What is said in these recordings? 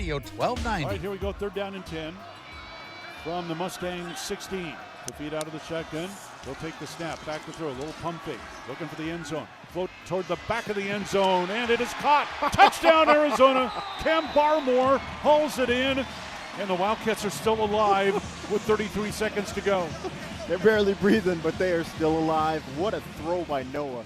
Radio 1290. All right, here we go. 3rd down and 10 from the Mustang 16. To feed out of the shotgun. They'll take the snap. Back to throw. A little pump fake. Looking for the end zone. Float toward the back of the end zone. And it is caught. Touchdown, Arizona. Cam Barmore hauls it in. And the Wildcats are still alive with 33 seconds to go. They're barely breathing, but they are still alive. What a throw by Noah.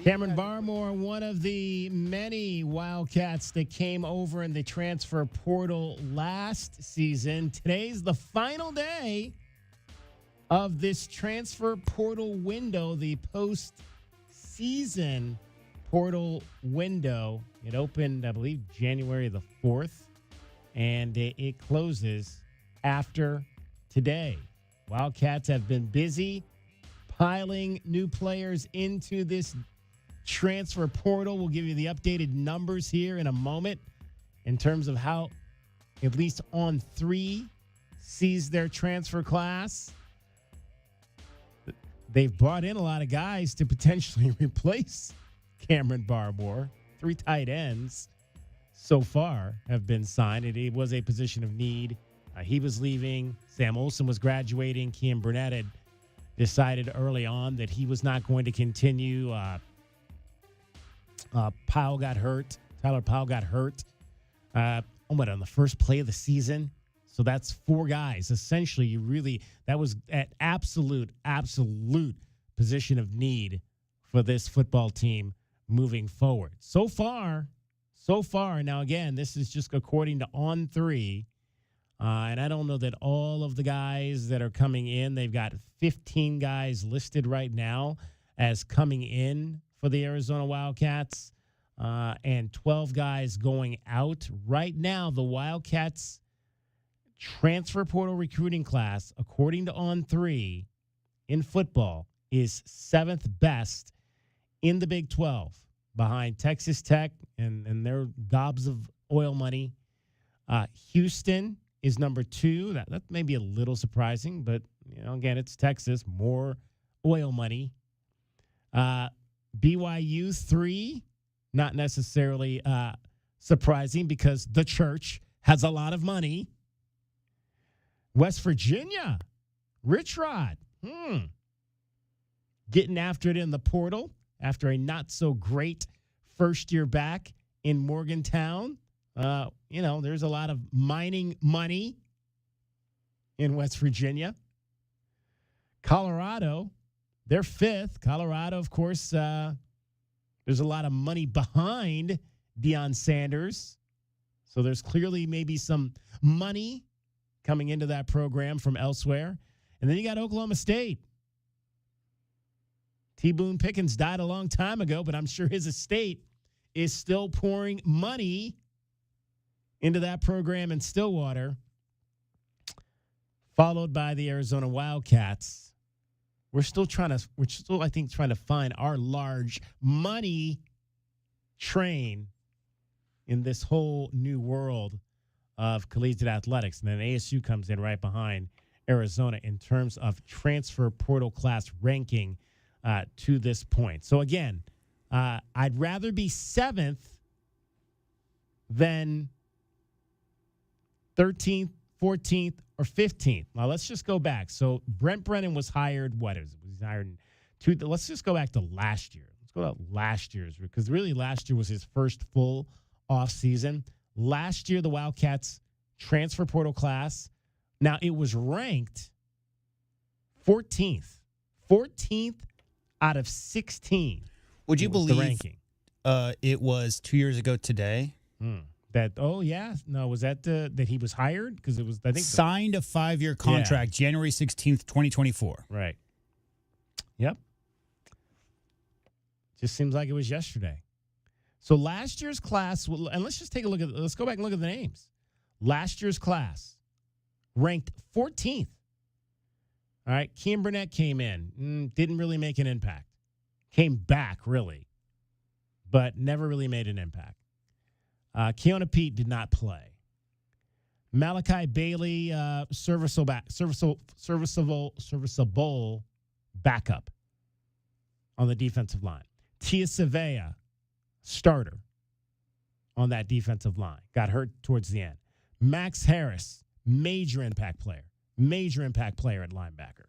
Cameron Barmore, one of the many Wildcats that came over in the transfer portal last season. Today's the final day of this transfer portal window, the post-season portal window. It opened, I believe, January the 4th, and it closes after today. Wildcats have been busy piling new players into this transfer portal. We'll give you the updated numbers here in a moment in terms of how at least On3 sees their transfer class. They've brought in a lot of guys to potentially replace Cameron Barmore. 3 tight ends so far have been signed. It was a position of need. He was leaving. Sam Olsen was graduating. Kean Burnett had decided early on that he was not going to continue. Powell got hurt. Tyler Powell got hurt on the first play of the season. So that's 4 guys. Essentially, that was at absolute position of need for this football team moving forward. So far, now again, this is just according to On3. And I don't know that all of the guys that are coming in, they've got 15 guys listed right now as coming in for the Arizona Wildcats and 12 guys going out. Right now, the Wildcats transfer portal recruiting class, according to On3 in football, is 7th best in the Big 12 behind Texas Tech and their gobs of oil money. Houston is number 2. That may be a little surprising, but again, it's Texas, more oil money. BYU 3, not necessarily surprising because the church has a lot of money. West Virginia, Rich Rod, getting after it in the portal after a not-so-great first year back in Morgantown. There's a lot of mining money in West Virginia. Colorado, they're 5th. Colorado, of course, there's a lot of money behind Deion Sanders. So there's clearly maybe some money coming into that program from elsewhere. And then you got Oklahoma State. T. Boone Pickens died a long time ago, but I'm sure his estate is still pouring money into that program in Stillwater, followed by the Arizona Wildcats. We're still, I think, trying to find our large money train in this whole new world of collegiate athletics. And then ASU comes in right behind Arizona in terms of transfer portal class ranking to this point. So, again, I'd rather be 7th than 13th, 14th, or 15th. Now, let's just go back. So, Brent Brennan was hired, Was he hired in let's just go back to last year. Let's go to last year's, because really last year was his first full offseason. Last year, the Wildcats transfer portal class, now it was ranked 14th. 14th out of 16. Would you believe the ranking? It was 2 years ago today? Was that that he was hired? Because it was, I think. Signed a 5-year contract, January 16th, 2024. Right. Yep. Just seems like it was yesterday. So last year's class, and let's go back and look at the names. Last year's class ranked 14th. All right. Kean Burnett came in, didn't really make an impact. Came back, really, but never really made an impact. Keona Pete did not play. Malachi Bailey, serviceable backup on the defensive line. Tia Savea, starter on that defensive line. Got hurt towards the end. Max Harris, major impact player at linebacker.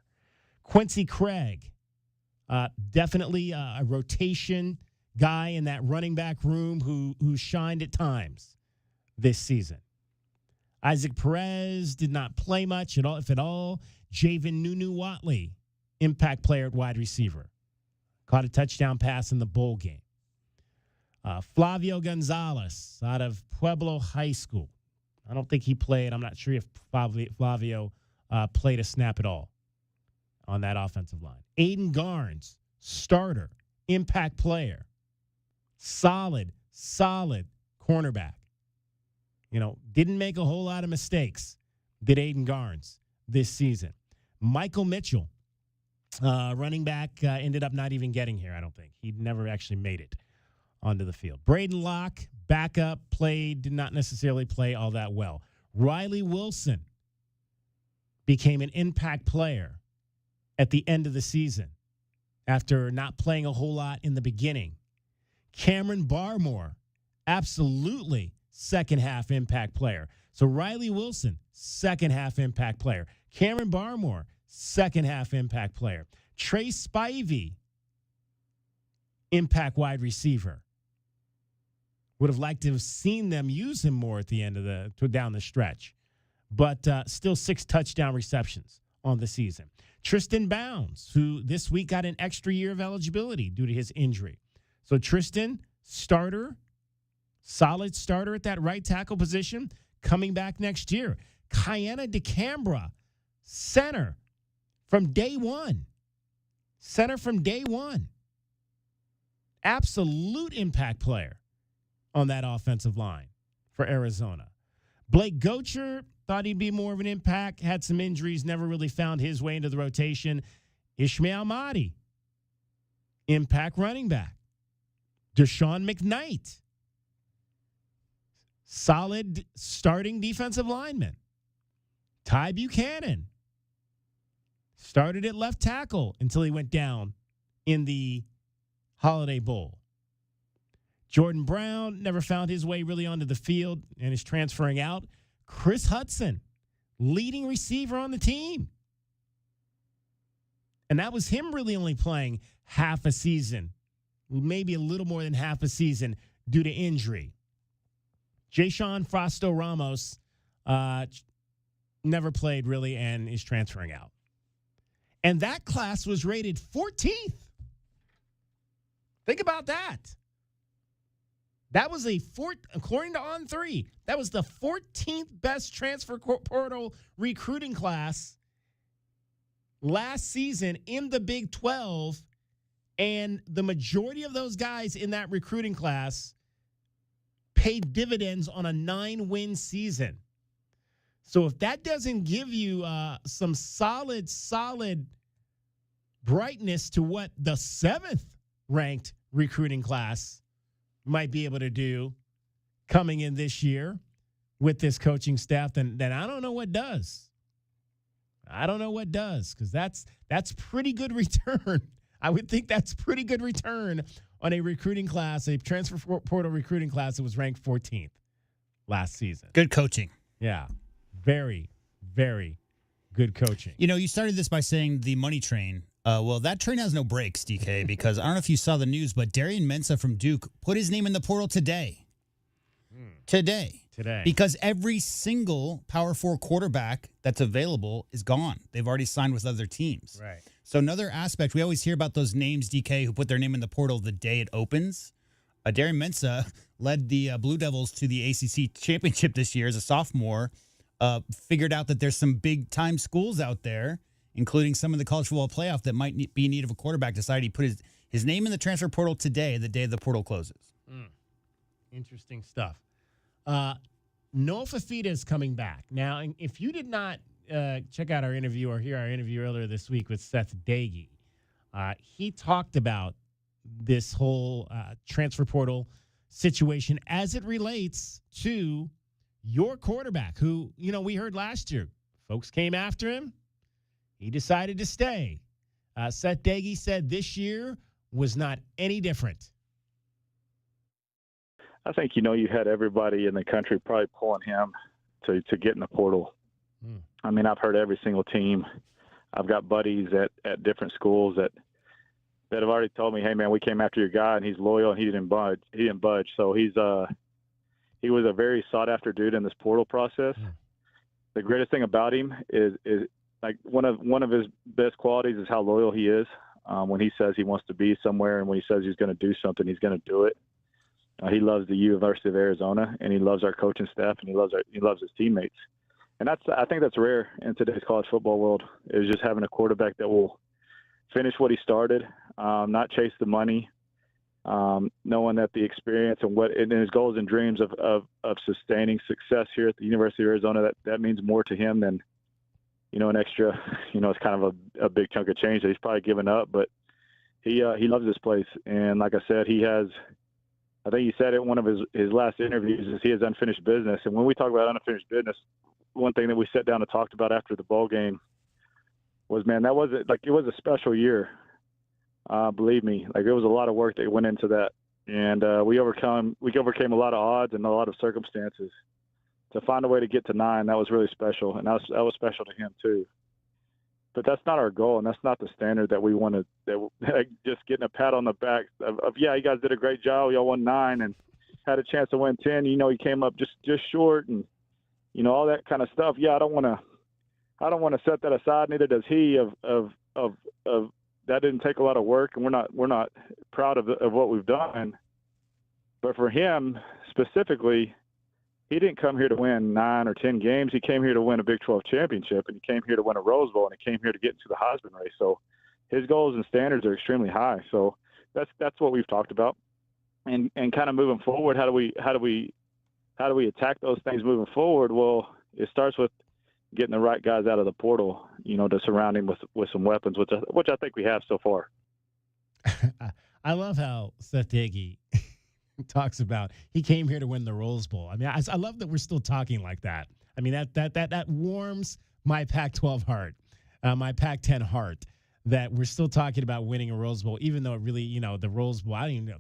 Quincy Craig, definitely a rotation guy in that running back room who shined at times this season. Isaac Perez did not play much at all, if at all. Javen Nunu-Watley, impact player at wide receiver. Caught a touchdown pass in the bowl game. Flavio Gonzalez out of Pueblo High School. I don't think he played. I'm not sure if Flavio played a snap at all on that offensive line. Aiden Garnes, starter, impact player. Solid cornerback. Didn't make a whole lot of mistakes, did Aiden Garnes this season. Michael Mitchell, running back, ended up not even getting here, I don't think. He never actually made it onto the field. Braden Locke, backup, did not necessarily play all that well. Riley Wilson became an impact player at the end of the season after not playing a whole lot in the beginning. Cameron Barmore, absolutely second-half impact player. So Riley Wilson, second-half impact player. Cameron Barmore, second-half impact player. Trey Spivey, impact wide receiver. Would have liked to have seen them use him more at the end of down the stretch. But still 6 touchdown receptions on the season. Tristan Bounds, who this week got an extra year of eligibility due to his injury. So Tristan, starter, solid starter at that right tackle position, coming back next year. Kiana DeCambra, center from day one. Absolute impact player on that offensive line for Arizona. Blake Gocher, thought he'd be more of an impact, had some injuries, never really found his way into the rotation. Ishmael Mahdi, impact running back. Deshaun McKnight, solid starting defensive lineman. Ty Buchanan, started at left tackle until he went down in the Holiday Bowl. Jordan Brown never found his way really onto the field and is transferring out. Chris Hudson, leading receiver on the team. And that was him really only playing half a season, maybe a little more than half a season due to injury. Jayshawn Frosto Ramos never played really and is transferring out. And that class was rated 14th. Think about that. That was according to On3, that was the 14th best transfer portal recruiting class last season in the Big 12. And the majority of those guys in that recruiting class paid dividends on a 9-win season. So if that doesn't give you some solid brightness to what the 7th ranked recruiting class might be able to do coming in this year with this coaching staff, then I don't know what does. Because that's pretty good return. I would think that's pretty good return on a recruiting class, a transfer portal recruiting class that was ranked 14th last season. Good coaching. Yeah. Very, very good coaching. You started this by saying the money train. Well, that train has no brakes, DK, because I don't know if you saw the news, but Darian Mensah from Duke put his name in the portal today. Today. Because every single Power 4 quarterback that's available is gone. They've already signed with other teams. Right. So another aspect, we always hear about those names, DK, who put their name in the portal the day it opens. Darian Mensah led the Blue Devils to the ACC championship this year as a sophomore, figured out that there's some big-time schools out there, including some of the college football playoff that might be in need of a quarterback, decided he put his name in the transfer portal today, the day the portal closes. Interesting stuff. Noah Fafita is coming back. Now, if you did not check out our interview or hear our interview earlier this week with Seth Dagey, he talked about this whole transfer portal situation as it relates to your quarterback, who, we heard last year, folks came after him. He decided to stay. Seth Dagey said this year was not any different. I think, you had everybody in the country probably pulling him to get in the portal. I mean, I've heard every single team. I've got buddies at different schools that have already told me, hey man, we came after your guy and he's loyal and he didn't budge. So he was a very sought after dude in this portal process. The greatest thing about him is like one of his best qualities is how loyal he is. When he says he wants to be somewhere and when he says he's going to do something, he's going to do it. He loves the University of Arizona and he loves our coaching staff and he loves his teammates. And I think that's rare in today's college football world, is just having a quarterback that will finish what he started, not chase the money, knowing that the experience and his goals and dreams of sustaining success here at the University of Arizona, that means more to him than, an extra, it's kind of a big chunk of change that he's probably given up, but he loves this place. And like I said, I think he said it in one of his last interviews, is he has unfinished business. And when we talk about unfinished business, one thing that we sat down and talked about after the bowl game was, man, it was a special year. Believe me, like there was a lot of work that went into that, and we overcame a lot of odds and a lot of circumstances to find a way to get to 9. That was really special, and that was special to him too. But that's not our goal, and that's not the standard that we wanted. Just getting a pat on the back of yeah, you guys did a great job. Y'all won 9 and had a chance to win 10. You came up just short, and all that kind of stuff. Yeah, I don't want to set that aside. Neither does he. Of that didn't take a lot of work, and we're not proud of what we've done. But for him specifically, he didn't come here to win 9 or 10 games. He came here to win a Big 12 championship, and he came here to win a Rose Bowl, and he came here to get into the Heisman race. So his goals and standards are extremely high. So that's what we've talked about, and kind of moving forward. How do we attack those things moving forward? Well, it starts with getting the right guys out of the portal, to surround him with some weapons, which I think we have so far. I love how Seth Diggy talks about he came here to win the Rose Bowl. I mean, I love that we're still talking like that. I mean, that warms my Pac-12 heart, my Pac-10 heart, that we're still talking about winning a Rose Bowl, even though it really, the Rose Bowl, I don't even know.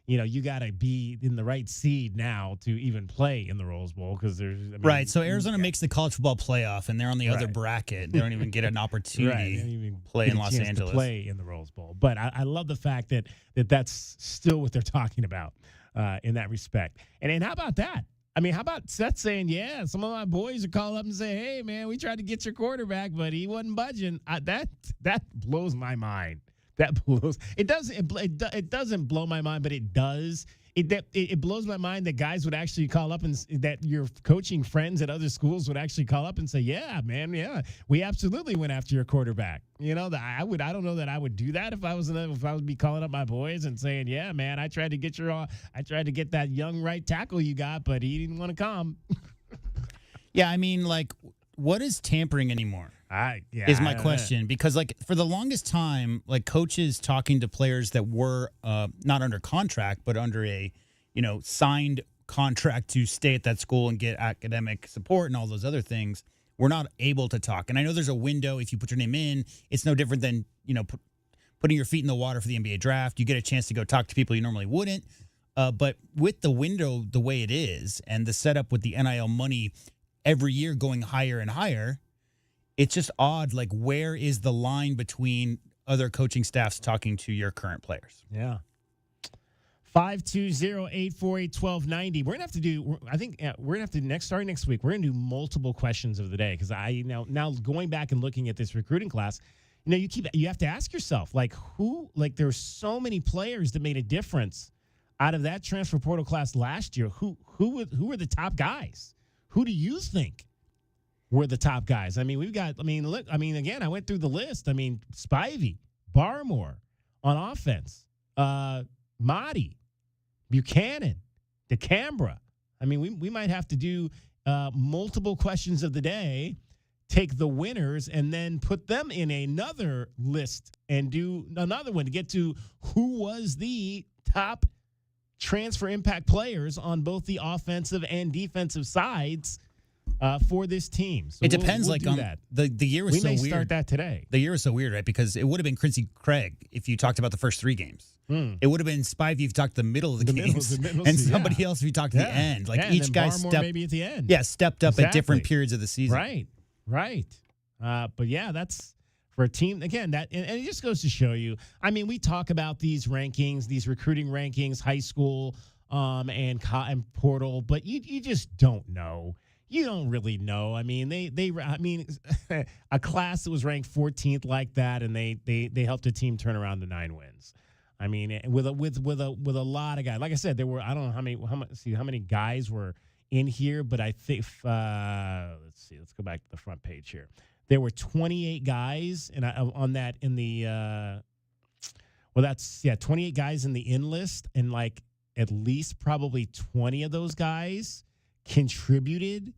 You got to be in the right seed now to even play in the Rose Bowl, because right. So Arizona makes the college football playoff, and they're on the other bracket. They don't even get an opportunity to play in Los Angeles. To play in the Rose Bowl. But I love the fact that's still what they're talking about in that respect. And how about that? I mean, how about Seth saying, yeah, some of my boys are calling up and say, hey, man, we tried to get your quarterback, but he wasn't budging. That blows my mind. That blows. It doesn't blow my mind, but it does. It blows my mind that guys would actually call up, and that your coaching friends at other schools would actually call up and say, yeah, man, yeah, we absolutely went after your quarterback. I don't know that I would do that if I would be calling up my boys and saying, yeah, man, I tried to get that young right tackle you got, but he didn't want to come. Yeah, I mean, like, what is tampering anymore? Is my question, because like for the longest time, like coaches talking to players that were not under contract but under a signed contract to stay at that school and get academic support and all those other things, were not able to talk. And I know there's a window. If you put your name in, it's no different than putting your feet in the water for the NBA draft. You get a chance to go talk to people you normally wouldn't. But with the window the way it is, and the setup with the NIL money every year going higher and higher, it's just odd. Like, where is the line between other coaching staffs talking to your current players? Yeah. 520-848-1290. We're gonna have to do. I think we're gonna have to starting next week. We're gonna do multiple questions of the day, because now going back and looking at this recruiting class, you have to ask yourself, like, there's so many players that made a difference out of that transfer portal class last year. Who were the top guys? Who do you think were the top guys? I mean, again, I went through the list. I mean, Spivey, Barmore on offense, Mahdi, Buchanan, DeCambra. I mean, we might have to do multiple questions of the day, take the winners, and then put them in another list and do another one to get to who was the top transfer impact players on both the offensive and defensive sides for this team. So it depends. we'll like do on that. The year was We so may weird. start that today. The year was so weird, right? Because it would have been Quincy Craig if you talked about the first 3 games. It would have been Spivey if you talked the middle of the games, and somebody else if you talked the end. Like each guy maybe at the end. Stepped up at different periods of the season. Right. But yeah, that's for a team again. And it just goes to show you. I mean, we talk about these rankings, these recruiting rankings, high school, and portal, but you just don't know. You don't really know. I mean, a class that was ranked 14th like that, and they helped a team turn around to 9 wins. I mean, with a lot of guys. Like I said, there were, I don't know how many guys were in here, but I think let's see. Let's go back to the front page here. There were 28 guys, and 28 guys in the in list, and like at least probably 20 of those guys contributed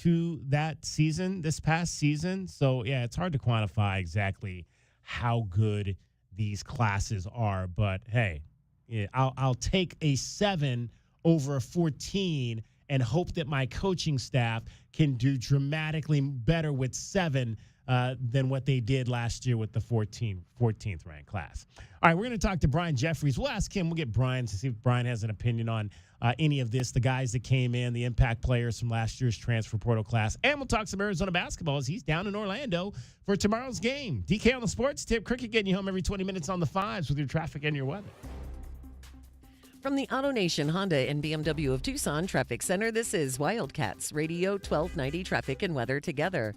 to that season, this past season. So yeah, it's hard to quantify exactly how good these classes are, but hey, I'll take a 7 over a 14 and hope that my coaching staff can do dramatically better with 7 than what they did last year with the 14th ranked class. All right, we're going to talk to Brian Jeffries. We'll ask him. We'll get Brian to see if Brian has an opinion on any of this, the guys that came in, the impact players from last year's transfer portal class. And we'll talk some Arizona basketball as he's down in Orlando for tomorrow's game. DK on the Sports Tip. Cricket getting you home every 20 minutes on the 5s with your traffic and your weather. From the Auto Nation Honda and BMW of Tucson Traffic Center, this is Wildcats Radio 1290 Traffic and Weather together.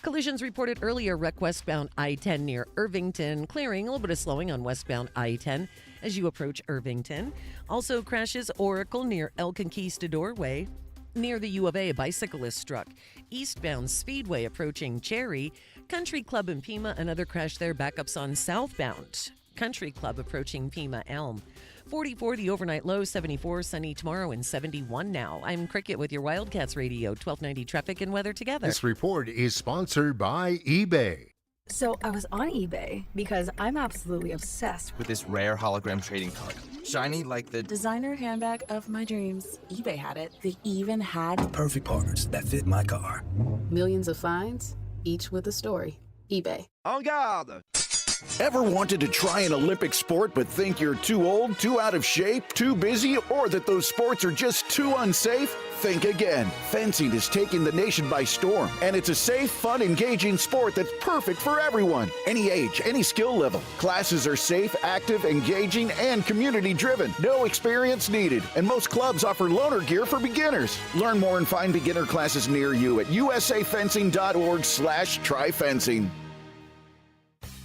Collisions reported earlier, wreck westbound I-10 near Irvington, clearing a little bit of slowing on westbound I-10 as you approach Irvington. Also crashes Oracle near El Conquistador Way. Near the U of A, a bicyclist struck. Eastbound Speedway approaching Cherry. Country Club in Pima, another crash there. Backups on southbound Country Club approaching Pima Elm. 44 the overnight low, 74 sunny tomorrow, and 71 now. I'm Cricket with your Wildcats Radio 1290 Traffic and Weather together. This report is sponsored by eBay. So I was on eBay because I'm absolutely obsessed with this rare hologram trading card. Shiny like the designer handbag of my dreams. eBay had it. They even had the perfect parts that fit my car. Millions of finds, each with a story. eBay. En garde! Ever wanted to try an Olympic sport but think you're too old, too out of shape, too busy, or that those sports are just too unsafe? Think again. Fencing is taking the nation by storm, and it's a safe, fun, engaging sport that's perfect for everyone. Any age, any skill level. Classes are safe, active, engaging, and community-driven. No experience needed, and most clubs offer loaner gear for beginners. Learn more and find beginner classes near you at usafencing.org/tryfencing.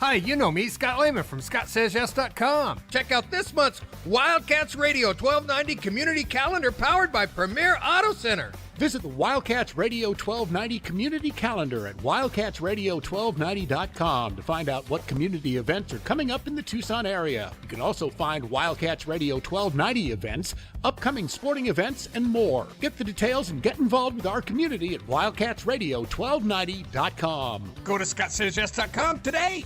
Hi, you know me, Scott Lehman from ScottSaysYes.com. Check out this month's Wildcats Radio 1290 Community Calendar powered by Premier Auto Center. Visit the Wildcats Radio 1290 Community Calendar at wildcatsradio1290.com to find out what community events are coming up in the Tucson area. You can also find Wildcats Radio 1290 events, upcoming sporting events, and more. Get the details and get involved with our community at wildcatsradio1290.com. Go to ScottSaysYes.com today.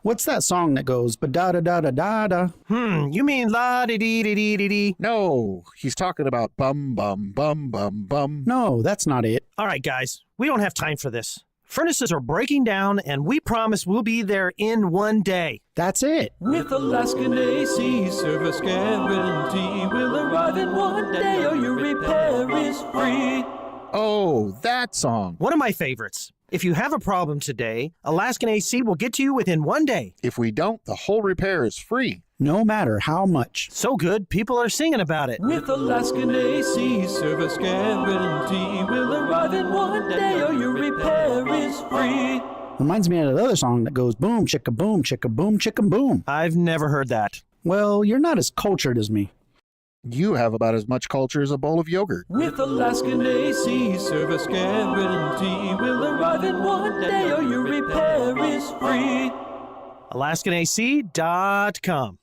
What's that song that goes ba-da-da-da-da-da? You mean la-di-dee-dee-dee-dee? No, he's talking about bum, bum, bum, bum, bum. No, that's not it. All right, guys, we don't have time for this. Furnaces are breaking down, and we promise we'll be there in one day. That's it. With Alaskan AC service guarantee, we'll arrive in one day or your repair is free. Oh, that song. One of my favorites. If you have a problem today, Alaskan AC will get to you within one day. If we don't, the whole repair is free. No matter how much. So good, people are singing about it. With Alaskan AC service guarantee, we'll arrive in one day or your repair is free. Reminds me of that other song that goes boom, chicka boom, chicka boom, chicka boom. I've never heard that. Well, you're not as cultured as me. You have about as much culture as a bowl of yogurt. With Alaskan AC service guarantee, we'll arrive in one day or your repair is free. AlaskanAC.com.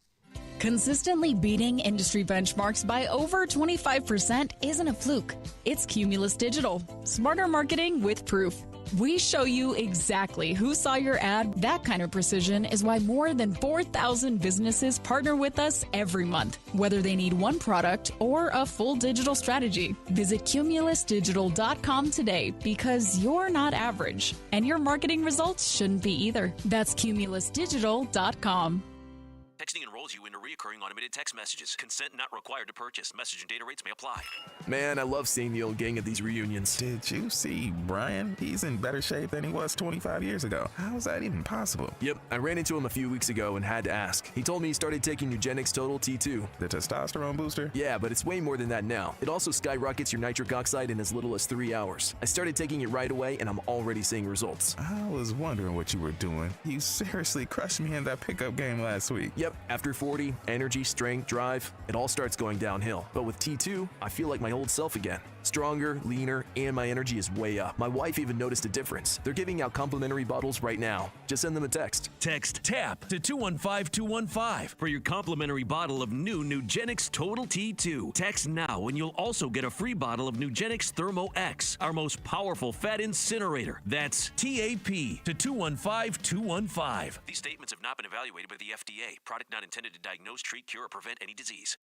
Consistently beating industry benchmarks by over 25% isn't a fluke. It's Cumulus Digital. Smarter marketing with proof. We show you exactly who saw your ad. That kind of precision is why more than 4,000 businesses partner with us every month, whether they need one product or a full digital strategy. Visit cumulusdigital.com today because you're not average, and your marketing results shouldn't be either. That's cumulusdigital.com. Texting enrolls you into recurring automated text messages. Consent not required to purchase. Message and data rates may apply. Man, I love seeing the old gang at these reunions. Did you see Brian? He's in better shape than he was 25 years ago. How is that even possible? Yep, I ran into him a few weeks ago and had to ask. He told me he started taking Nugenix Total T2. The testosterone booster? Yeah, but it's way more than that now. It also skyrockets your nitric oxide in as little as 3 hours. I started taking it right away and I'm already seeing results. I was wondering what you were doing. You seriously crushed me in that pickup game last week. Yep, after 40, energy, strength, drive, it all starts going downhill. But with T2, I feel like my old self again. Stronger, leaner, and my energy is way up. My wife even noticed a difference. They're giving out complimentary bottles right now. Just send them a text. Text TAP to 215-215 for your complimentary bottle of new Nugenix Total T2. Text now and you'll also get a free bottle of Nugenix Thermo X, our most powerful fat incinerator. That's TAP to 215-215. These statements have not been evaluated by the FDA. Product not intended to diagnose, treat, cure, or prevent any disease.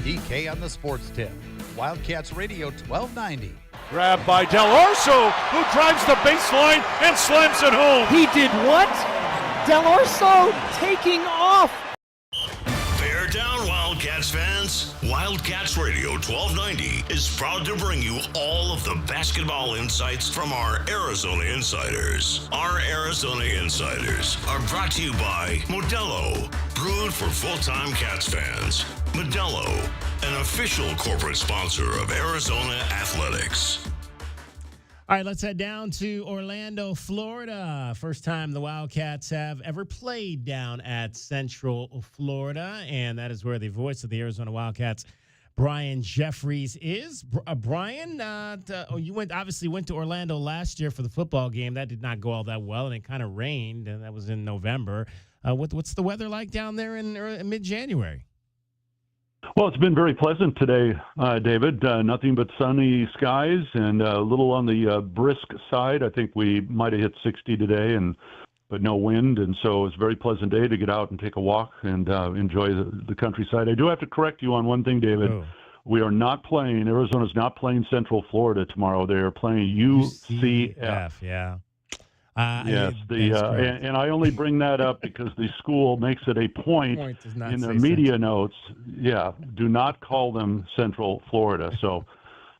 DK on the sports tip. Wildcats Radio 1290. Grabbed by Del Orso, who drives the baseline and slams it home. He did what? Del Orso taking off. Bear down, Wildcats fans. Wildcats Radio 1290 is proud to bring you all of the basketball insights from our Arizona Insiders. Our Arizona Insiders are brought to you by Modelo, brewed for full-time Cats fans. Modelo, an official corporate sponsor of Arizona Athletics. All right, let's head down to Orlando, Florida. First time the Wildcats have ever played down at Central Florida, and that is where the voice of the Arizona Wildcats, Brian Jeffries, is. Brian, you obviously went to Orlando last year for the football game. That did not go all that well, and it kind of rained, and that was in November. What's the weather like down there in mid-January? Well, it's been very pleasant today, David. Nothing but sunny skies and a little on the brisk side. I think we might have hit 60 today, but no wind. And so it's a very pleasant day to get out and take a walk and enjoy the countryside. I do have to correct you on one thing, David. Oh. We are not playing, Arizona's not playing Central Florida tomorrow. They are playing UCF. Yeah. Yes, and I only bring that up because the school makes it a point in their media notes. Yeah, do not call them Central Florida. So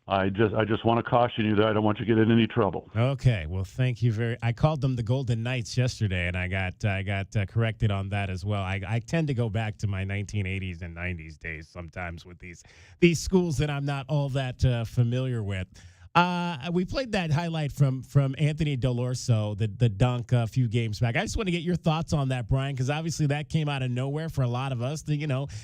I just want to caution you that I don't want you to get in any trouble. Okay, well, thank you I called them the Golden Knights yesterday, and I got corrected on that as well. I tend to go back to my 1980s and 90s days sometimes with these schools that I'm not all that familiar with. We played that highlight from Anthony Del Orso, the dunk a few games back. I just want to get your thoughts on that, Brian, because obviously that came out of nowhere for a lot of us.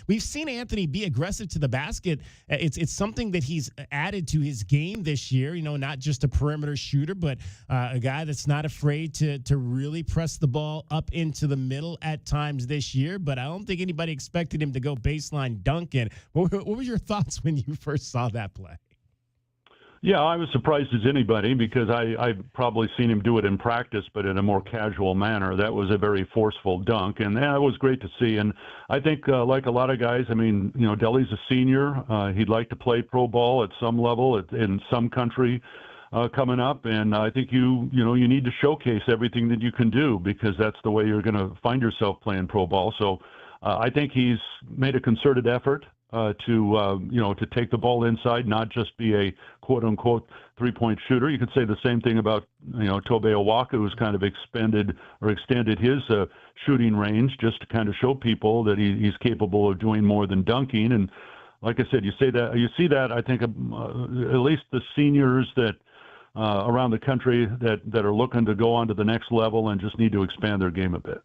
We've seen Anthony be aggressive to the basket. It's something that he's added to his game this year. Not just a perimeter shooter, but a guy that's not afraid to really press the ball up into the middle at times this year. But I don't think anybody expected him to go baseline dunking. What were your thoughts when you first saw that play? Yeah, I was surprised as anybody because I've probably seen him do it in practice, but in a more casual manner. That was a very forceful dunk, and that was great to see. And I think, like a lot of guys, Deli's a senior. He'd like to play pro ball at some level in some country coming up, and I think you need to showcase everything that you can do because that's the way you're going to find yourself playing pro ball. So I think he's made a concerted effort to take the ball inside, not just be a quote-unquote three-point shooter. You could say the same thing about, Tobe Awaka, who's kind of extended his shooting range just to kind of show people that he's capable of doing more than dunking. And like I said, you see that, I think, at least the seniors that around the country that are looking to go on to the next level and just need to expand their game a bit.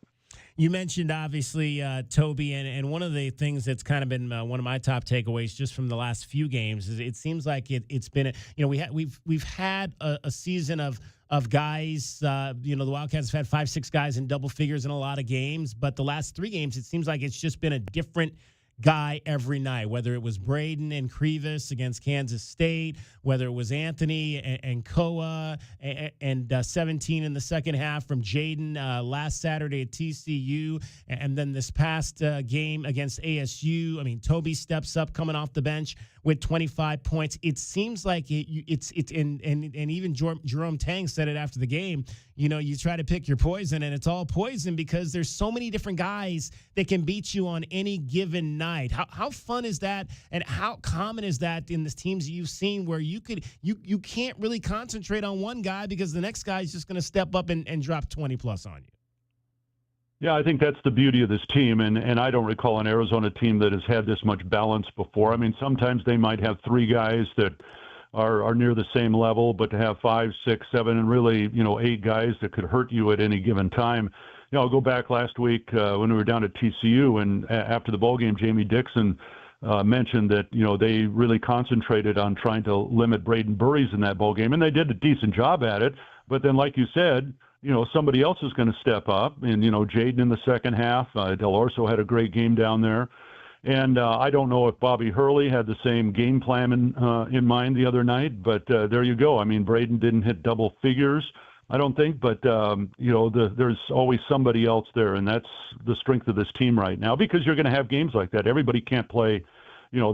You mentioned, obviously, Toby, and one of the things that's kind of been one of my top takeaways just from the last few games is it seems like it's been, we've had a season of guys, the Wildcats have had 5-6 guys in double figures in a lot of games, but the last 3 games, it seems like it's just been a different guy every night, whether it was Braden and Krivas against Kansas State, whether it was Anthony and Koa and 17 in the second half from Jaden last Saturday at TCU, and then this past game against ASU. I mean, Toby steps up coming off the bench with 25 points. It seems like it's and even Jerome Tang said it after the game. You try to pick your poison, and it's all poison because there's so many different guys that can beat you on any given night. How fun is that, and how common is that in the teams you've seen where you can't really concentrate on one guy because the next guy is just going to step up and drop 20 plus on you? Yeah, I think that's the beauty of this team, and I don't recall an Arizona team that has had this much balance before. I mean, sometimes they might have 3 guys that are near the same level, but to have 5, 6, 7, and really, 8 guys that could hurt you at any given time. I'll go back last week when we were down at TCU, and after the bowl game, Jamie Dixon mentioned that, they really concentrated on trying to limit Braden Burries in that bowl game, and they did a decent job at it. But then, like you said, somebody else is going to step up, and, Jaden in the second half, Del Orso had a great game down there. And I don't know if Bobby Hurley had the same game plan in mind the other night, but there you go. I mean, Braden didn't hit double figures, I don't think, but, there's always somebody else there, and that's the strength of this team right now, because you're going to have games like that. Everybody can't play,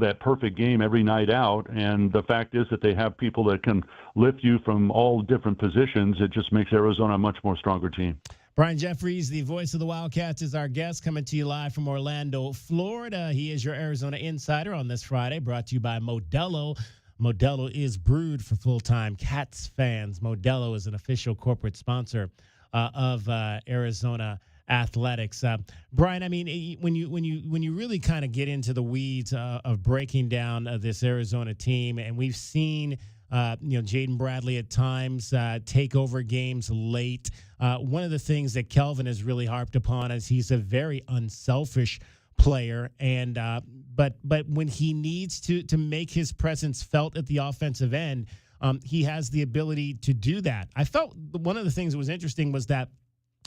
that perfect game every night out, and the fact is that they have people that can lift you from all different positions. It just makes Arizona a much more stronger team. Brian Jeffries, the voice of the Wildcats, is our guest, coming to you live from Orlando, Florida. He is your Arizona insider on this Friday, brought to you by Modelo. Modelo is brewed for full-time Cats fans. Modelo is an official corporate sponsor of Arizona Athletics. Brian, I mean, when you really kind of get into the weeds of breaking down this Arizona team, and we've seen Jaden Bradley at times take over games late. One of the things that Kelvin has really harped upon is he's a very unselfish player, and but when he needs to make his presence felt at the offensive end, he has the ability to do that. I felt one of the things that was interesting was that,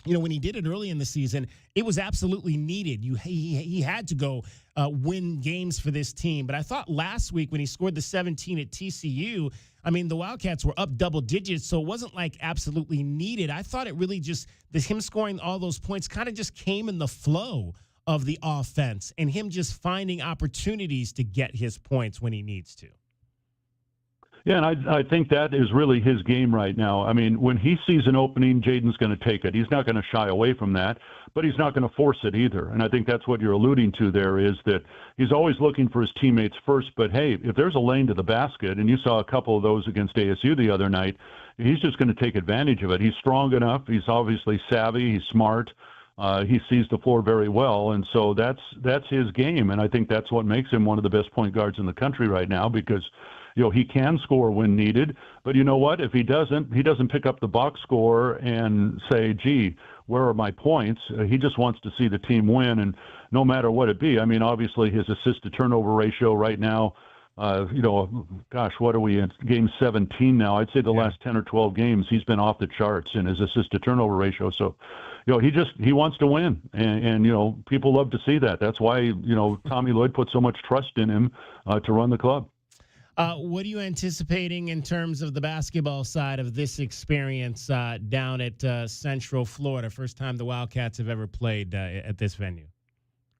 when he did it early in the season, it was absolutely needed. He had to go win games for this team. But I thought last week when he scored the 17 at TCU, I mean, the Wildcats were up double digits, so it wasn't like absolutely needed. I thought it really just, him scoring all those points kind of just came in the flow of the offense and him just finding opportunities to get his points when he needs to. Yeah, and I think that is really his game right now. I mean, when he sees an opening, Jaden's going to take it. He's not going to shy away from that, but he's not going to force it either. And I think that's what you're alluding to there, is that he's always looking for his teammates first. But, hey, if there's a lane to the basket, and you saw a couple of those against ASU the other night, he's just going to take advantage of it. He's strong enough. He's obviously savvy. He's smart. He sees the floor very well, and so that's his game. And I think that's what makes him one of the best point guards in the country right now, because he can score when needed, but you know what? If he doesn't pick up the box score and say, gee, where are my points? He just wants to see the team win, and no matter what it be. I mean, obviously his assist-to-turnover ratio right now, what are we in? Game 17 now? I'd say the last 10 or 12 games, he's been off the charts in his assist-to-turnover ratio. So, he wants to win, and people love to see that. That's why, Tommy Lloyd put so much trust in him to run the club. What are you anticipating in terms of the basketball side of this experience down at Central Florida? First time the Wildcats have ever played at this venue.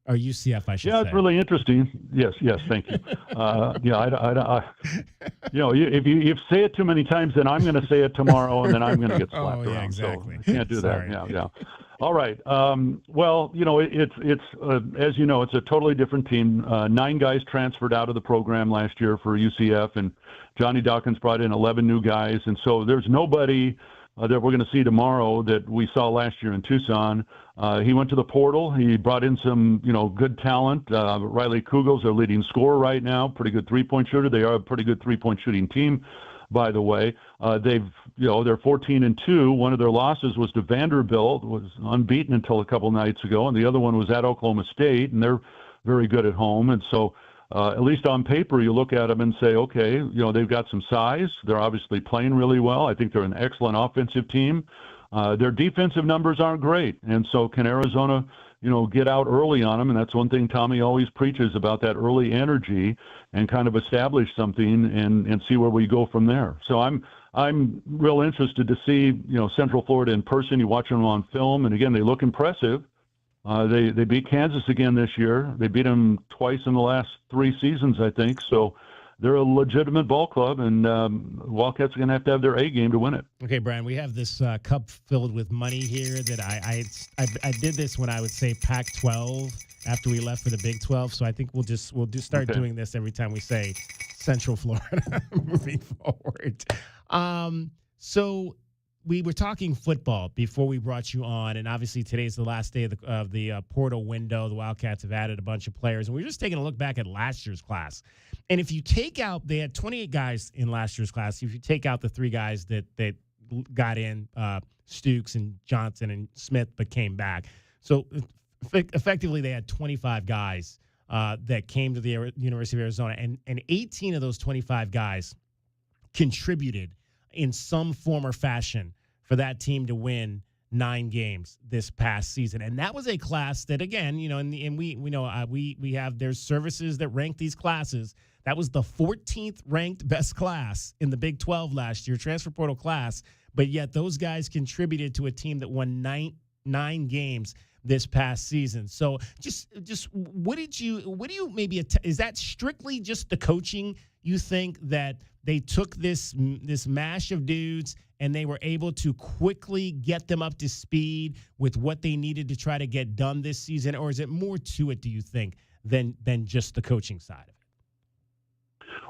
Or UCF, I should say. Yeah, it's really interesting. Yes, thank you. If you say it too many times, then I'm going to say it tomorrow, and then I'm going to get slapped around. Exactly. So can't do that. Yeah. All right. It's as you know, it's a totally different team. 9 guys transferred out of the program last year for UCF, and Johnny Dawkins brought in 11 new guys, and so there's nobody that we're going to see tomorrow that we saw last year in Tucson. He went to the portal. He brought in some, good talent. Riley Kugel's their leading scorer right now, pretty good three-point shooter. They are a pretty good three-point shooting team. by the way. They're 14-2. One of their losses was to Vanderbilt, was unbeaten until a couple nights ago, and the other one was at Oklahoma State, and they're very good at home. And so, at least on paper, you look at them and say, okay, they've got some size. They're obviously playing really well. I think they're an excellent offensive team. Their defensive numbers aren't great, and so can Arizona, get out early on them, and that's one thing Tommy always preaches about, that early energy, and kind of establish something and see where we go from there. So I'm real interested to see Central Florida in person. You watch them on film, and again, they look impressive. They beat Kansas again this year. They beat them twice in the last 3 seasons, I think. So they're a legitimate ball club, and Wildcats are going to have their A game to win it. Okay, Brian, we have this cup filled with money here that I did this when I would say Pac-12 after we left for the Big 12. So I think we'll start doing this every time we say Central Florida moving forward. So we were talking football before we brought you on, and obviously today's the last day of the portal window. The Wildcats have added a bunch of players, and we were just taking a look back at last year's class. And if you take out, they had 28 guys in last year's class. If you take out the 3 guys that got in, Stukes and Johnson and Smith, but came back. So effectively, they had 25 guys that came to the University of Arizona, and 18 of those 25 guys contributed in some form or fashion for that team to win 9 games this past season. And that was a class that, again, and we know we have, there's services that rank these classes. That was the 14th ranked best class in the Big 12 last year, transfer portal class. But yet those guys contributed to a team that won nine games this past season. So just what do you maybe, is that strictly just the coaching? You think that they took this mash of dudes and they were able to quickly get them up to speed with what they needed to try to get done this season? Or is it more to it, do you think, than just the coaching side of it?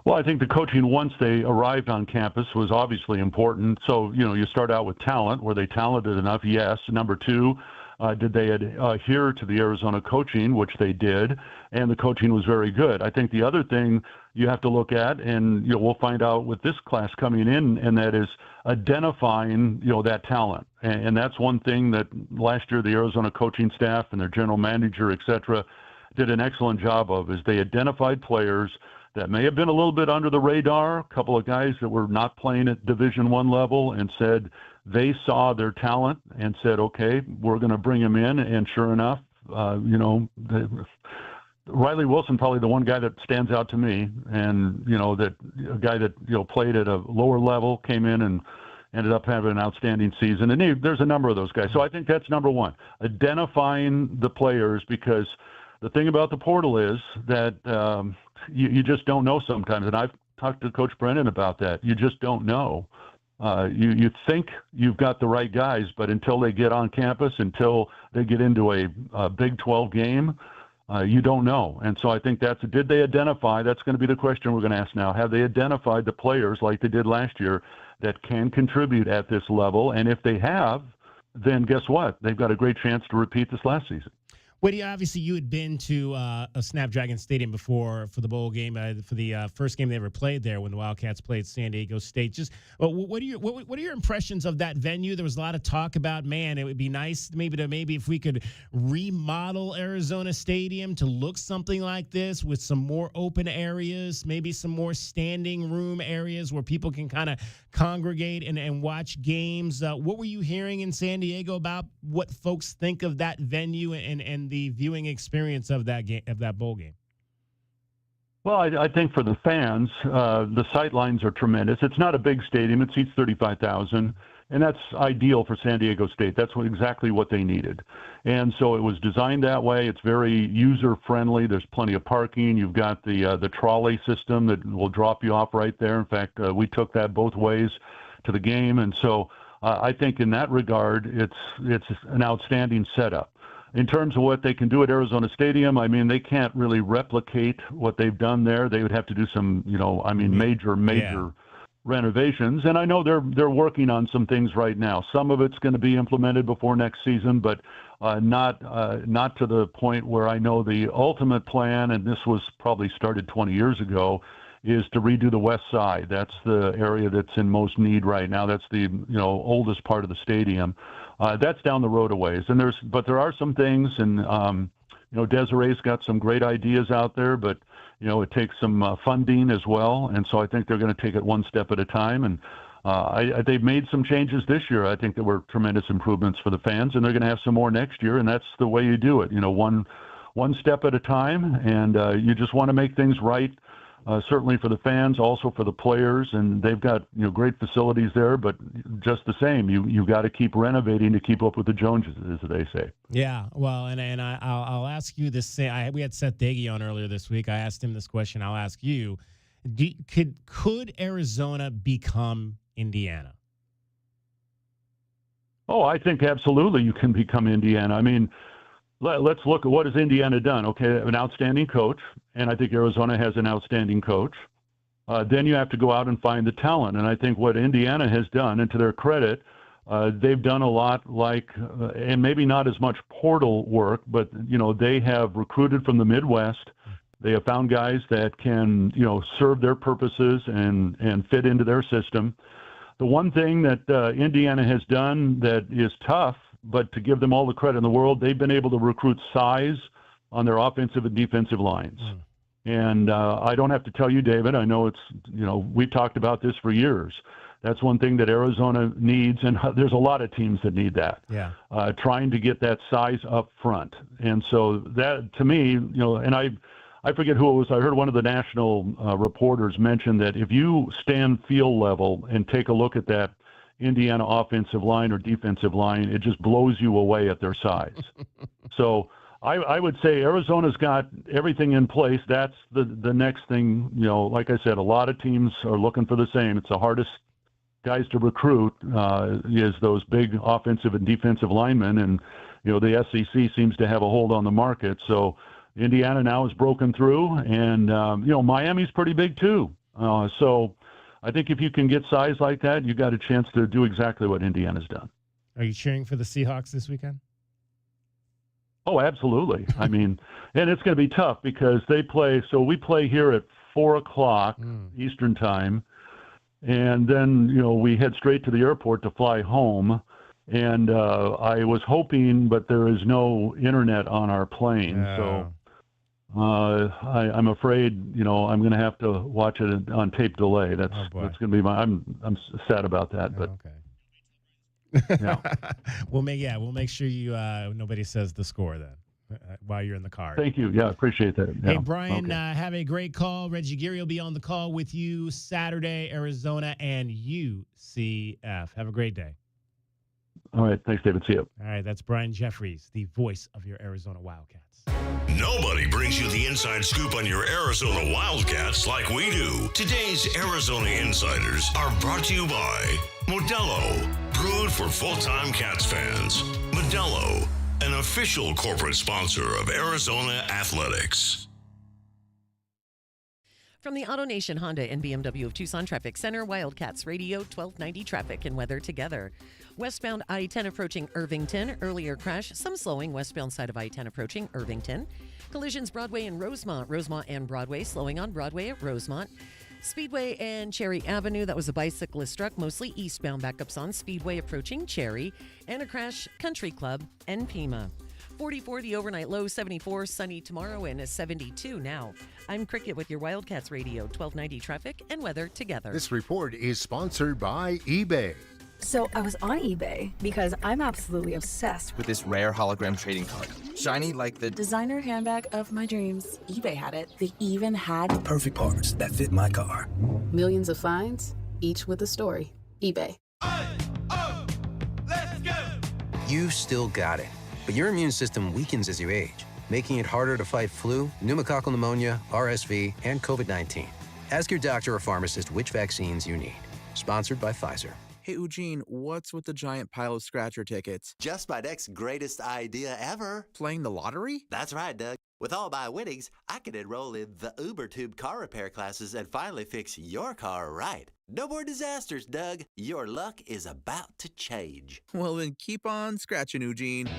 Well, I think the coaching once they arrived on campus was obviously important. So, you start out with talent. Were they talented enough? Yes. Number 2, did they adhere to the Arizona coaching, which they did, and the coaching was very good. I think the other thing you have to look at, and we'll find out with this class coming in, and that is identifying that talent. And that's one thing that last year the Arizona coaching staff and their general manager, et cetera, did an excellent job of, is they identified players that may have been a little bit under the radar, a couple of guys that were not playing at Division I level, and said they saw their talent and said, okay, we're going to bring them in. And sure enough, Riley Wilson, probably the one guy that stands out to me, and that a guy that played at a lower level, came in and ended up having an outstanding season. And there's a number of those guys. So I think that's number 1, identifying the players, because the thing about the portal is that you just don't know sometimes. And I've talked to Coach Brennan about that. You just don't know. You think you've got the right guys, but until they get on campus, until they get into a Big 12 game, you don't know. And so I think did they identify, that's going to be the question we're going to ask now. Have they identified the players like they did last year that can contribute at this level? And if they have, then guess what? They've got a great chance to repeat this last season. Woody, obviously you had been to a Snapdragon Stadium before for the bowl game, for the first game they ever played there when the Wildcats played San Diego State. Just what are your impressions of that venue? There was a lot of talk about, man, it would be nice maybe if we could remodel Arizona Stadium to look something like this with some more open areas, maybe some more standing room areas where people can kind of congregate and watch games. What were you hearing in San Diego about what folks think of that venue and the viewing experience of that game, of that bowl game? Well, I think for the fans, the sight lines are tremendous. It's not a big stadium. It seats 35,000, and that's ideal for San Diego State. That's exactly what they needed. And so it was designed that way. It's very user-friendly. There's plenty of parking. You've got the trolley system that will drop you off right there. In fact, we took that both ways to the game. And so I think in that regard, it's an outstanding setup. In terms of what they can do at Arizona Stadium, I mean, they can't really replicate what they've done there. They would have to do some, major renovations. And I know they're working on some things right now. Some of it's going to be implemented before next season, but not to the point where I know the ultimate plan, and this was probably started 20 years ago, is to redo the west side. That's the area that's in most need right now. That's the oldest part of the stadium. That's down the road a ways. But there are some things, and Desiree's got some great ideas out there, but it takes some funding as well. And so I think they're going to take it one step at a time. And they've made some changes this year. I think there were tremendous improvements for the fans, and they're going to have some more next year. And that's the way you do it. One step at a time, and you just want to make things right. Certainly for the fans, also for the players, and they've got great facilities there. But just the same, you've got to keep renovating to keep up with the Joneses, as they say. Yeah, well, and I'll ask you this. We had Seth Dagey on earlier this week. I asked him this question. I'll ask you: could Arizona become Indiana? Oh, I think absolutely you can become Indiana. I mean, let's look at what has Indiana done. Okay, an outstanding coach, and I think Arizona has an outstanding coach. Then you have to go out and find the talent, and I think what Indiana has done, and to their credit, they've done a lot and maybe not as much portal work, but they have recruited from the Midwest. They have found guys that can serve their purposes and fit into their system. The one thing that Indiana has done that is tough, but to give them all the credit in the world, they've been able to recruit size on their offensive and defensive lines. And I don't have to tell you, David, I know we've talked about this for years. That's one thing that Arizona needs, and there's a lot of teams that need that. Yeah. Trying to get that size up front. And so that, to me, and I forget who it was. I heard one of the national reporters mention that if you stand field level and take a look at that Indiana offensive line or defensive line, it just blows you away at their size. So I would say Arizona's got everything in place. That's the next thing. Like I said, a lot of teams are looking for the same. It's the hardest guys to recruit is those big offensive and defensive linemen, and the SEC seems to have a hold on the market. So Indiana now has broken through, and Miami's pretty big too. So I think if you can get size like that, you've got a chance to do exactly what Indiana's done. Are you cheering for the Seahawks this weekend? Oh, absolutely. I mean, and it's going to be tough because we play here at 4:00 Eastern time, and then we head straight to the airport to fly home. And I was hoping, but there is no internet on our plane, so I'm afraid I'm going to have to watch it on tape delay. That's going to be I'm sad about that, but okay. Yeah. We'll make sure you nobody says the score then while you're in the car. Thank you. Yeah, appreciate that. Yeah. Hey, Brian, have a great call. Reggie Geary will be on the call with you Saturday, Arizona and UCF. Have a great day. All right. Thanks, David. See you. All right. That's Brian Jeffries, the voice of your Arizona Wildcats. Nobody brings you the inside scoop on your Arizona Wildcats like we do. Today's Arizona Insiders are brought to you by Modelo, brewed for full-time Cats fans. Modelo, an official corporate sponsor of Arizona Athletics. From the AutoNation Honda and BMW of Tucson Traffic Center, Wildcats Radio 1290 traffic and weather together. Westbound I-10 approaching Irvington. Earlier crash, some slowing westbound side of I-10 approaching Irvington. Collisions Broadway and Rosemont. Rosemont and Broadway slowing on Broadway at Rosemont. Speedway and Cherry Avenue. That was a bicyclist struck, mostly eastbound. Backups on Speedway approaching Cherry. And a crash, Country Club and Pima. 44 the overnight low, 74 sunny tomorrow, and a 72 now. I'm Cricket with your Wildcats Radio 1290 traffic and weather together. This report is sponsored by eBay. So I was on eBay because I'm absolutely obsessed with this rare hologram trading card. Shiny like the designer handbag of my dreams. eBay had it. They even had the perfect parts that fit my car. Millions of finds, each with a story. eBay. Let's go! You still got it, but your immune system weakens as you age, making it harder to fight flu, pneumococcal pneumonia, RSV, and COVID-19. Ask your doctor or pharmacist which vaccines you need. Sponsored by Pfizer. Hey, Eugene, what's with the giant pile of scratcher tickets? Just my next greatest idea ever. Playing the lottery? That's right, Doug. With all my winnings, I can enroll in the UberTube car repair classes and finally fix your car right. No more disasters, Doug. Your luck is about to change. Well, then keep on scratching, Eugene.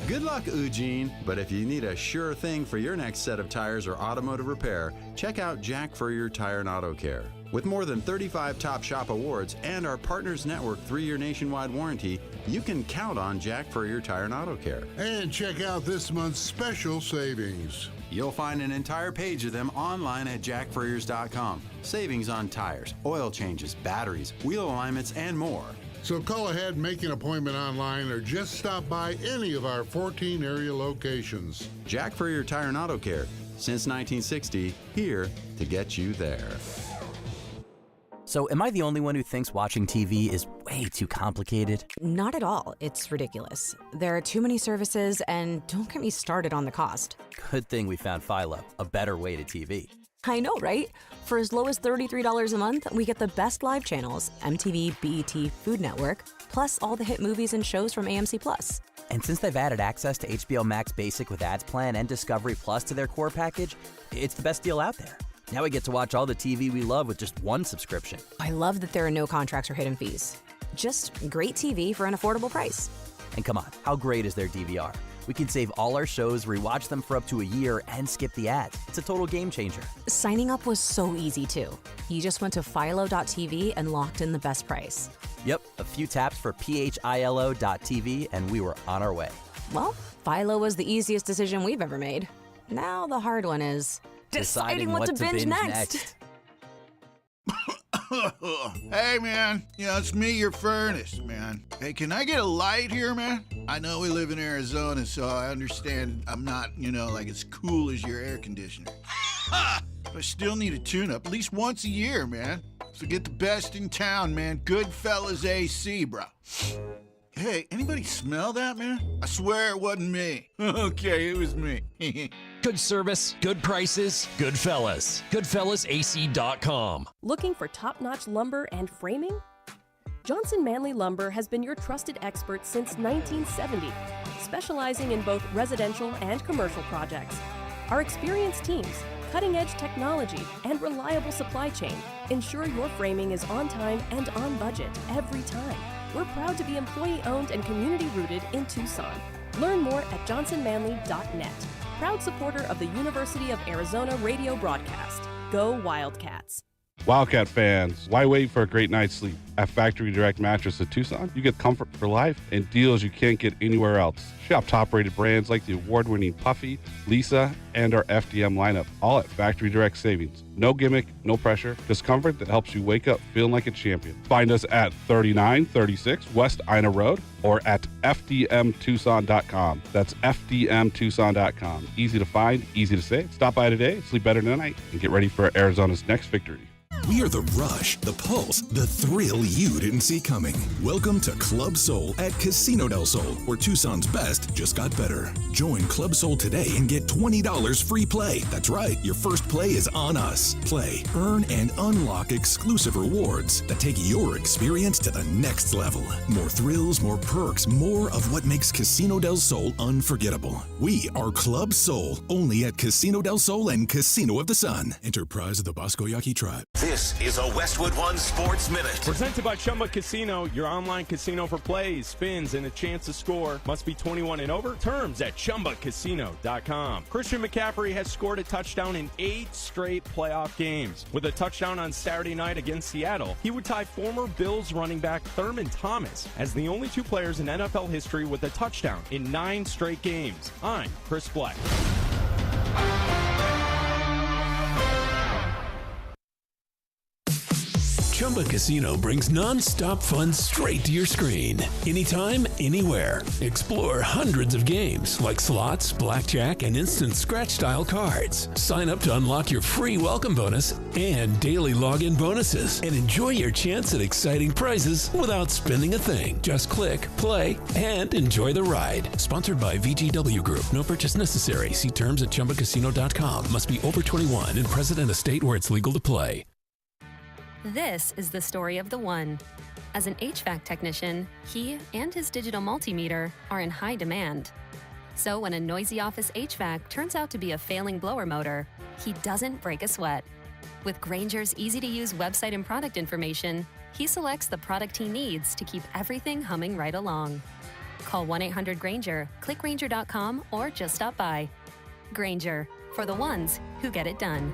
Good luck, Eugene, but if you need a sure thing for your next set of tires or automotive repair, check out Jack Furrier Tire and Auto Care. With more than 35 Top Shop awards and our Partners Network 3-year nationwide warranty, you can count on Jack Furrier Tire and Auto Care. And check out this month's special savings. You'll find an entire page of them online at jackfurriers.com. Savings on tires, oil changes, batteries, wheel alignments, and more. So call ahead, make an appointment online, or just stop by any of our 14 area locations. Jack Furrier Tire and Auto Care, since 1960, here to get you there. So am I the only one who thinks watching TV is way too complicated? Not at all. It's ridiculous. There are too many services, and don't get me started on the cost. Good thing we found Philo, a better way to TV. I know, right? For as low as $33 a month, we get the best live channels, MTV, BET, Food Network, plus all the hit movies and shows from AMC+. And since they've added access to HBO Max Basic with ads plan and Discovery Plus to their core package, it's the best deal out there. Now we get to watch all the TV we love with just one subscription. I love that there are no contracts or hidden fees. Just great TV for an affordable price. And come on, how great is their DVR? We can save all our shows, rewatch them for up to a year, and skip the ads. It's a total game changer. Signing up was so easy, too. You just went to philo.tv and locked in the best price. Yep, a few taps for philo.tv, and we were on our way. Well, Philo was the easiest decision we've ever made. Now the hard one is deciding what to binge next. Hey, man. It's me, your furnace, man. Hey, can I get a light here, man? I know we live in Arizona, so I understand I'm not, like as cool as your air conditioner. But I still need a tune-up at least once a year, man. So get the best in town, man. Goodfellas AC, bro. Hey, anybody smell that, man? I swear it wasn't me. Okay, it was me. Good service, good prices, Goodfellas. GoodfellasAC.com. Looking for top-notch lumber and framing? Johnson Manley Lumber has been your trusted expert since 1970, specializing in both residential and commercial projects. Our experienced teams, cutting-edge technology, and reliable supply chain ensure your framing is on time and on budget every time. We're proud to be employee-owned and community-rooted in Tucson. Learn more at johnsonmanley.net. Proud supporter of the University of Arizona radio broadcast. Go Wildcats. Wildcat fans, why wait for a great night's sleep? At Factory Direct Mattress in Tucson, you get comfort for life and deals you can't get anywhere else. Shop top-rated brands like the award-winning Puffy, Lisa, and our FDM lineup, all at Factory Direct Savings. No gimmick, no pressure, just comfort that helps you wake up feeling like a champion. Find us at 3936 West Ina Road or at FDMTucson.com. That's FDMTucson.com. Easy to find, easy to say. Stop by today, sleep better tonight, and get ready for Arizona's next victory. We are the rush, the pulse, the thrill you didn't see coming. Welcome to Club Soul at Casino del Sol, where Tucson's best just got better. Join Club Soul today and get $20 free play. That's right, your first play is on us. Play, earn, and unlock exclusive rewards that take your experience to the next level. More thrills, more perks, more of what makes Casino del Sol unforgettable. We are Club Soul, only at Casino del Sol and Casino of the Sun. Enterprise of the Bosco Yaqui Tribe. This is a Westwood One Sports Minute. Presented by Chumba Casino, your online casino for plays, spins, and a chance to score. Must be 21 and over. Terms at ChumbaCasino.com. Christian McCaffrey has scored a touchdown in 8 straight playoff games. With a touchdown on Saturday night against Seattle, he would tie former Bills running back Thurman Thomas as the only 2 players in NFL history with a touchdown in 9 straight games. I'm Chris Black. Chumba Casino brings non-stop fun straight to your screen. Anytime, anywhere. Explore hundreds of games like slots, blackjack, and instant scratch-style cards. Sign up to unlock your free welcome bonus and daily login bonuses. And enjoy your chance at exciting prizes without spending a thing. Just click, play, and enjoy the ride. Sponsored by VGW Group. No purchase necessary. See terms at ChumbaCasino.com. Must be over 21 and present in a state where it's legal to play. This is the story of the one. As an HVAC technician, he and his digital multimeter are in high demand. So when a noisy office HVAC turns out to be a failing blower motor, he doesn't break a sweat. With Grainger's easy-to-use website and product information, he selects the product he needs to keep everything humming right along. Call 1-800-GRANGER, click Grainger.com, or just stop by. Grainger, for the ones who get it done.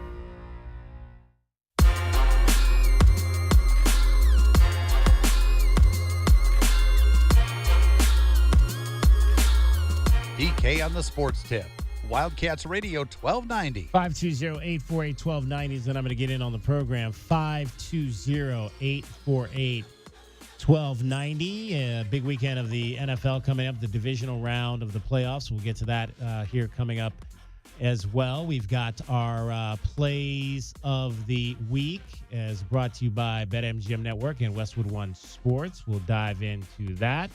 DK on the Sports Tip. Wildcats Radio 1290. 520-848-1290 is the number to get in on the program. 520-848-1290. A big weekend of the NFL coming up, the divisional round of the playoffs. We'll get to that here coming up as well. We've got our plays of the week as brought to you by BetMGM Network and Westwood One Sports. We'll dive into that.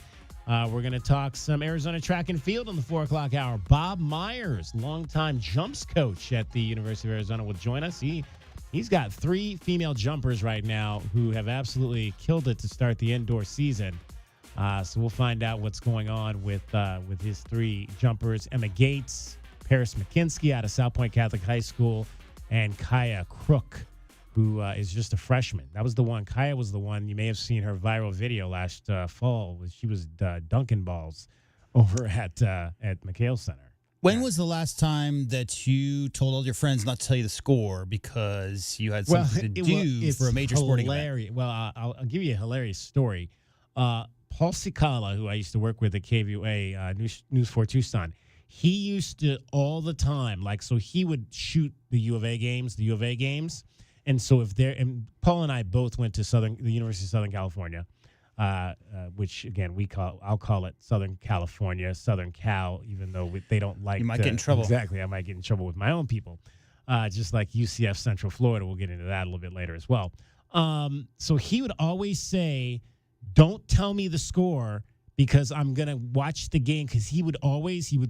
We're going to talk some Arizona track and field on the 4 o'clock hour. Bob Myers, longtime jumps coach at the University of Arizona, will join us. He's got 3 female jumpers right now who have absolutely killed it to start the indoor season. So we'll find out what's going on with his 3 jumpers. Emma Gates, Paris McKinsky out of South Point Catholic High School, and Kaya Crook, who is just a freshman. That was the one. Kaya was the one. You may have seen her viral video last fall. She was dunking balls over at McHale Center. When was the last time that you told all your friends not to tell you the score because you had something to do for a major sporting event? Well, I'll give you a hilarious story. Paul Cicala, who I used to work with at KVUA, News 4 Tucson, he used to all the time, so he would shoot the U of A games. And so and Paul and I both went to the University of Southern California, which again I'll call it Southern California, Southern Cal, even though they don't like. You might get in trouble. Exactly, I might get in trouble with my own people, just like UCF Central Florida. We'll get into that a little bit later as well. So he would always say, "Don't tell me the score because I'm gonna watch the game." Because he would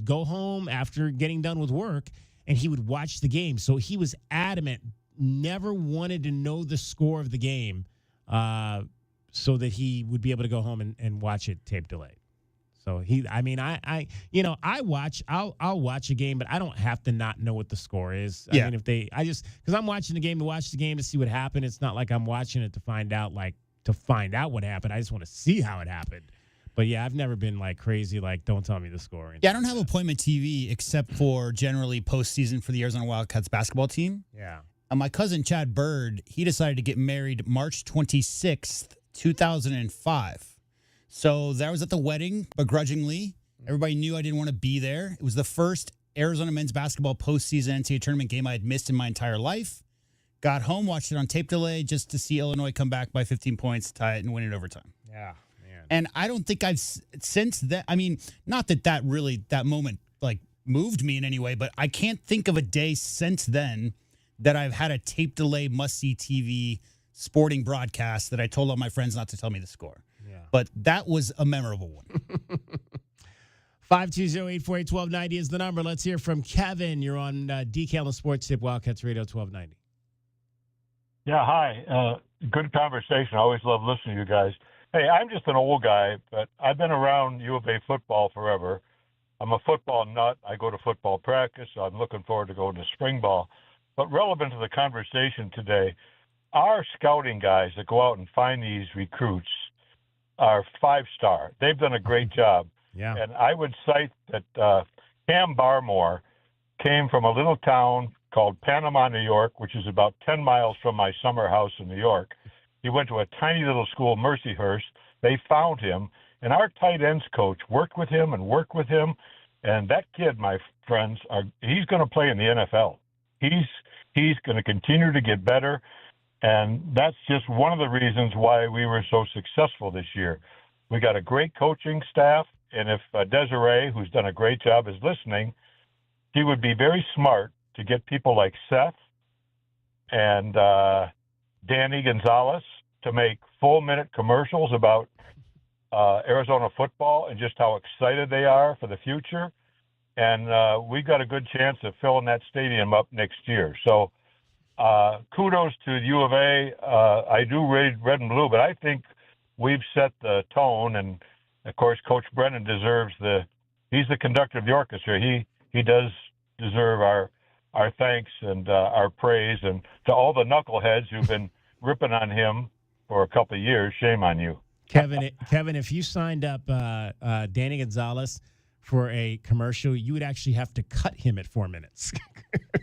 go home after getting done with work and he would watch the game. So he was adamant. Never wanted to know the score of the game so that he would be able to go home and watch it tape delayed. So I'll watch a game, but I don't have to not know what the score is. Yeah. I mean, because I'm watching the game to watch the game to see what happened. It's not like I'm watching it to find out what happened. I just want to see how it happened. But yeah, I've never been crazy, don't tell me the score. Yeah, I don't have appointment TV except for generally postseason for the Arizona Wildcats basketball team. Yeah. My cousin Chad Bird, he decided to get married March 26th, 2005. So that was at the wedding, begrudgingly. Everybody knew I didn't want to be there. It was the first Arizona men's basketball postseason NCAA tournament game I had missed in my entire life. Got home, watched it on tape delay just to see Illinois come back by 15 points, tie it, and win it overtime. Yeah, man. And I don't think since that, not that moment moved me in any way, but I can't think of a day since then that I've had a tape delay must-see TV sporting broadcast that I told all my friends not to tell me the score. Yeah. But that was a memorable one. 520-848-1290 is the number. Let's hear from Kevin. You're on DK on the Sports Tip, Wildcats Radio 1290. Yeah, hi. Good conversation. I always love listening to you guys. Hey, I'm just an old guy, but I've been around U of A football forever. I'm a football nut. I go to football practice. So I'm looking forward to going to spring ball. But relevant to the conversation today, our scouting guys that go out and find these recruits are 5-star. They've done a great job. Yeah. And I would cite that Cam Barmore came from a little town called Panama, New York, which is about 10 miles from my summer house in New York. He went to a tiny little school, Mercyhurst. They found him, and our tight ends coach worked with him. And that kid, my friends, he's going to play in the NFL. He's going to continue to get better, and that's just one of the reasons why we were so successful this year. We got a great coaching staff, and if Desiree, who's done a great job, is listening, he would be very smart to get people like Seth and Danny Gonzalez to make full-minute commercials about Arizona football and just how excited they are for the future. And we've got a good chance of filling that stadium up next year. So kudos to U of A. I do read red and blue, but I think we've set the tone. And, of course, Coach Brennan deserves he's the conductor of the orchestra. He does deserve our thanks and our praise. And to all the knuckleheads who've been ripping on him for a couple of years, shame on you. Kevin, if you signed up Danny Gonzalez for a commercial, you would actually have to cut him at 4 minutes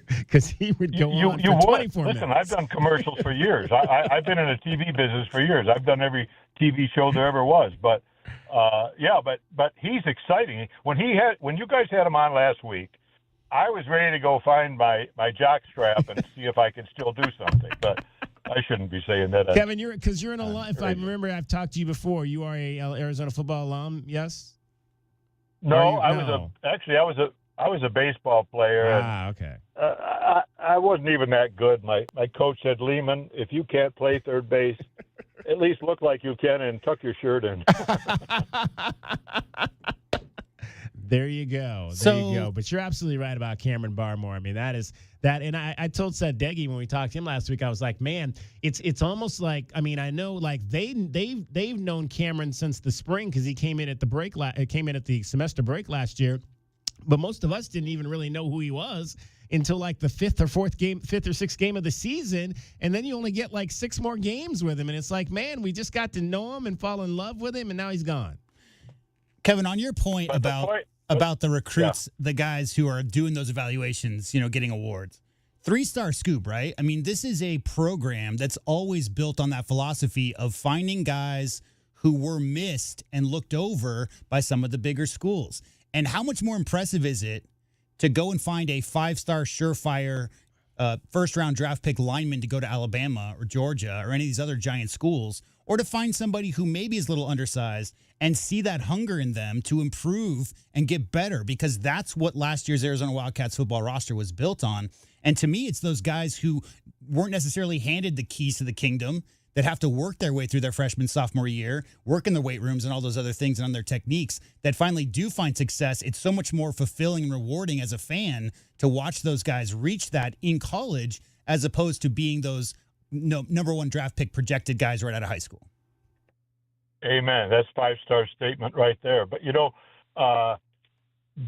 because he would go on for 24 minutes. Listen, I've done commercials for years. I've been in the TV business for years. I've done every TV show there ever was. But but he's exciting. When you guys had him on last week, I was ready to go find my jock strap and see if I can still do something. But I shouldn't be saying that. Kevin, you're an alum. If I remember, I've talked to you before. You are a Arizona football alum, yes? No, I was a baseball player. Okay. I wasn't even that good. My coach said, Lehman, if you can't play third base, at least look like you can and tuck your shirt in. There you go. There you go. But you're absolutely right about Cameron Barmore. I mean, that is that. And I told Seth Deggy when we talked to him last week, I was like, man, it's almost like, I mean, I know like they've known Cameron since the spring because he came in at the break. Came in at the semester break last year. But most of us didn't even really know who he was until like the fifth or sixth game of the season. And then you only get like 6 more games with him. And it's like, man, we just got to know him and fall in love with him. And now he's gone. Kevin, on your point about the recruits, the guys who are doing those evaluations, getting awards. 3-star scoop, right? I mean, this is a program that's always built on that philosophy of finding guys who were missed and looked over by some of the bigger schools. And how much more impressive is it to go and find a 5-star surefire first-round draft pick lineman to go to Alabama or Georgia or any of these other giant schools, or to find somebody who maybe is a little undersized and see that hunger in them to improve and get better, because that's what last year's Arizona Wildcats football roster was built on. And to me, it's those guys who weren't necessarily handed the keys to the kingdom that have to work their way through their freshman, sophomore year, work in the weight rooms and all those other things and on their techniques that finally do find success. It's so much more fulfilling and rewarding as a fan to watch those guys reach that in college as opposed to being those number 1 draft pick projected guys right out of high school. Amen. That's 5-star statement right there. But,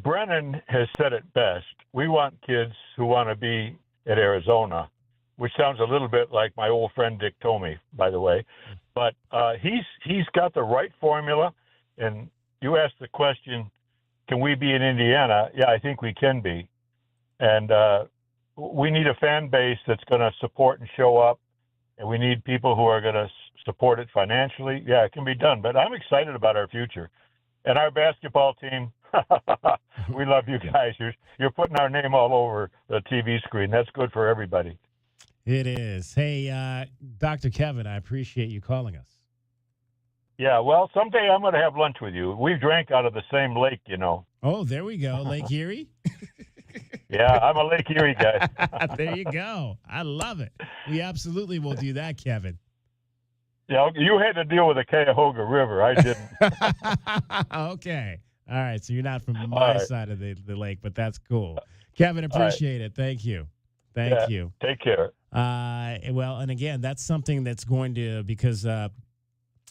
Brennan has said it best. We want kids who want to be at Arizona, which sounds a little bit like my old friend Dick Tomey, by the way. But he's got the right formula. And you asked the question, can we be in Indiana? Yeah, I think we can be. And we need a fan base that's going to support and show up. And we need people who are going to support it financially. Yeah, it can be done. But I'm excited about our future. And our basketball team, we love you guys. You're putting our name all over the TV screen. That's good for everybody. It is. Hey, Dr. Kevin, I appreciate you calling us. Yeah, well, someday I'm going to have lunch with you. We drank out of the same lake, Oh, there we go. Lake Erie? Yeah, I'm a Lake Erie guy. There you go. I love it. We absolutely will do that, Kevin. Yeah, you had to deal with the Cuyahoga River. I didn't. Okay. All right, so you're not from my side of the lake, but that's cool. Kevin, appreciate it. Thank you. Thank you. Take care. Well, and again, that's something that's going to, because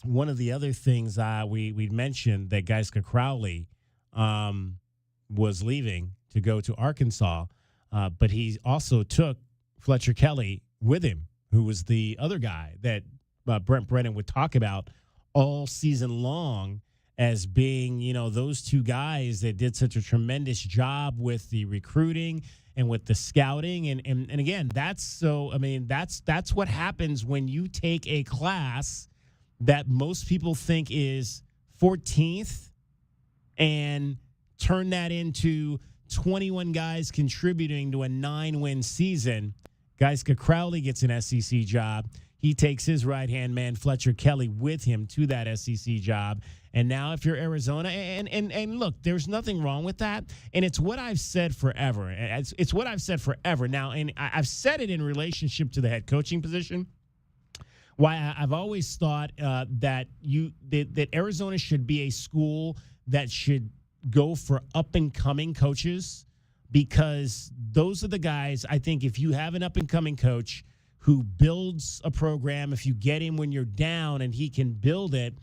one of the other things we mentioned that Geiska Crowley was leaving to go to Arkansas, but he also took Fletcher Kelly with him, who was the other guy that Brent Brennan would talk about all season long as being, those two guys that did such a tremendous job with the recruiting and with the scouting. And again, that's what happens when you take a class that most people think is 14th and turn that into 21 guys contributing to a 9-win season. Geiska Crowley gets an SEC job. He takes his right-hand man, Fletcher Kelly, with him to that SEC job. And now if you're Arizona, and look, there's nothing wrong with that. And it's what I've said forever. It's what I've said forever. Now, and I've said it in relationship to the head coaching position. Why I've always thought that Arizona should be a school that should go for up-and-coming coaches, because those are the guys, I think, if you have an up-and-coming coach who builds a program, if you get him when you're down and he can build it,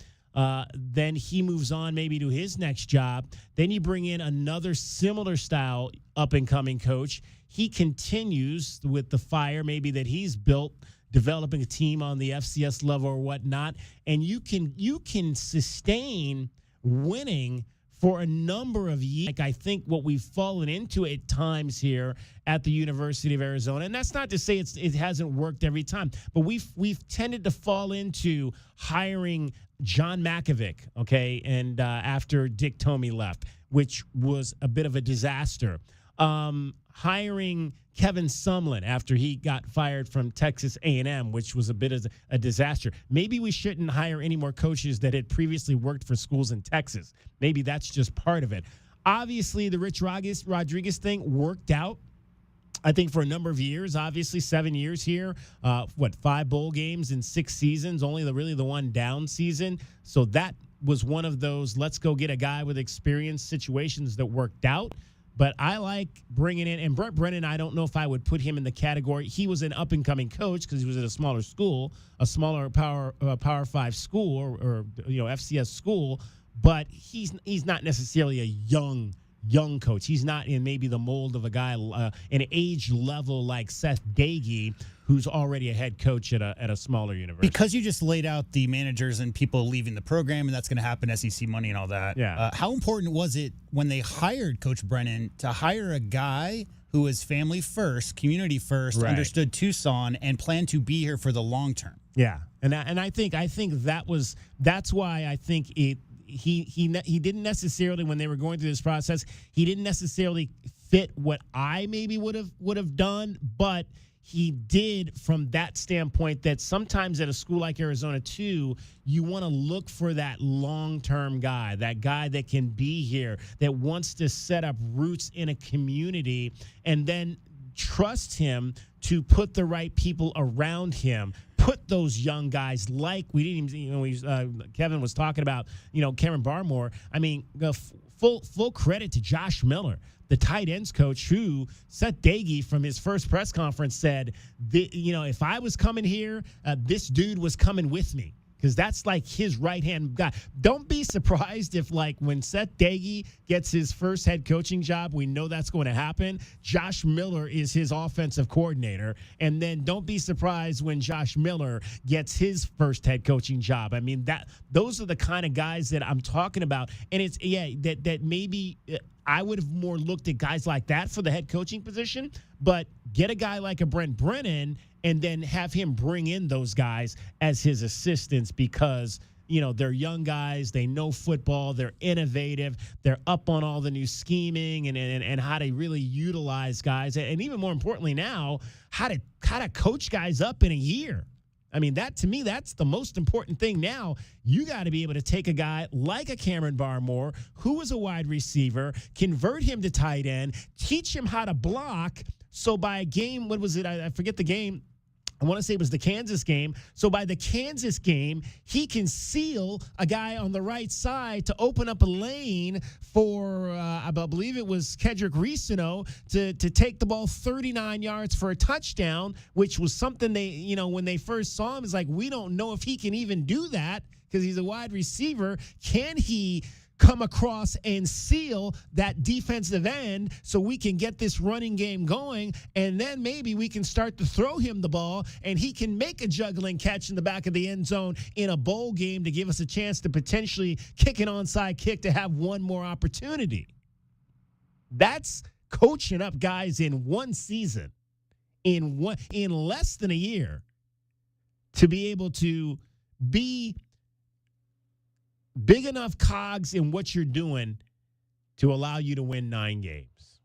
then he moves on maybe to his next job. Then you bring in another similar style up-and-coming coach. He continues with the fire maybe that he's built developing a team on the FCS level or whatnot, and you can sustain winning for a number of years. Like I think what we've fallen into at times here at the University of Arizona, and that's not to say it hasn't worked every time, but we've tended to fall into hiring John Makovic, okay, and after Dick Tomey left, which was a bit of a disaster. Hiring Kevin Sumlin after he got fired from Texas A&M, which was a bit of a disaster. Maybe we shouldn't hire any more coaches that had previously worked for schools in Texas. Maybe that's just part of it. Obviously, the Rich Rodriguez thing worked out, I think, for a number of years. Obviously, 7 years here. 5 bowl games in 6 seasons, only really the one down season. So that was one of those let's go get a guy with experience situations that worked out. But I like bringing in, and Brent Brennan, I don't know if I would put him in the category. He was an up-and-coming coach because he was at a smaller school, a smaller Power 5 school or FCS school, but he's not necessarily a young coach. He's not in maybe the mold of a guy, an age level like Seth Doege, who's already a head coach at a smaller university. Because you just laid out the managers and people leaving the program, and that's going to happen, SEC money and all that. Yeah. How important was it when they hired Coach Brennan to hire a guy who was family first, community first, right, understood Tucson, and planned to be here for the long term? Yeah, and I think that's why I think it. He didn't necessarily, when they were going through this process, he didn't necessarily fit what I maybe would have done, but he did from that standpoint that sometimes at a school like Arizona too, you want to look for that long-term guy, that guy that can be here, that wants to set up roots in a community, and then trust him to put the right people around him. Put those young guys like we didn't even, Kevin was talking about, Cameron Barmore. I mean, full credit to Josh Miller, the tight ends coach, who Seth Doege from his first press conference said, if I was coming here, this dude was coming with me. Because that's like his right-hand guy. Don't be surprised if, like, when Seth Doege gets his first head coaching job, we know that's going to happen. Josh Miller is his offensive coordinator. And then don't be surprised when Josh Miller gets his first head coaching job. I mean, those are the kind of guys that I'm talking about. And it's, that maybe I would have more looked at guys like that for the head coaching position. But get a guy like a Brent Brennan and then have him bring in those guys as his assistants because, they're young guys. They know football. They're innovative. They're up on all the new scheming and how to really utilize guys. And even more importantly now, how to coach guys up in a year. I mean, to me, that's the most important thing now. You got to be able to take a guy like a Cameron Barmore, who was a wide receiver, convert him to tight end, teach him how to block. So by a game, what was it? I forget the game. I want to say it was the Kansas game. So by the Kansas game, he can seal a guy on the right side to open up a lane for, I believe it was Kedrick Reesino, to take the ball 39 yards for a touchdown, which was something they, when they first saw him, is like, we don't know if he can even do that because he's a wide receiver. Can he come across and seal that defensive end so we can get this running game going, and then maybe we can start to throw him the ball and he can make a juggling catch in the back of the end zone in a bowl game to give us a chance to potentially kick an onside kick to have one more opportunity. That's coaching up guys in one season, in less than a year, to be able to be big enough cogs in what you're doing to allow you to win 9 games.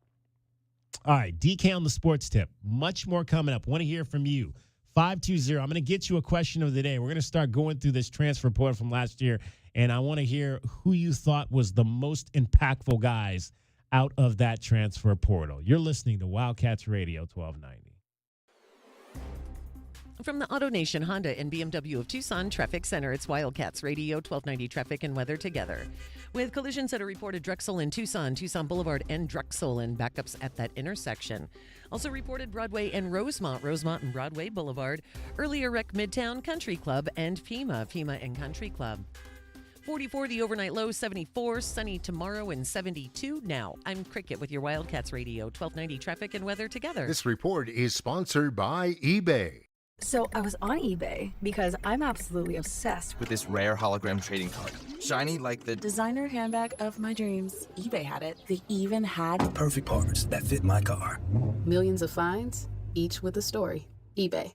All right, DK on the sports tip. Much more coming up. Want to hear from you. 520. I'm going to get you a question of the day. We're going to start going through this transfer portal from last year, and I want to hear who you thought was the most impactful guys out of that transfer portal. You're listening to Wildcats Radio 1290. From the AutoNation Honda and BMW of Tucson Traffic Center, it's Wildcats Radio 1290 Traffic and Weather together. With collisions that are reported Drexel and Tucson Boulevard and Drexel, and backups at that intersection. Also reported Broadway and Rosemont and Broadway Boulevard. Earlier wreck Midtown Country Club and Pima and Country Club. 44 the overnight low, 74, sunny tomorrow, and 72 now. I'm Cricket with your Wildcats Radio 1290 Traffic and Weather together. This report is sponsored by eBay. So I was on eBay because I'm absolutely obsessed with this rare hologram trading card. Shiny like the designer handbag of my dreams. eBay had it. They even had the perfect parts that fit my car. Millions of finds, each with a story. eBay.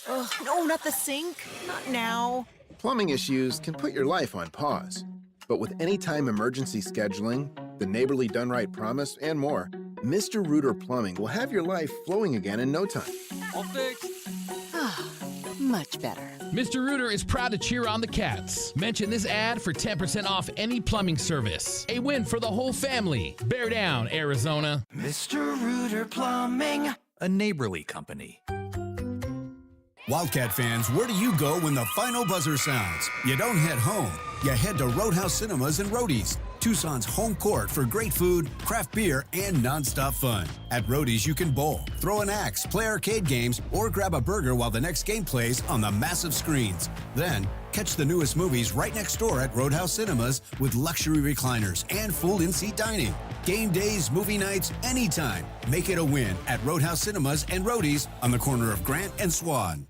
Oh, no, not the sink. Not now. Plumbing issues can put your life on pause. But with anytime emergency scheduling, the neighborly done right promise, and more, Mr. Rooter Plumbing will have your life flowing again in no time. All fixed. Much better. Mr. Rooter is proud to cheer on the Cats. Mention this ad for 10% off any plumbing service. A win for the whole family. Bear down, Arizona. Mr. Rooter Plumbing, a neighborly company. Wildcat fans, where do you go when the final buzzer sounds? You don't head home. You head to Roadhouse Cinemas and Roadies, Tucson's home court for great food, craft beer, and nonstop fun. At Roadies, you can bowl, throw an axe, play arcade games, or grab a burger while the next game plays on the massive screens. Then, catch the newest movies right next door at Roadhouse Cinemas with luxury recliners and full in-seat dining. Game days, movie nights, anytime. Make it a win at Roadhouse Cinemas and Roadies on the corner of Grant and Swan.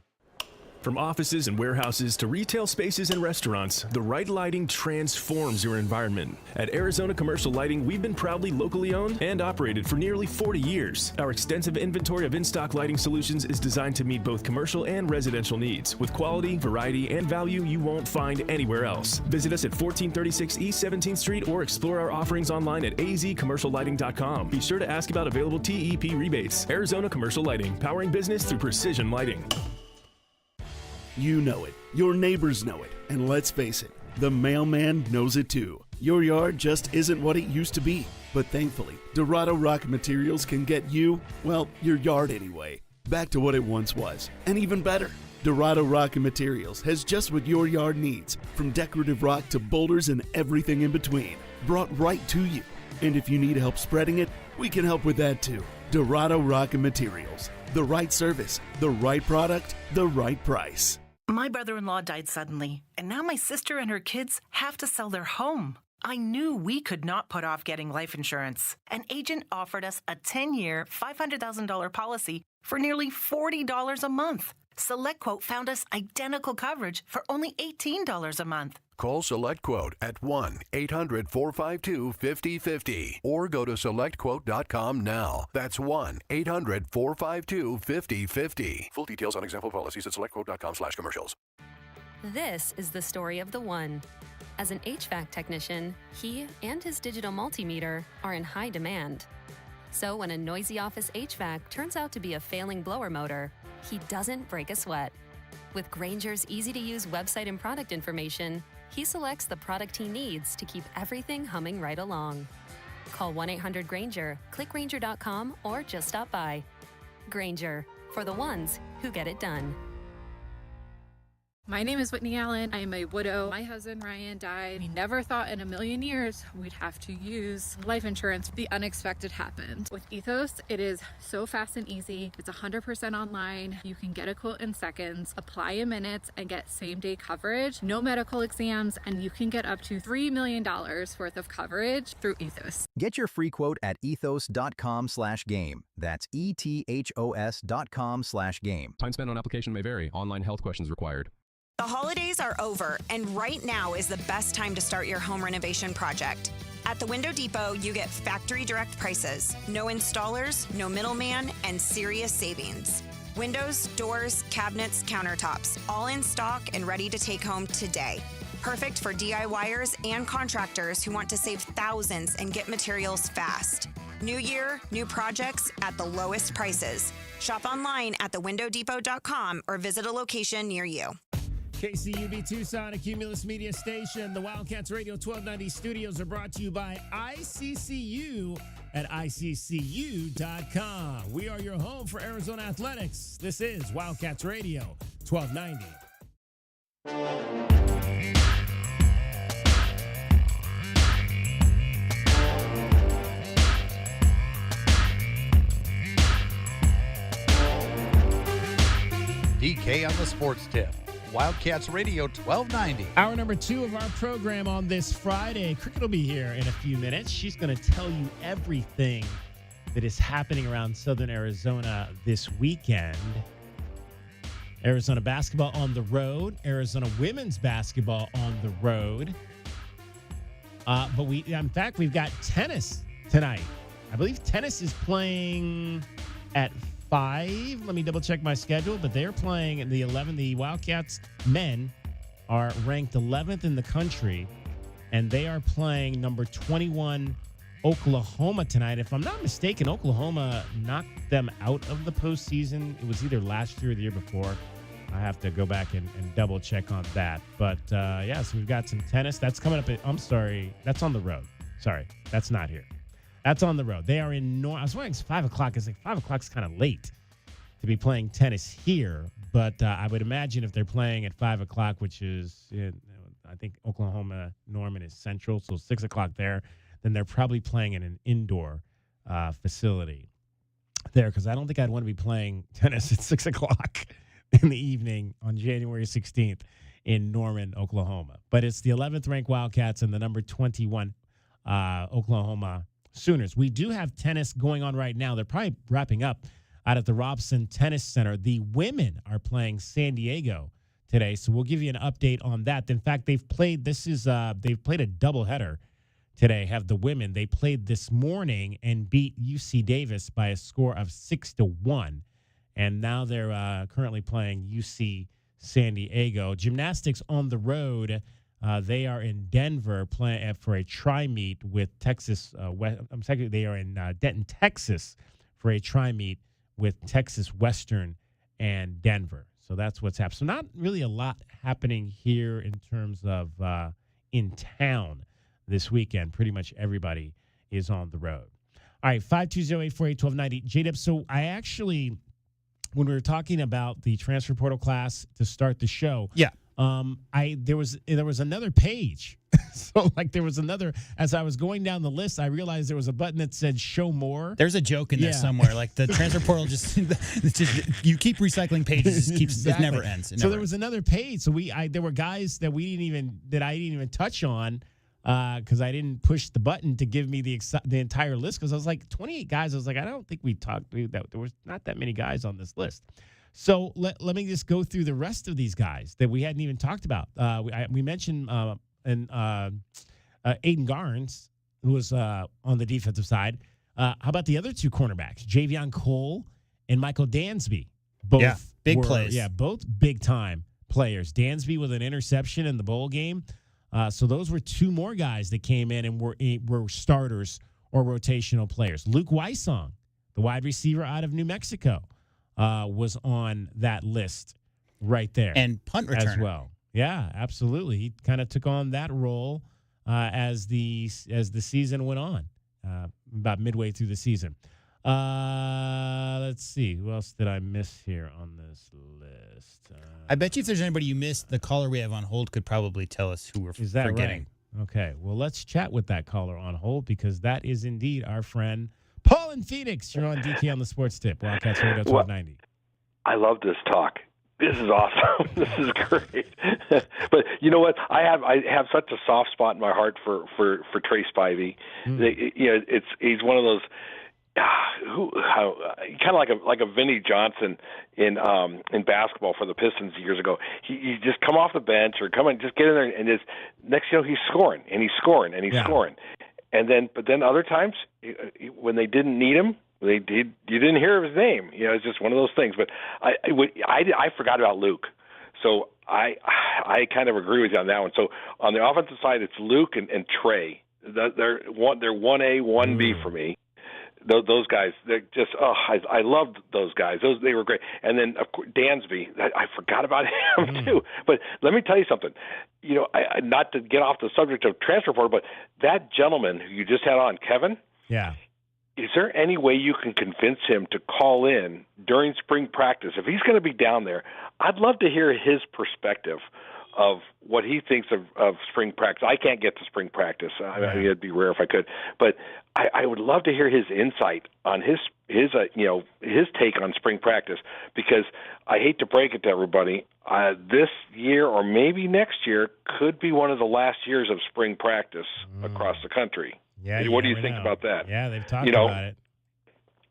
From offices and warehouses to retail spaces and restaurants, the right lighting transforms your environment. At Arizona Commercial Lighting, we've been proudly locally owned and operated for nearly 40 years. Our extensive inventory of in-stock lighting solutions is designed to meet both commercial and residential needs, with quality, variety, and value you won't find anywhere else. Visit us at 1436 East 17th Street or explore our offerings online at azcommerciallighting.com. Be sure to ask about available TEP rebates. Arizona Commercial Lighting, powering business through precision lighting. You know it, your neighbors know it, and let's face it, the mailman knows it too. Your yard just isn't what it used to be, but thankfully, Dorado Rock Materials can get you, well, your yard anyway, back to what it once was, and even better. Dorado Rock Materials has just what your yard needs, from decorative rock to boulders and everything in between, brought right to you. And if you need help spreading it, we can help with that too. Dorado Rock Materials, the right service, the right product, the right price. My brother-in-law died suddenly, and now my sister and her kids have to sell their home. I knew we could not put off getting life insurance. An agent offered us a 10-year, $500,000 policy for nearly $40 a month. SelectQuote found us identical coverage for only $18 a month. Call SelectQuote at 1-800-452-5050 or go to SelectQuote.com now. That's 1-800-452-5050. Full details on example policies at SelectQuote.com/commercials. This is the story of the one. As an HVAC technician, he and his digital multimeter are in high demand. So when a noisy office HVAC turns out to be a failing blower motor, he doesn't break a sweat. With Grainger's easy-to-use website and product information, he selects the product he needs to keep everything humming right along. Call 1-800-GRAINGER, click Grainger.com, or just stop by. Grainger, for the ones who get it done. My name is Whitney Allen. I am a widow. My husband, Ryan, died. We never thought in a million years we'd have to use life insurance. The unexpected happened. With Ethos, it is so fast and easy. It's 100% online. You can get a quote in seconds, apply in minutes, and get same-day coverage. No medical exams, and you can get up to $3 million worth of coverage through Ethos. Get your free quote at ethos.com/game. That's ETHOS.com/game. Time spent on application may vary. Online health questions required. The holidays are over, and right now is the best time to start your home renovation project. At the Window Depot, you get factory direct prices, no installers, no middleman, and serious savings. Windows, doors, cabinets, countertops, all in stock and ready to take home today. Perfect for DIYers and contractors who want to save thousands and get materials fast. New year, new projects at the lowest prices. Shop online at thewindowdepot.com or visit a location near you. KCUB Tucson, a Cumulus Media Station. The Wildcats Radio 1290 studios are brought to you by ICCU at ICCU.com. We are your home for Arizona athletics. This is Wildcats Radio 1290. DK on the sports tip. Wildcats Radio 1290. Hour number 2 of our program on this Friday. Cricket will be here in a few minutes. She's going to tell you everything that is happening around Southern Arizona this weekend. Arizona basketball on the road. Arizona women's basketball on the road. But we've got tennis tonight. I believe tennis is playing at 5. Let me double check my schedule. But they're playing at the 11. The Wildcats men are ranked 11th in the country, and they are playing number 21 Oklahoma tonight. If I'm not mistaken, Oklahoma knocked them out of the postseason. It was either last year or the year before. I have to go back and double check on that. But, so we've got some tennis. That's coming up. That's on the road. Sorry, that's not here. That's on the road. They are in I was wondering, it's 5 o'clock. It's like 5 o'clock is kind of late to be playing tennis here. But I would imagine if they're playing at 5 o'clock, which is, I think Oklahoma, Norman is central, so 6 o'clock there, then they're probably playing in an indoor facility there, because I don't think I'd want to be playing tennis at 6 o'clock in the evening on January 16th in Norman, Oklahoma. But it's the 11th ranked Wildcats and the number 21 Oklahoma Sooners. We do have tennis going on right now. They're probably wrapping up out at the Robson Tennis Center. The women are playing San Diego today, so we'll give you an update on that. In fact, they've played a doubleheader today, have the women. They played this morning and beat UC Davis by a score of 6-1. And now they're currently playing UC San Diego. Gymnastics on the road. They are in Denver playing for a tri-meet with Texas. They are in Denton, Texas for a tri-meet with Texas Western and Denver. So that's what's happening. So not really a lot happening here in terms of in town this weekend. Pretty much everybody is on the road. All right, 520-848-1290. J-Dub, so I actually, when we were talking about the transfer portal class to start the show, there was another page. So there was another, as I was going down the list, I realized there was a button that said show more. There's a joke in there somewhere. Like the transfer portal just you keep recycling pages, it never ends. There was another page. So there were guys that I didn't even touch on because I didn't push the button to give me the entire list, because I was like 28 guys. I was like, I don't think we talked that there was not that many guys on this list. So let me just go through the rest of these guys that we hadn't even talked about. We mentioned Aiden Garnes, who was on the defensive side. How about the other two cornerbacks, Javion Cole and Michael Dansby? Both big plays. Yeah, both big-time players. Dansby with an interception in the bowl game. So those were two more guys that came in and were starters or rotational players. Luke Weissong, the wide receiver out of New Mexico, was on that list right there. And punt returner as well. Yeah, absolutely. He kind of took on that role as the season went on, about midway through the season. Let's see. Who else did I miss here on this list? I bet you if there's anybody you missed, the caller we have on hold could probably tell us who we're forgetting. Right? Okay. Well, let's chat with that caller on hold, because that is indeed our friend Paul in Phoenix. You're on DK on the Sports Tip, Wildcats Radio 1290. I love this talk. This is awesome. This is great. But you know what? I have such a soft spot in my heart for Trey Spivey. He's one of those kind of like a Vinnie Johnson in basketball for the Pistons years ago. He just come off the bench or come and just get in there, and just next he's scoring and he's scoring and he's scoring. But then other times when they didn't need him, you didn't hear his name. It's just one of those things. But I forgot about Luke, so I kind of agree with you on that one. So on the offensive side, it's Luke and Trey. They're 1A, 1B for me. Those guys, they're just I loved those guys. They were great. And then of course, Dansby, I forgot about him too. But let me tell you something. Not to get off the subject of transfer portal, but that gentleman who you just had on, Kevin. Yeah. Is there any way you can convince him to call in during spring practice? If he's going to be down there, I'd love to hear his perspective of what he thinks of spring practice. I can't get to spring practice. I mean, it'd be rare if I could. But I would love to hear his insight on his take on spring practice, because I hate to break it to everybody, this year or maybe next year could be one of the last years of spring practice across the country. Yeah, what do you think about that? Yeah, they've talked about it.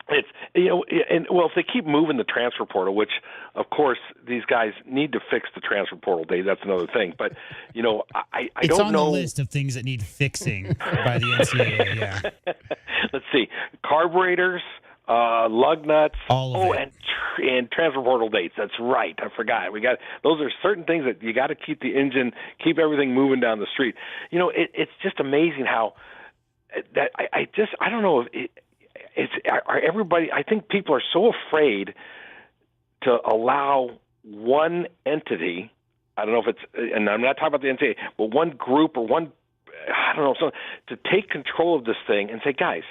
It's, and well, if they keep moving the transfer portal, which of course these guys need to fix the transfer portal, Dave, that's another thing. But I don't know. It's on the list of things that need fixing by the NCAA. Yeah. Let's see, carburetors, lug nuts, all of it. And transfer portal dates. That's right. I forgot. Those are certain things that you got to keep the engine, keep everything moving down the street. It's just amazing how that I don't know if everybody. I think people are so afraid to allow one entity. I don't know if it's, and I'm not talking about the NCAA, but one group or one, I don't know, to take control of this thing and say, guys,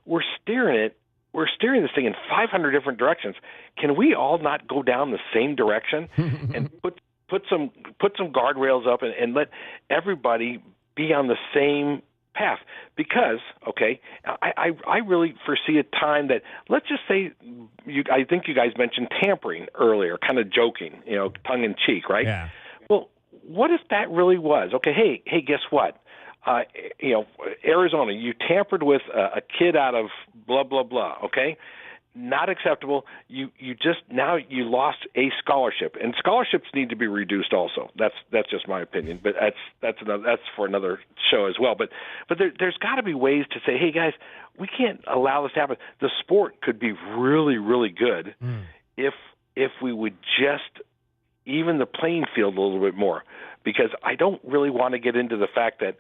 we're steering this thing in 500 different directions. Can we all not go down the same direction and put some guardrails up and let everybody be on the same path? Because, okay, I really foresee a time that, let's just say, I think you guys mentioned tampering earlier, kind of joking, tongue in cheek, right? Yeah. Well, what if that really was? Okay, hey, guess what? Arizona, you tampered with a kid out of blah, blah, blah, okay? Not acceptable. You lost a scholarship, and scholarships need to be reduced also. That's just my opinion, but that's for another show as well. But there's got to be ways to say, hey guys, we can't allow this to happen. The sport could be really, really good if we would just even the playing field a little bit more, because I don't really want to get into the fact that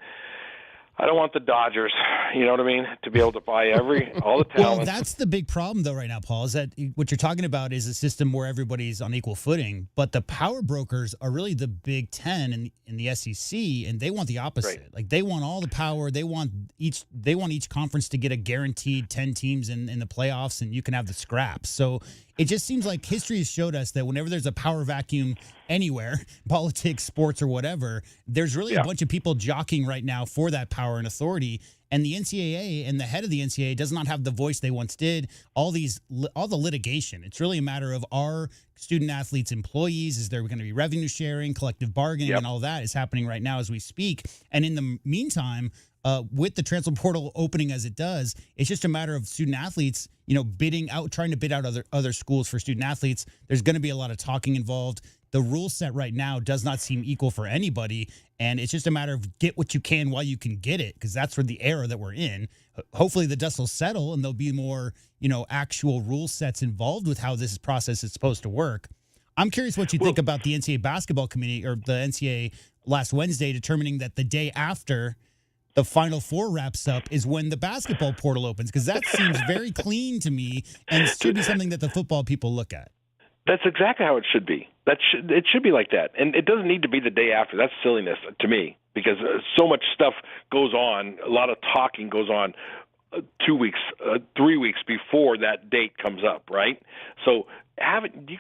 I don't want the Dodgers, you know what I mean, to be able to buy all the talent. Well, that's the big problem, though, right now, Paul, is that what you're talking about is a system where everybody's on equal footing, but the power brokers are really the Big Ten in the SEC, and they want the opposite. Right. Like, they want all the power. They want each conference to get a guaranteed 10 teams in the playoffs, and you can have the scraps. So it just seems like history has showed us that whenever there's a power vacuum anywhere, politics, sports, or whatever, there's really a bunch of people jockeying right now for that power and authority. And the NCAA and the head of the NCAA does not have the voice they once did. All the litigation. It's really a matter of, are student athletes employees? Is there going to be revenue sharing, collective bargaining, and all that is happening right now as we speak. And in the meantime, with the transfer portal opening as it does, it's just a matter of student athletes, trying to bid out other schools for student athletes. There's going to be a lot of talking involved. The rule set right now does not seem equal for anybody, and it's just a matter of get what you can while you can get it, because that's the era that we're in. Hopefully the dust will settle and there'll be more, actual rule sets involved with how this process is supposed to work. I'm curious what you think about the NCAA basketball committee or the NCAA last Wednesday determining that the day after the Final Four wraps up is when the basketball portal opens, because that seems very clean to me and should be something that the football people look at. That's exactly how it should be. It should be like that, and it doesn't need to be the day after. That's silliness to me, because so much stuff goes on. A lot of talking goes on 2 weeks, 3 weeks before that date comes up, right? So and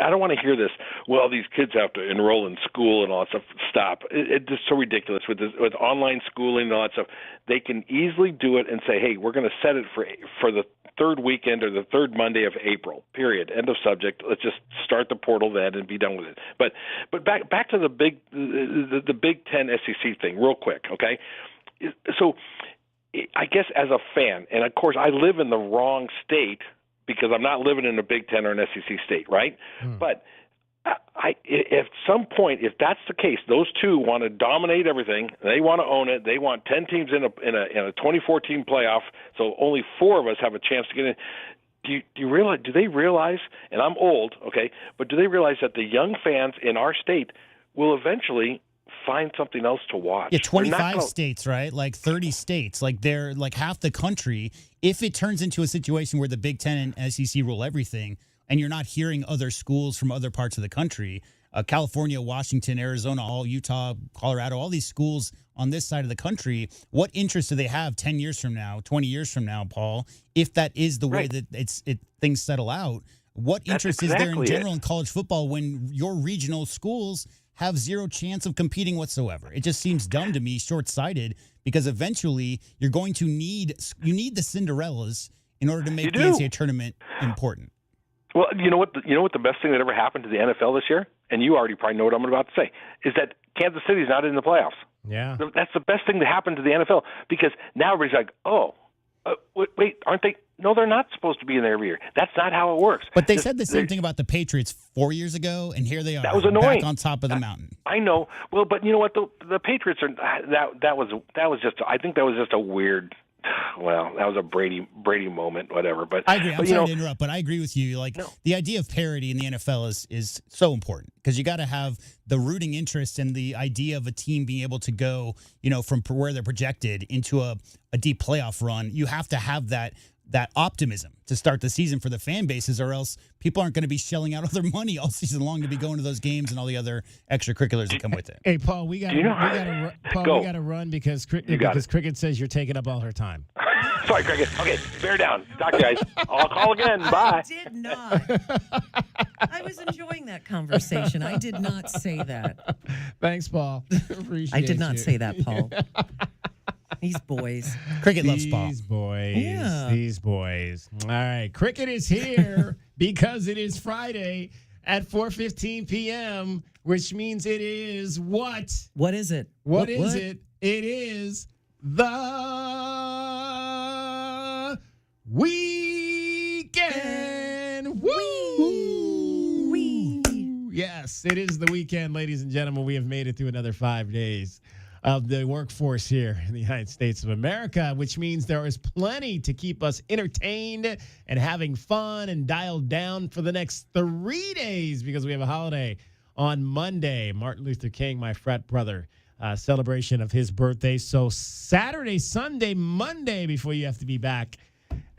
I don't want to hear this, well, these kids have to enroll in school and all that stuff. Stop. It's just so ridiculous with online schooling and all that stuff. They can easily do it and say, hey, we're going to set it for the third weekend or the third Monday of April, period. End of subject. Let's just start the portal then and be done with it. But back to the Big Ten SEC thing real quick, okay? So I guess as a fan, and of course I live in the wrong state because I'm not living in a Big Ten or an SEC state, right? But at some point, if that's the case, those two want to dominate everything. They want to own it. They want 10 teams in a 24-team playoff, so only 4 of us have a chance to get in. Do they realize, and I'm old, okay, but do they realize that the young fans in our state will eventually find something else to watch? Yeah, 25 states, right? Like 30 states. Like they're like half the country. If it turns into a situation where the Big Ten and SEC rule everything, and you're not hearing other schools from other parts of the country, California, Washington, Arizona, all Utah, Colorado, all these schools on this side of the country, what interest do they have 10 years from now, 20 years from now, Paul, if that is the way that things settle out? What interest is there in general in college football when your regional schools have zero chance of competing whatsoever? It just seems dumb to me, short-sighted, because eventually you're going to need the Cinderellas in order to make the NCAA tournament important. Well, you know what the best thing that ever happened to the NFL this year, and you already probably know what I'm about to say, is that Kansas City is not in the playoffs. Yeah. That's the best thing that happened to the NFL, because now everybody's like, oh, wait, aren't they? No, they're not supposed to be in there every year. That's not how it works. But they said the same thing about the Patriots 4 years ago, and here they are. That was annoying. Back on top of the mountain. I know. Well, but you know what? The Patriots are that was just. I think that was just a weird. Well, that was a Brady moment, whatever. But I agree. I'm sorry to interrupt, but I agree with you. The idea of parity in the NFL is so important because you got to have the rooting interest and the idea of a team being able to go, from where they're projected into a deep playoff run. You have to have that optimism to start the season for the fan bases, or else people aren't going to be shelling out all their money all season long to be going to those games and all the other extracurriculars that come with it. Hey, Paul, we got to run because Cricket says you're taking up all her time. Sorry, Cricket. Okay, bear down. Talk, guys. I'll call again. Bye. I did not. I was enjoying that conversation. I did not say that. Thanks, Paul. I did not say that, Paul. These boys. Cricket loves Paul. These boys. Yeah. These boys. All right. Cricket is here because it is Friday at 4:15 p.m., which means it is what? What is it? What is it? It is the weekend. Woo! Yes, it is the weekend, ladies and gentlemen. We have made it through another 5 days of the workforce here in the United States of America, which means there is plenty to keep us entertained and having fun and dialed down for the next 3 days because we have a holiday on Monday. Martin Luther King, my frat brother, celebration of his birthday. So Saturday, Sunday, Monday before you have to be back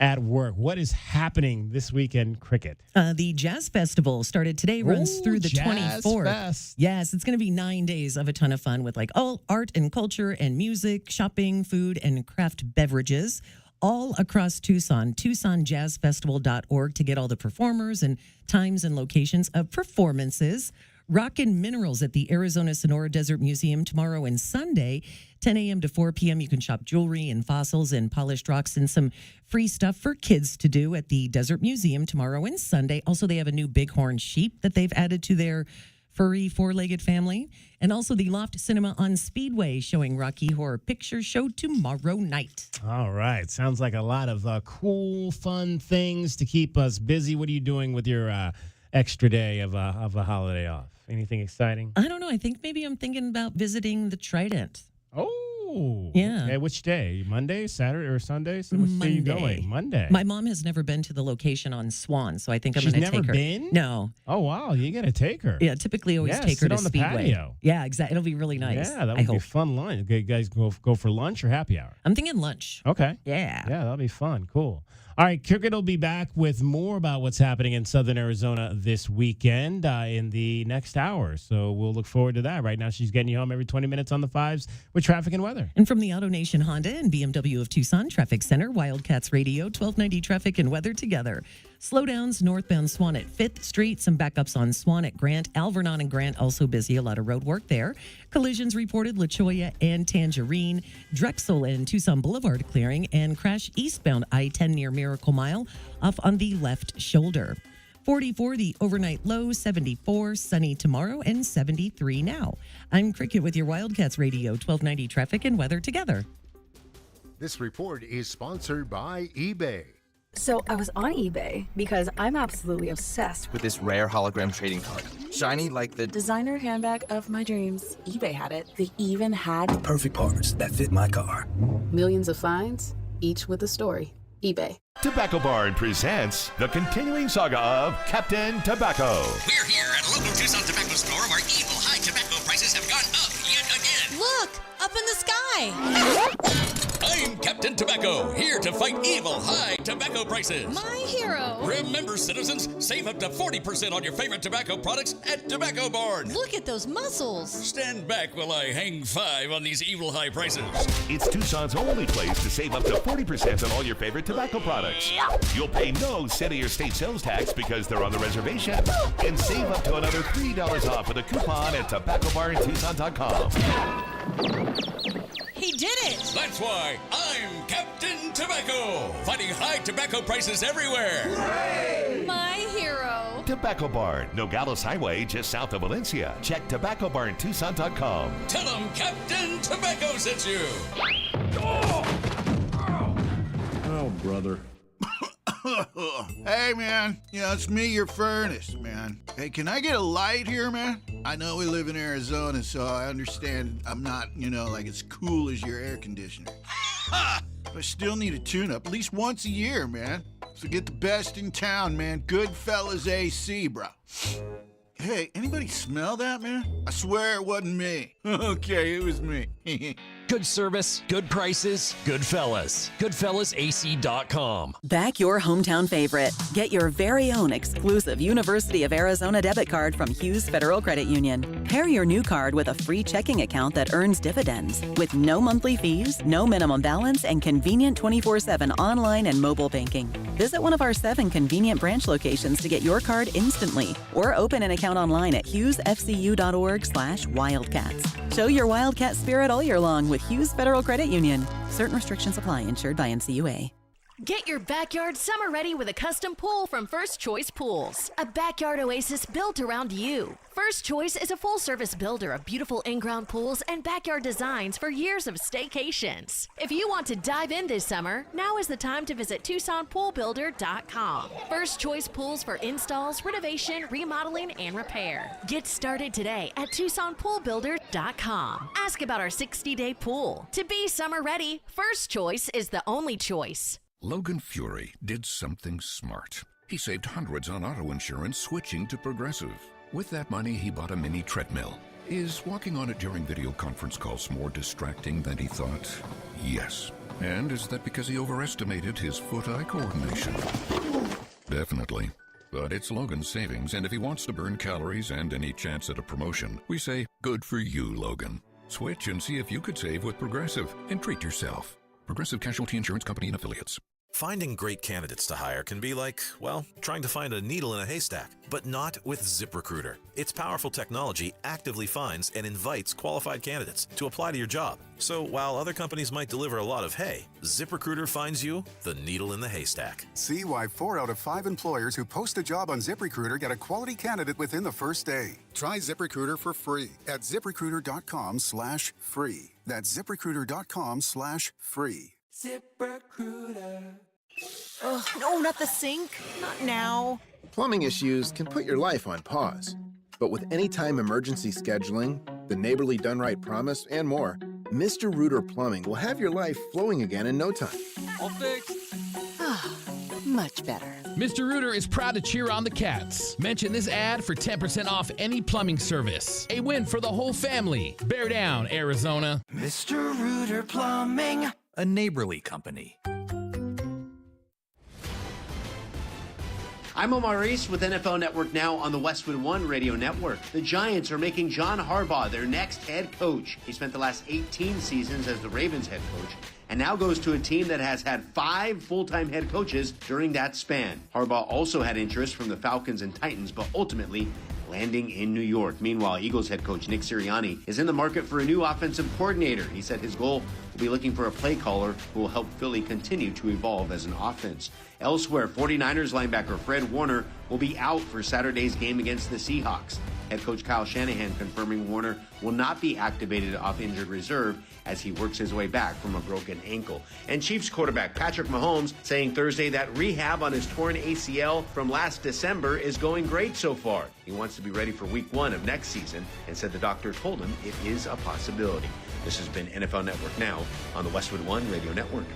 at work. What is happening this weekend, Cricket? The Jazz Festival started today, runs through the 24th. Fest. Yes, it's going to be 9 days of a ton of fun with all art and culture and music, shopping, food, and craft beverages all across Tucson. TucsonJazzFestival.org to get all the performers and times and locations of performances. Rockin' Minerals at the Arizona Sonora Desert Museum tomorrow and Sunday, 10 a.m. to 4 p.m. You can shop jewelry and fossils and polished rocks and some free stuff for kids to do at the Desert Museum tomorrow and Sunday. Also, they have a new bighorn sheep that they've added to their furry four-legged family. And also the Loft Cinema on Speedway showing Rocky Horror Picture Show tomorrow night. All right. Sounds like a lot of cool, fun things to keep us busy. What are you doing with your extra day of a holiday off? Anything exciting? I don't know. I think maybe I'm thinking about visiting the Trident. Oh. Yeah. Okay, which day? Monday, Saturday, or Sunday? So which day are you going? Monday. My mom has never been to the location on Swan, so I think I'm going to take her. She's never been? No. Oh, wow. You got to take her. Yeah, typically always take her to sit on the Speedway. patio. Yeah, exactly. It'll be really nice. Yeah, that would be a fun lunch. Okay, you guys go for lunch or happy hour? I'm thinking lunch. Okay. Yeah. Yeah, that'll be fun. Cool. All right, Cricket will be back with more about what's happening in Southern Arizona this weekend in the next hour. So we'll look forward to that. Right now, she's getting you home every 20 minutes on the fives with traffic and weather. And from the Auto Nation Honda and BMW of Tucson Traffic Center, Wildcats Radio, 1290 traffic and weather together. Slowdowns northbound Swan at 5th Street. Some backups on Swan at Grant. Alvernon and Grant also busy. A lot of road work there. Collisions reported La Cholla and Tangerine. Drexel and Tucson Boulevard clearing. And crash eastbound I-10 near Miracle Mile off on the left shoulder. 44 the overnight low, 74 sunny tomorrow, and 73 now. I'm Cricket with your Wildcats Radio 1290 traffic and weather together. This report is sponsored by eBay. So I was on eBay because I'm absolutely obsessed with this rare hologram trading card. Shiny like the designer handbag of my dreams. eBay had it. They even had the perfect parts that fit my car. Millions of finds, each with a story. eBay. Tobacco Barn presents the continuing saga of Captain Tobacco. We're here at a local Tucson tobacco store where evil high tobacco prices have gone up yet again. Look, up in the sky. I'm Captain Tobacco, here to fight evil high tobacco prices. My hero. Remember, citizens, save up to 40% on your favorite tobacco products at Tobacco Barn. Look at those muscles. Stand back while I hang 5 on these evil high prices. It's Tucson's only place to save up to 40% on all your favorite tobacco products. You'll pay no city or state sales tax because they're on the reservation. And save up to another $3 off with a coupon at tobaccobarntucson.com. He did it! That's why I'm Captain Tobacco, fighting high tobacco prices everywhere. Hooray! My hero. Tobacco Barn, Nogales Highway, just south of Valencia. Check tobaccobarntucson.com. Tell them Captain Tobacco sent you. Oh, brother. Hey, man. Yeah, it's me, your furnace, man. Hey, can I get a light here, man? I know we live in Arizona, so I understand I'm not, like as cool as your air conditioner. But I still need a tune-up at least once a year, man. So get the best in town, man. Goodfellas AC, bro. Hey, anybody smell that, man? I swear it wasn't me. Okay, it was me. Good service, good prices, Goodfellas. GoodfellasAC.com. Back your hometown favorite. Get your very own exclusive University of Arizona debit card from Hughes Federal Credit Union. Pair your new card with a free checking account that earns dividends with no monthly fees, no minimum balance, and convenient 24/7 online and mobile banking. Visit one of our 7 convenient branch locations to get your card instantly or open an account online at hughesfcu.org/wildcats. Show your Wildcat spirit all year long with Hughes Federal Credit Union. Certain restrictions apply. Insured by NCUA. Get your backyard summer ready with a custom pool from First Choice Pools. A backyard oasis built around you. First Choice is a full-service builder of beautiful in-ground pools and backyard designs for years of staycations. If you want to dive in this summer, now is the time to visit TucsonPoolBuilder.com. First Choice Pools for installs, renovation, remodeling, and repair. Get started today at TucsonPoolBuilder.com. Ask about our 60-day pool. To be summer ready, First Choice is the only choice. Logan Fury did something smart. He saved hundreds on auto insurance switching to Progressive. With that money, he bought a mini treadmill. Is walking on it during video conference calls more distracting than he thought? Yes. And is that because he overestimated his foot-eye coordination? Definitely. But it's Logan's savings, and if he wants to burn calories and any chance at a promotion, we say, good for you, Logan. Switch and see if you could save with Progressive and treat yourself. Progressive Casualty Insurance Company and Affiliates. Finding great candidates to hire can be like, well, trying to find a needle in a haystack, but not with ZipRecruiter. Its powerful technology actively finds and invites qualified candidates to apply to your job. So while other companies might deliver a lot of hay, ZipRecruiter finds you the needle in the haystack. See why 4 out of 5 employers who post a job on ZipRecruiter get a quality candidate within the first day. Try ZipRecruiter for free at ZipRecruiter.com/free. That's ZipRecruiter.com/free. ZipRecruiter. Ugh, no, not the sink. Not now. Plumbing issues can put your life on pause. But with anytime emergency scheduling, the neighborly done right promise, and more, Mr. Rooter Plumbing will have your life flowing again in no time. All fixed. Much better. Mr. Rooter is proud to cheer on the Cats. Mention this ad for 10% off any plumbing service. A win for the whole family. Bear down, Arizona. Mr. Rooter Plumbing, a neighborly company. I'm Omar Reese with NFL Network Now on the Westwood One Radio Network. The Giants are making John Harbaugh their next head coach. He spent the last 18 seasons as the Ravens head coach and now goes to a team that has had 5 full-time head coaches during that span. Harbaugh also had interest from the Falcons and Titans, but ultimately landing in New York. Meanwhile, Eagles head coach Nick Sirianni is in the market for a new offensive coordinator. He said his goal will be looking for a play caller who will help Philly continue to evolve as an offense. Elsewhere, 49ers linebacker Fred Warner will be out for Saturday's game against the Seahawks. Head coach Kyle Shanahan confirming Warner will not be activated off injured reserve as he works his way back from a broken ankle. And Chiefs quarterback Patrick Mahomes saying Thursday that rehab on his torn ACL from last December is going great so far. He wants to be ready for week 1 of next season and said the doctor told him it is a possibility. This has been NFL Network Now on the Westwood One Radio Network.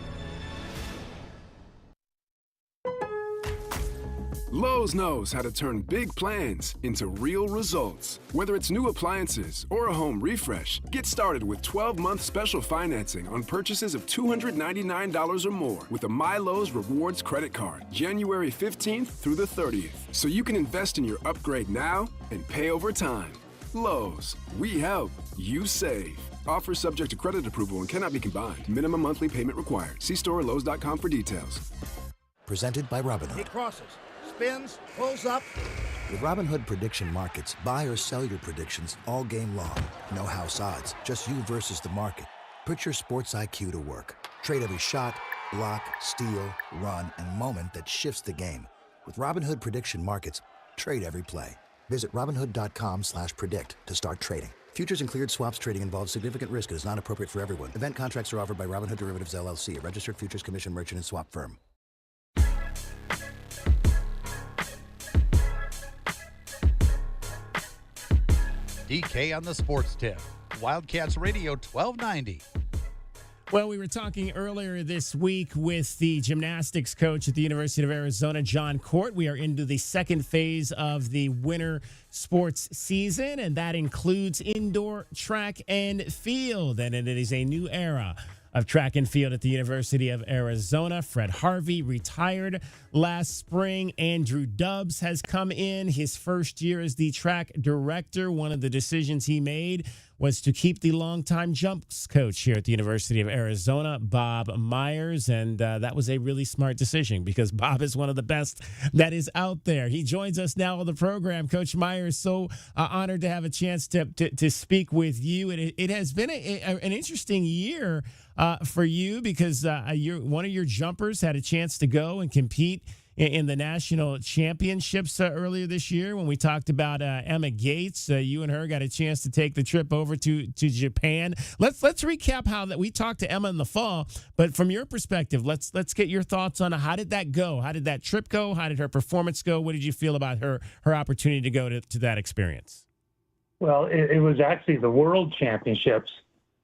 Lowe's knows how to turn big plans into real results. Whether it's new appliances or a home refresh, get started with 12-month special financing on purchases of $299 or more with a MyLowe's Rewards credit card, January 15th through the 30th. So you can invest in your upgrade now and pay over time. Lowe's, we help, you save. Offer subject to credit approval and cannot be combined. Minimum monthly payment required. See store at Lowe's.com for details. Presented by Robinhood. He crosses, spins, pulls up. With Robinhood Prediction Markets, buy or sell your predictions all game long. No house odds, just you versus the market. Put your sports IQ to work. Trade every shot, block, steal, run, and moment that shifts the game. With Robinhood Prediction Markets, trade every play. Visit Robinhood.com/predict to start trading. Futures and cleared swaps trading involves significant risk and is not appropriate for everyone. Event contracts are offered by Robinhood Derivatives LLC, a registered futures commission merchant and swap firm. PK on the Sports Tip. Wildcats Radio 1290. Well, we were talking earlier this week with the gymnastics coach at the University of Arizona, John Court. We are into the second phase of the winter sports season, and that includes indoor track and field. And it is a new era of track and field at the University of Arizona. Fred Harvey retired last spring. Andrew Dubbs has come in his first year as the track director. One of the decisions he made was to keep the longtime jumps coach here at the University of Arizona, Bob Myers, and that was a really smart decision because Bob is one of the best that is out there. He joins us now on the program. Coach Myers, so honored to have a chance to speak with you. It has been an interesting year for you because one of your jumpers had a chance to go and compete in the national championships earlier this year. When we talked about Emma Gates, you and her got a chance to take the trip over to Japan. Let's recap how that we talked to Emma in the fall, but from your perspective, let's get your thoughts on how did that go? How did that trip go? How did her performance go? What did you feel about her opportunity to go to that experience? Well, it was actually the World Championships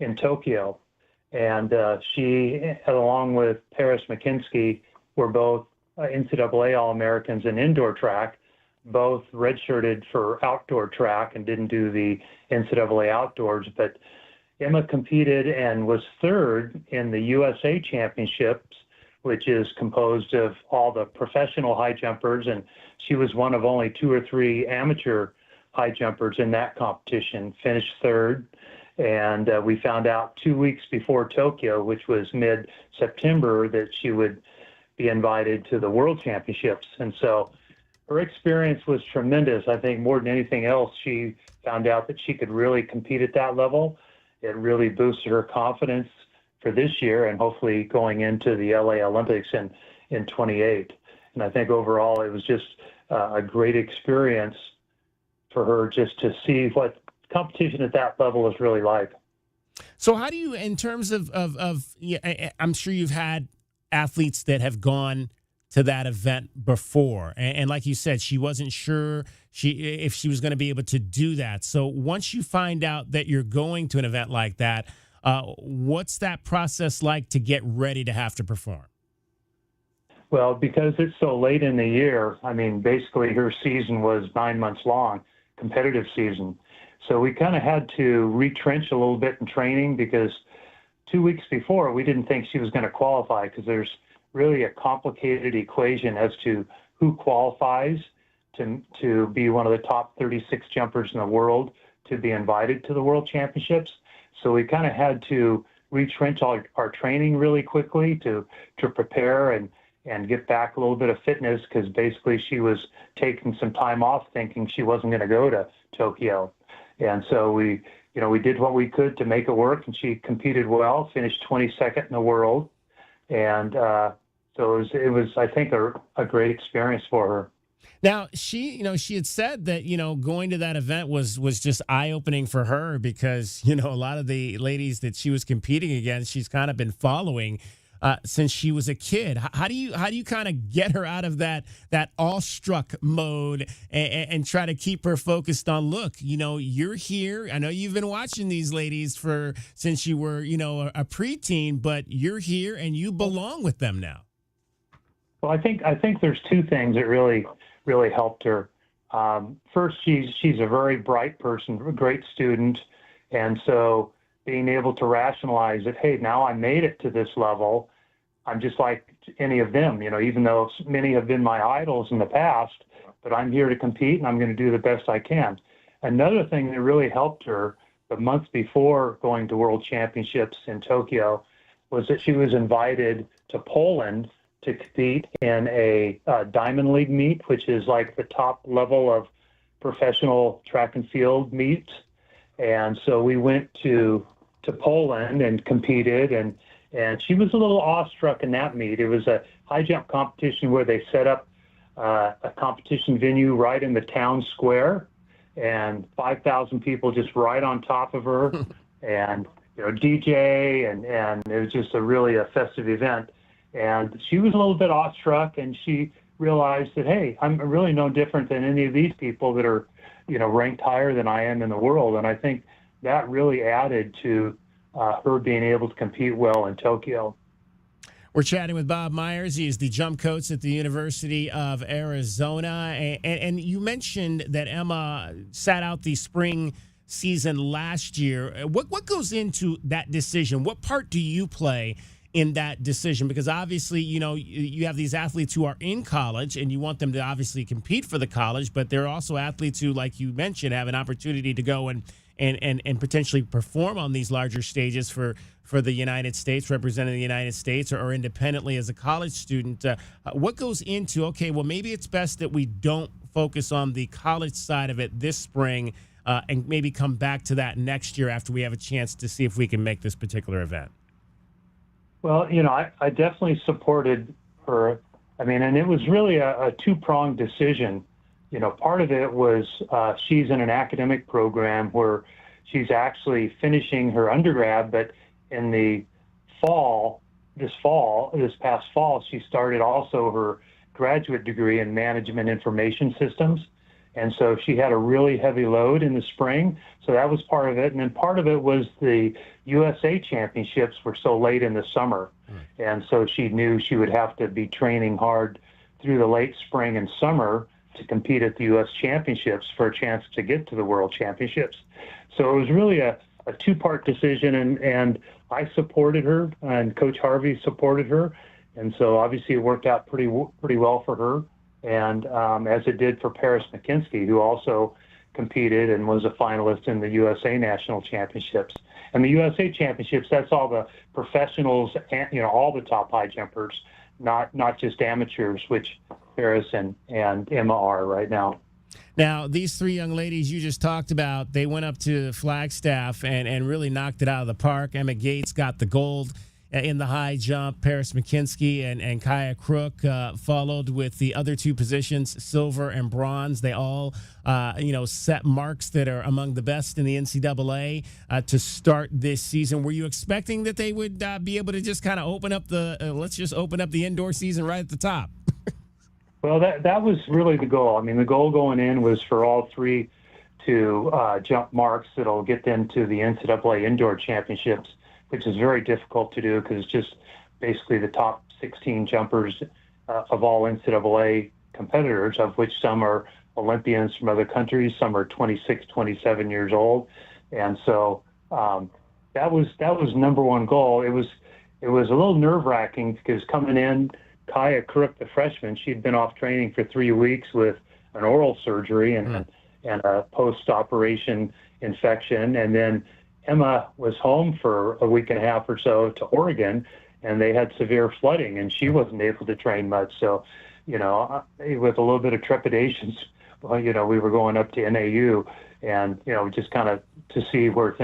in Tokyo. And she, along with Paris McKinsky, were both NCAA All-Americans in indoor track, both redshirted for outdoor track and didn't do the NCAA outdoors. But Emma competed and was third in the USA Championships, which is composed of all the professional high jumpers. And she was one of only 2 or 3 amateur high jumpers in that competition, finished third. And we found out 2 weeks before Tokyo, which was mid-September, that she would be invited to the World Championships. And so her experience was tremendous. I think more than anything else, she found out that she could really compete at that level. It really boosted her confidence for this year and hopefully going into the LA Olympics in 28. And I think overall it was just a great experience for her just to see what competition at that level is really like. So how do you, in terms of I'm sure you've had athletes that have gone to that event before, and like you said, she wasn't sure if she was going to be able to do that. So once you find out that you're going to an event like that, what's that process like to get ready to have to perform? Well, because it's so late in the year, I mean, basically her season was 9 months long, competitive season. So we kind of had to retrench a little bit in training because 2 weeks before, we didn't think she was going to qualify because there's really a complicated equation as to who qualifies to be one of the top 36 jumpers in the world to be invited to the World Championships. So we kind of had to retrench our training really quickly to prepare and get back a little bit of fitness because basically she was taking some time off thinking she wasn't going to go to Tokyo. And so we did what we could to make it work, and she competed well, finished 22nd in the world. And so it was, I think, a great experience for her. Now, she had said that, going to that event was just eye-opening for her because, a lot of the ladies that she was competing against, she's kind of been following since she was a kid. How do you kind of get her out of that awestruck mode and try to keep her focused on, look, you're here. I know you've been watching these ladies since you were, a preteen, but you're here and you belong with them now. Well, I think there's 2 things that really helped her. First, she's a very bright person, a great student, and so being able to rationalize that, hey, now I made it to this level. I'm just like any of them, even though many have been my idols in the past, but I'm here to compete and I'm going to do the best I can. Another thing that really helped her the month before going to World Championships in Tokyo was that she was invited to Poland to compete in a Diamond League meet, which is like the top level of professional track and field meets. And so we went to Poland and competed, and she was a little awestruck in that meet. It was a high jump competition where they set up a competition venue right in the town square, and 5,000 people just right on top of her, and DJ, and it was just a really festive event. And she was a little bit awestruck, and she realized that, hey, I'm really no different than any of these people that are, ranked higher than I am in the world. And I think that really added to her being able to compete well in Tokyo. We're chatting with Bob Myers. He is the jump coach at the University of Arizona. And you mentioned that Emma sat out the spring season last year. What goes into that decision? What part do you play in that decision? Because obviously, you have these athletes who are in college and you want them to obviously compete for the college, but there are also athletes who, like you mentioned, have an opportunity to go and potentially perform on these larger stages for the United States, representing the United States, or independently as a college student. What goes into, okay, well, maybe it's best that we don't focus on the college side of it this spring and maybe come back to that next year after we have a chance to see if we can make this particular event? Well, I definitely supported her. I mean, and it was really a two-pronged decision. Part of it was she's in an academic program where she's actually finishing her undergrad, but in the this past fall, she started also her graduate degree in management information systems. And so she had a really heavy load in the spring. So that was part of it. And then part of it was the USA championships were so late in the summer. And so she knew she would have to be training hard through the late spring and summer to compete at the U.S. championships for a chance to get to the world championships. So it was really a two-part decision, and I supported her, and Coach Harvey supported her. And so obviously it worked out pretty well for her. And as it did for Paris McKinsky, who also competed and was a finalist in the USA National Championships. And the USA Championships, that's all the professionals and, all the top high jumpers, not just amateurs, which Paris and Emma are right now. Now, these three young ladies you just talked about, they went up to Flagstaff and really knocked it out of the park. Emma Gates got the gold in the high jump. Paris McKinsky and Kaya Crook followed with the other two positions, silver and bronze. They all, set marks that are among the best in the NCAA to start this season. Were you expecting that they would be able to just kind of open up let's just open up the indoor season right at the top? Well, that was really the goal. I mean, the goal going in was for all three to jump marks that'll get them to the NCAA Indoor Championships, which is very difficult to do because it's just basically the top 16 jumpers of all NCAA competitors, of which some are Olympians from other countries, some are 26, 27 years old. And so that was number one goal. It was a little nerve-wracking because coming in, Kaya Crook, the freshman, she'd been off training for 3 weeks with an oral surgery and a post-operation infection. And then Emma was home for a week and a half or so to Oregon, and they had severe flooding, and she wasn't able to train much. So, with a little bit of trepidations, we were going up to NAU and, just kind of to see where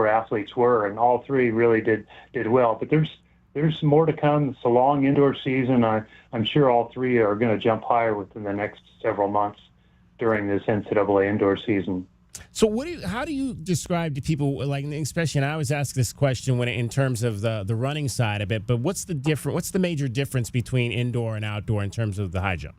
athletes were. And all three really did well. But there's more to come. It's a long indoor season. I'm sure all three are going to jump higher within the next several months during this NCAA indoor season. So how do you describe to people, like, especially, and I always ask this question in terms of the running side of it, but what's the major difference between indoor and outdoor in terms of the high jump?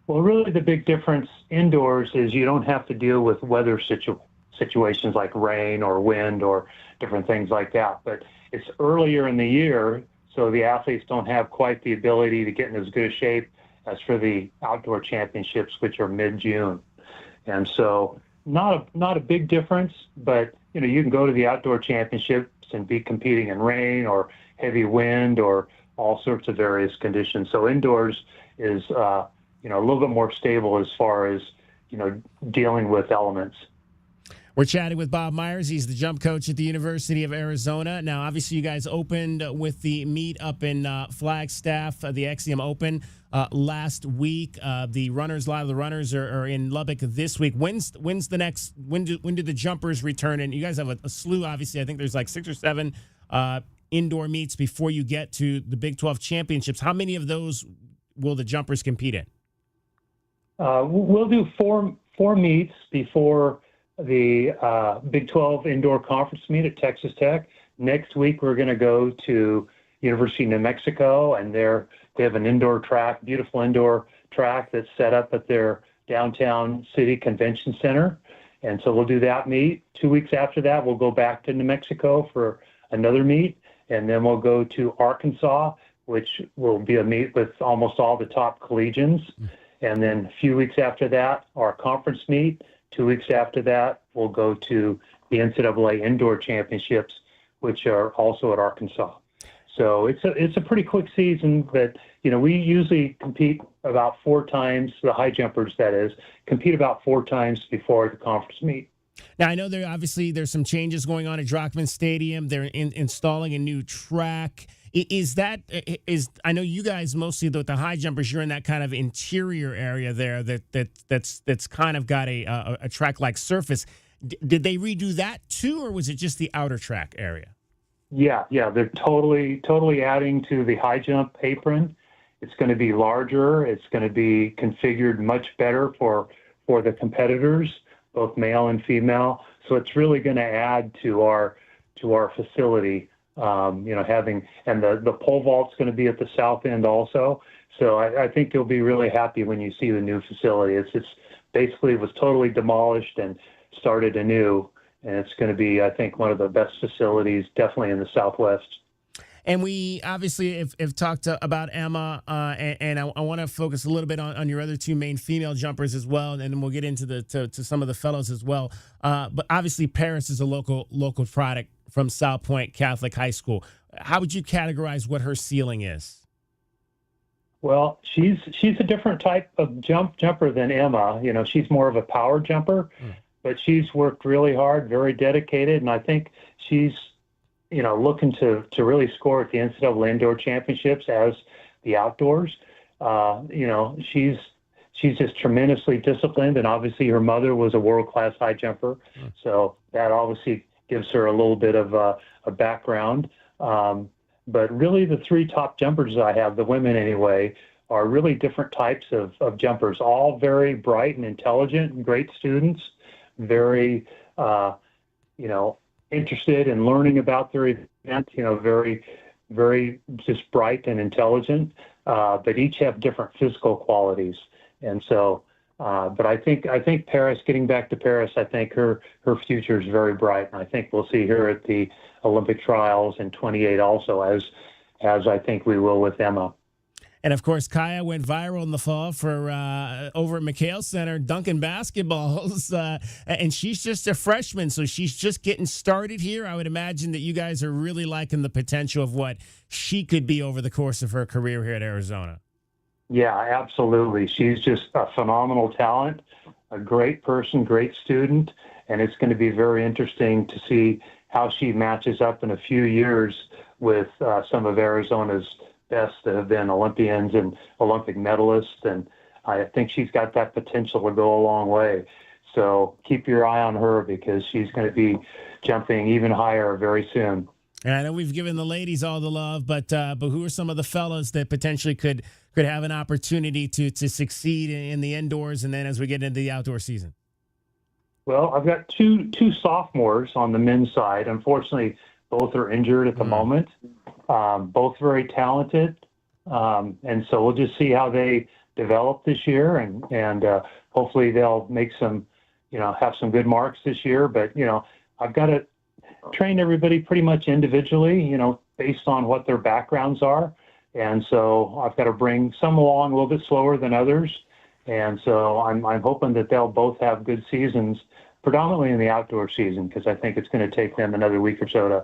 Well, really the big difference indoors is you don't have to deal with weather situations like rain or wind or different things like that. But it's earlier in the year, so the athletes don't have quite the ability to get in as good a shape as for the outdoor championships, which are mid-June. And so not a big difference, but, you can go to the outdoor championships and be competing in rain or heavy wind or all sorts of various conditions. So indoors is, a little bit more stable as far as, dealing with elements. We're chatting with Bob Myers. He's the jump coach at the University of Arizona. Now, obviously, you guys opened with the meet up in Flagstaff, the Axiom Open last week. A lot of the runners are in Lubbock this week. When do the jumpers return? And you guys have a slew, obviously. I think there's like 6 or 7 indoor meets before you get to the Big 12 championships. How many of those will the jumpers compete in? We'll do four meets before the Big 12 indoor conference meet at Texas Tech. Next week, we're going to go to University of New Mexico, and they're They have an indoor track, beautiful indoor track that's set up at their downtown city convention center. And so we'll do that meet. 2 weeks after that, we'll go back to New Mexico for another meet. And then we'll go to Arkansas, which will be a meet with almost all the top collegians. And then a few weeks after that, our conference meet. 2 weeks after that, we'll go to the NCAA Indoor Championships, which are also at Arkansas. So it's a pretty quick season, but, you know, we usually compete about 4 times, the high jumpers, that is, compete about 4 times before the conference meet. Now, I know there's some changes going on at Drockman Stadium. They're installing a new track. I know you guys mostly, the high jumpers, you're in that kind of interior area there that's kind of got a track-like surface. Did they redo that too, or was it just the outer track area? Yeah, they're totally adding to the high jump apron. It's going to be larger. It's going to be configured much better for the competitors, both male and female. So it's really going to add to our facility. Having, and the pole vault's going to be at the south end also. So I think you'll be really happy when you see the new facility. It's basically, it was totally demolished and started anew. And it's going to be, I think, one of the best facilities, definitely in the Southwest. And we obviously have talked about Emma, and I want to focus a little bit on your other 2 main female jumpers as well, and then we'll get into to some of the fellows as well. But obviously, Paris is a local product from South Point Catholic High School. How would you categorize what her ceiling is? Well, she's a different type of jumper than Emma. You know, she's more of a power jumper. But she's worked really hard, very dedicated, and I think she's, you know, looking to really score at the NCAA Indoor Championships as the outdoors. You know, she's just tremendously disciplined, and obviously her mother was a world-class high jumper, so that obviously gives her a little bit of a background. But really the 3 top jumpers I have, the women anyway, are really different types of jumpers, all very bright and intelligent and great students. Very, interested in learning about their event, very, very just bright and intelligent, but each have different physical qualities. And so, but I think Paris, getting back to Paris, I think her future is very bright. And I think we'll see her at the Olympic trials in 28 also, as I think we will with Emma. And, of course, Kaya went viral in the fall for over at McHale Center, dunking basketballs. And she's just a freshman, so she's just getting started here. I would imagine that you guys are really liking the potential of what she could be over the course of her career here at Arizona. Yeah, absolutely. She's just a phenomenal talent, a great person, great student, and it's going to be very interesting to see how she matches up in a few years with some of Arizona's best that have been Olympians and Olympic medalists, and I think she's got that potential to go a long way. So keep your eye on her because she's going to be jumping even higher very soon. And I know we've given the ladies all the love, but who are some of the fellas that potentially could have an opportunity to succeed in the indoors and then as we get into the outdoor season? Well, I've got two sophomores on the men's side. Unfortunately, both are injured at the moment. Both very talented, and so we'll just see how they develop this year, and hopefully they'll make some, have some good marks this year. But I've got to train everybody pretty much individually, based on what their backgrounds are, and so I've got to bring some along a little bit slower than others, and so I'm hoping that they'll both have good seasons, predominantly in the outdoor season, because I think it's going to take them another week or so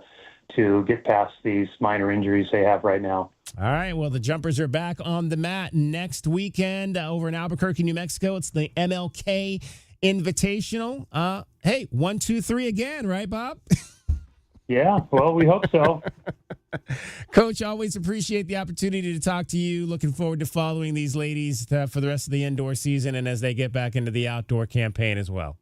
to get past these minor injuries they have right now. All right, well, the jumpers are back on the mat next weekend over in Albuquerque, New Mexico. It's the MLK Invitational. Hey, 1, 2, 3 again, right, Bob? Yeah, well, we hope so. Coach, always appreciate the opportunity to talk to you. Looking forward to following these ladies for the rest of the indoor season and as they get back into the outdoor campaign as well.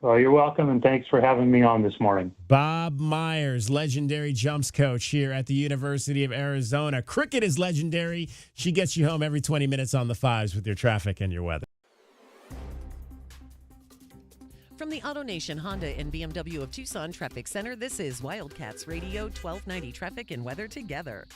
Well, you're welcome, and thanks for having me on this morning. Bob Myers, legendary jumps coach here at the University of Arizona. Cricket is legendary. She gets you home every 20 minutes on the 5s with your traffic and your weather. From the AutoNation Honda and BMW of Tucson Traffic Center, this is Wildcats Radio 1290 Traffic and Weather Together.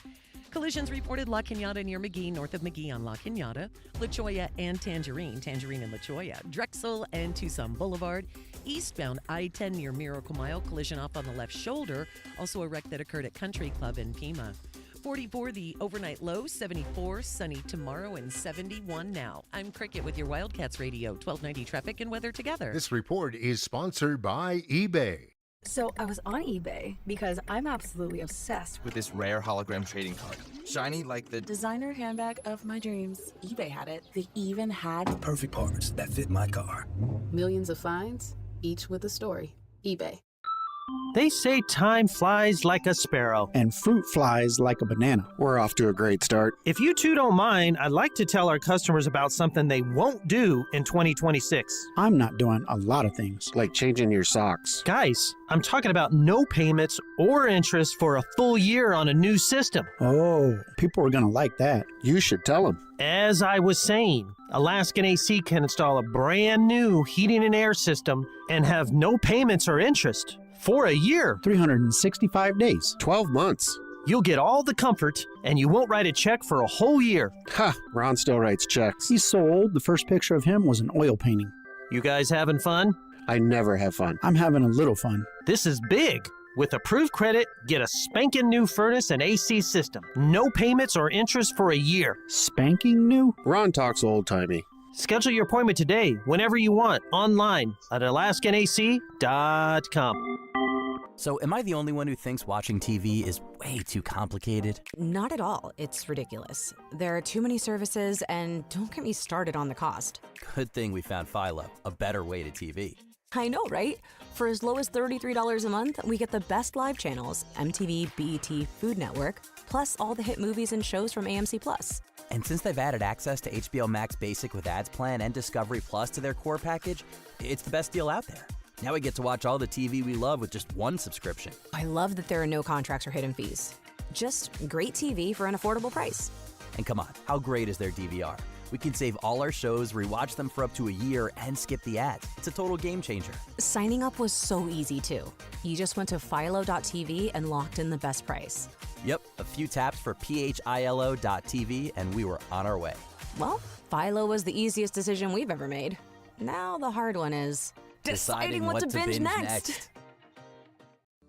Collisions reported La Cañada near McGee, north of McGee on La Cañada, La Cholla and Tangerine and La Cholla, Drexel and Tucson Boulevard, eastbound I-10 near Miracle Mile, collision off on the left shoulder, also a wreck that occurred at Country Club in Pima. 44 the overnight low, 74 sunny tomorrow, and 71 now. I'm Cricket with your Wildcats Radio 1290 Traffic and Weather Together. This report is sponsored by eBay. So I was on eBay because I'm absolutely obsessed with this rare hologram trading card. Shiny like the designer handbag of my dreams. eBay had it. They even had the perfect parts that fit my car. Millions of finds, each with a story. eBay. They say time flies like a sparrow. And fruit flies like a banana. We're off to a great start. If you two don't mind, I'd like to tell our customers about something they won't do in 2026. I'm not doing a lot of things. Like changing your socks. Guys, I'm talking about no payments or interest for a full year on a new system. Oh, people are going to like that. You should tell them. As I was saying, Alaskan AC can install a brand new heating and air system and have no payments or interest. For a year. 365 days. 12 months. You'll get all the comfort, and you won't write a check for a whole year. Ha! Ron still writes checks. He's so old, the first picture of him was an oil painting. You guys having fun? I never have fun. I'm having a little fun. This is big. With approved credit, get a spanking new furnace and AC system. No payments or interest for a year. Spanking new? Ron talks old-timey. Schedule your appointment today, whenever you want, online at alaskanac.com. So, am I the only one who thinks watching TV is way too complicated? Not at all. It's ridiculous. There are too many services, and don't get me started on the cost. Good thing we found Philo, a better way to TV. I know, right? For as low as $33 a month, we get the best live channels, MTV, BET, Food Network, plus all the hit movies and shows from AMC+. And since they've added access to HBO Max Basic with ads plan and Discovery Plus to their core package, it's the best deal out there. Now we get to watch all the TV we love with just one subscription. I love that there are no contracts or hidden fees. Just great TV for an affordable price. And come on, how great is their DVR? We can save all our shows, rewatch them for up to a year, and skip the ads. It's a total game changer. Signing up was so easy, too. You just went to philo.tv and locked in the best price. Yep, a few taps for philo.tv, and we were on our way. Well, Philo was the easiest decision we've ever made. Now the hard one is deciding what to binge next.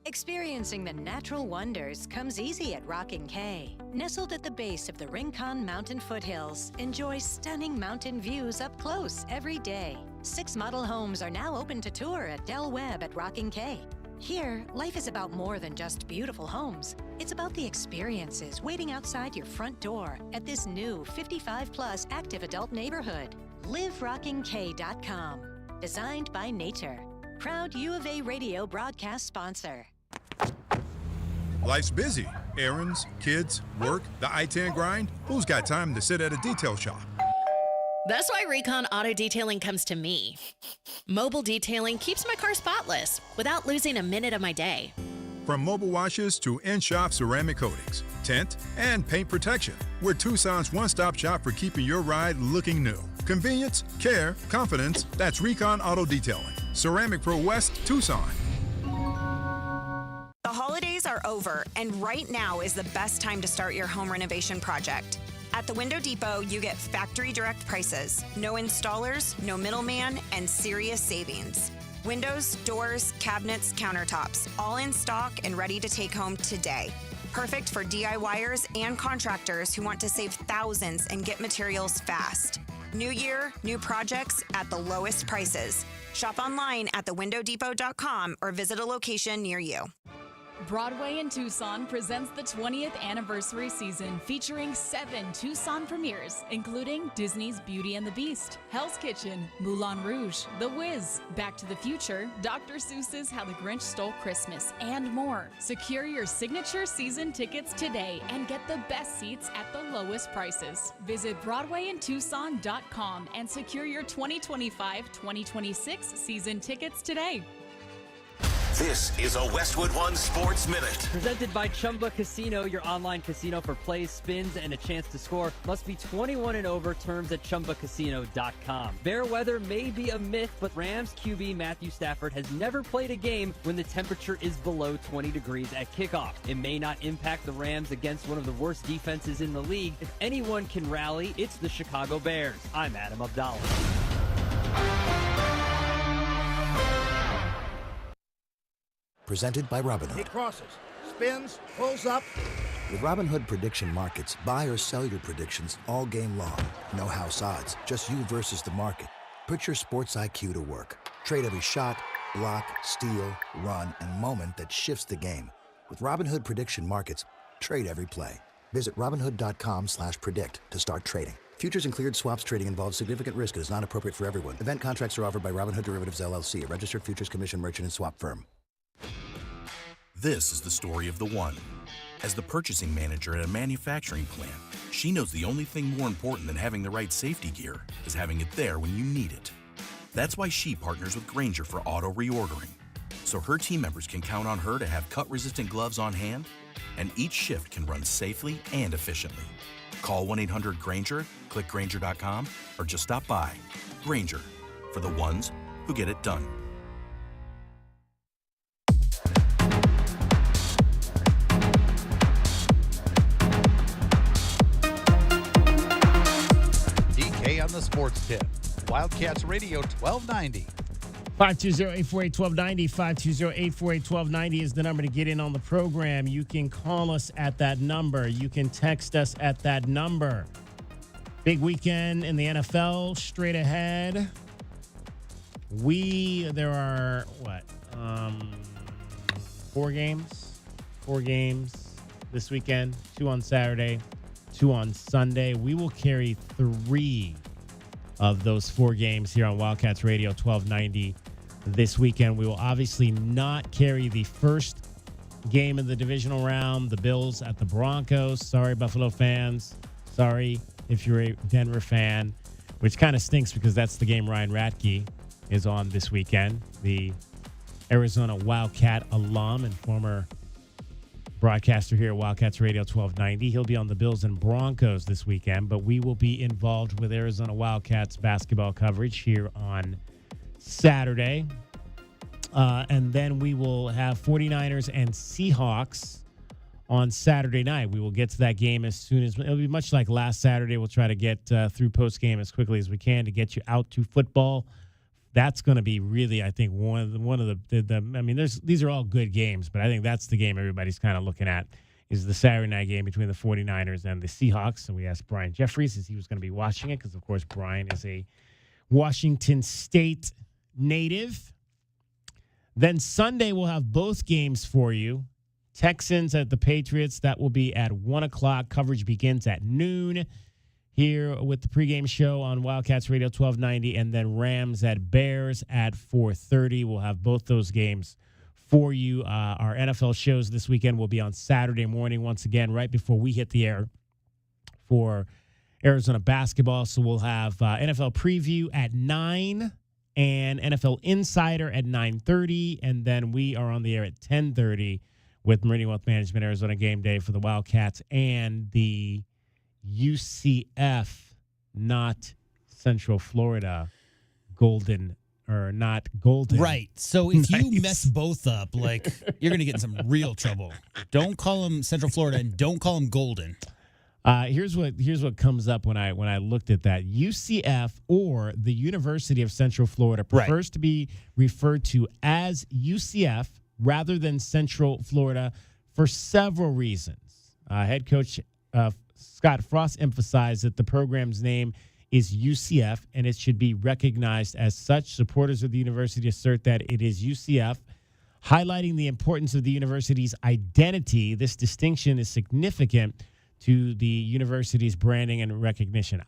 Experiencing the natural wonders comes easy at Rockin' K. Nestled at the base of the Rincon Mountain foothills, enjoy stunning mountain views up close every day. 6 model homes are now open to tour at Del Webb at Rockin' K. Here, life is about more than just beautiful homes. It's about the experiences waiting outside your front door at this new 55-plus active adult neighborhood. LiveRockingK.com. Designed by Nature. Proud U of A radio broadcast sponsor. Life's busy. Errands, kids, work, the I-10 grind. Who's got time to sit at a detail shop? That's why Recon Auto Detailing comes to me. Mobile detailing keeps my car spotless without losing a minute of my day. From mobile washes to in-shop ceramic coatings, tint, and paint protection, we're Tucson's one-stop shop for keeping your ride looking new. Convenience, care, confidence, that's Recon Auto Detailing. Ceramic Pro West, Tucson. The holidays are over, and right now is the best time to start your home renovation project. At the Window Depot, you get factory direct prices, no installers, no middleman, and serious savings. Windows, doors, cabinets, countertops, all in stock and ready to take home today. Perfect for DIYers and contractors who want to save thousands and get materials fast. New year, new projects at the lowest prices. Shop online at thewindowdepot.com or visit a location near you. Broadway in Tucson presents the 20th anniversary season featuring 7 Tucson premieres, including Disney's Beauty and the Beast, Hell's Kitchen, Moulin Rouge, The Wiz, Back to the Future, Dr. Seuss's How the Grinch Stole Christmas, and more. Secure your signature season tickets today and get the best seats at the lowest prices. Visit BroadwayInTucson.com and secure your 2025-2026 season tickets today. This is a Westwood One Sports Minute. Presented by Chumba Casino, your online casino for plays, spins, and a chance to score. Must be 21 and over. Terms at ChumbaCasino.com. Fair weather may be a myth, but Rams QB Matthew Stafford has never played a game when the temperature is below 20 degrees at kickoff. It may not impact the Rams against one of the worst defenses in the league. If anyone can rally, it's the Chicago Bears. I'm Adam Abdallah. Presented by Robinhood. He crosses, spins, pulls up. With Robinhood Prediction Markets, buy or sell your predictions all game long. No house odds, just you versus the market. Put your sports IQ to work. Trade every shot, block, steal, run, and moment that shifts the game. With Robinhood Prediction Markets, trade every play. Visit Robinhood.com/predict to start trading. Futures and cleared swaps trading involves significant risk and is not appropriate for everyone. Event contracts are offered by Robinhood Derivatives LLC, a registered futures commission merchant and swap firm. This is the story of the one. As the purchasing manager at a manufacturing plant, she knows the only thing more important than having the right safety gear is having it there when you need it. That's why she partners with Grainger for auto reordering, so her team members can count on her to have cut-resistant gloves on hand, and each shift can run safely and efficiently. Call 1-800-GRAINGER, click Grainger.com, or just stop by. Grainger, for the ones who get it done. On the sports tip. Wildcats Radio 1290. 520-848-1290. 520-848-1290 is the number to get in on the program. You can call us at that number. You can text us at that number. Big weekend in the NFL straight ahead. There are, 4 games? 4 games this weekend. 2 on Saturday, 2 on Sunday. We will carry 3 of those 4 games here on Wildcats Radio 1290 this weekend. We will obviously not carry the first game of the divisional round, the Bills at the Broncos. Sorry, Buffalo fans. Sorry if you're a Denver fan, which kind of stinks because that's the game Ryan Ratke is on this weekend, the Arizona Wildcat alum and former broadcaster here at Wildcats Radio 1290. He'll be on the Bills and Broncos this weekend, but we will be involved with Arizona Wildcats basketball coverage here on Saturday. And then we will have 49ers and Seahawks on Saturday night. We will get to that game as soon as it'll be much like last Saturday. We'll try to get through post game as quickly as we can to get you out to football. That's going to be really, I think, one of the I mean, these are all good games, but I think that's the game everybody's kind of looking at is the Saturday night game between the 49ers and the Seahawks. And we asked Brian Jeffries if he was going to be watching it because, of course, Brian is a Washington State native. Then Sunday we'll have both games for you. Texans at the Patriots. That will be at 1 o'clock. Coverage begins at noon. Here with the pregame show on Wildcats Radio 1290, and then Rams at Bears at 4:30. We'll have both those games for you. Our NFL shows this weekend will be on Saturday morning, once again, right before we hit the air for Arizona basketball. So we'll have NFL preview at 9 and NFL Insider at 9:30, and then we are on the air at 10:30 with Meridian Wealth Management Arizona Game Day for the Wildcats and the UCF, not Central Florida, Golden. Right. So if you mess both up, like, you're going to get in some real trouble. Don't call them Central Florida and don't call them Golden. Here's what comes up when I looked at that. UCF, or the University of Central Florida, prefers to be referred to as UCF rather than Central Florida for several reasons. Head coach Scott Frost emphasized that the program's name is UCF and it should be recognized as such. Supporters of the university assert that it is UCF, highlighting the importance of the university's identity. This distinction is significant to the university's branding and recognition.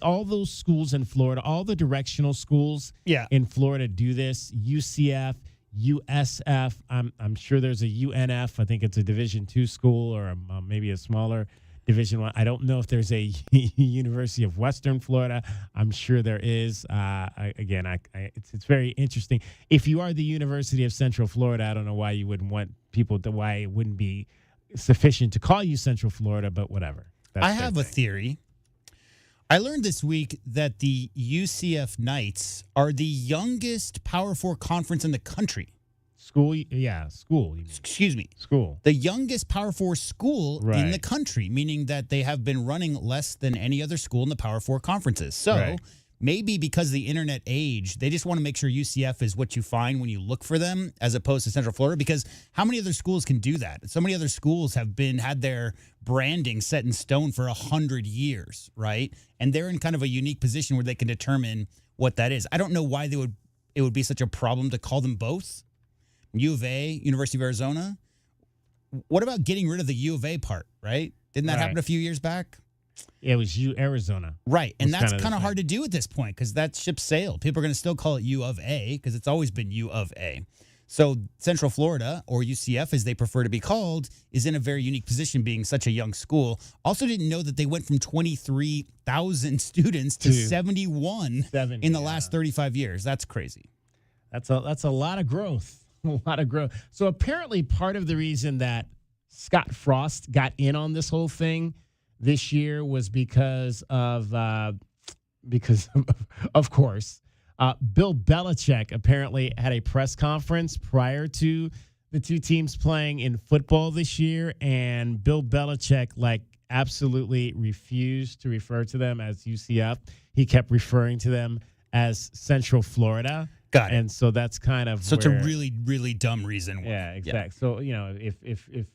All those schools in Florida, all the directional schools in Florida do this. UCF, USF. I'm sure there's a UNF. I think it's a Division II school or maybe a smaller Division I. I don't know if there's a University of Western Florida. I'm sure there is. It's very interesting. If you are the University of Central Florida, I don't know why you wouldn't want people to, why it wouldn't be sufficient to call you Central Florida, but whatever. I have a theory. I learned this week that the UCF Knights are the youngest Power 4 conference in the country. School. Excuse me. School. The youngest Power 4 school in the country, meaning that they have been running less than any other school in the Power 4 conferences. So maybe because of the internet age, they just want to make sure UCF is what you find when you look for them, as opposed to Central Florida. Because how many other schools can do that? So many other schools have had their branding set in stone for 100 years, right? And they're in kind of a unique position where they can determine what that is. I don't know why it would be such a problem to call them both. U of A, University of Arizona. What about getting rid of the U of A part, right? Didn't that happen a few years back? Yeah, it was Arizona. Right, and that's kind of hard to do at this point because that ship sailed. People are going to still call it U of A because it's always been U of A. So Central Florida, or UCF as they prefer to be called, is in a very unique position being such a young school. Also didn't know that they went from 23,000 students to 71 in the last 35 years. That's crazy. That's a lot of growth. A lot of growth. So apparently part of the reason that Scott Frost got in on this whole thing this year was because of course, Bill Belichick apparently had a press conference prior to the two teams playing in football this year, and Bill Belichick absolutely refused to refer to them as UCF. He kept referring to them as Central Florida. Got it. And so that's kind of it's a really, really dumb reason. Yeah, exactly. Yeah. So, if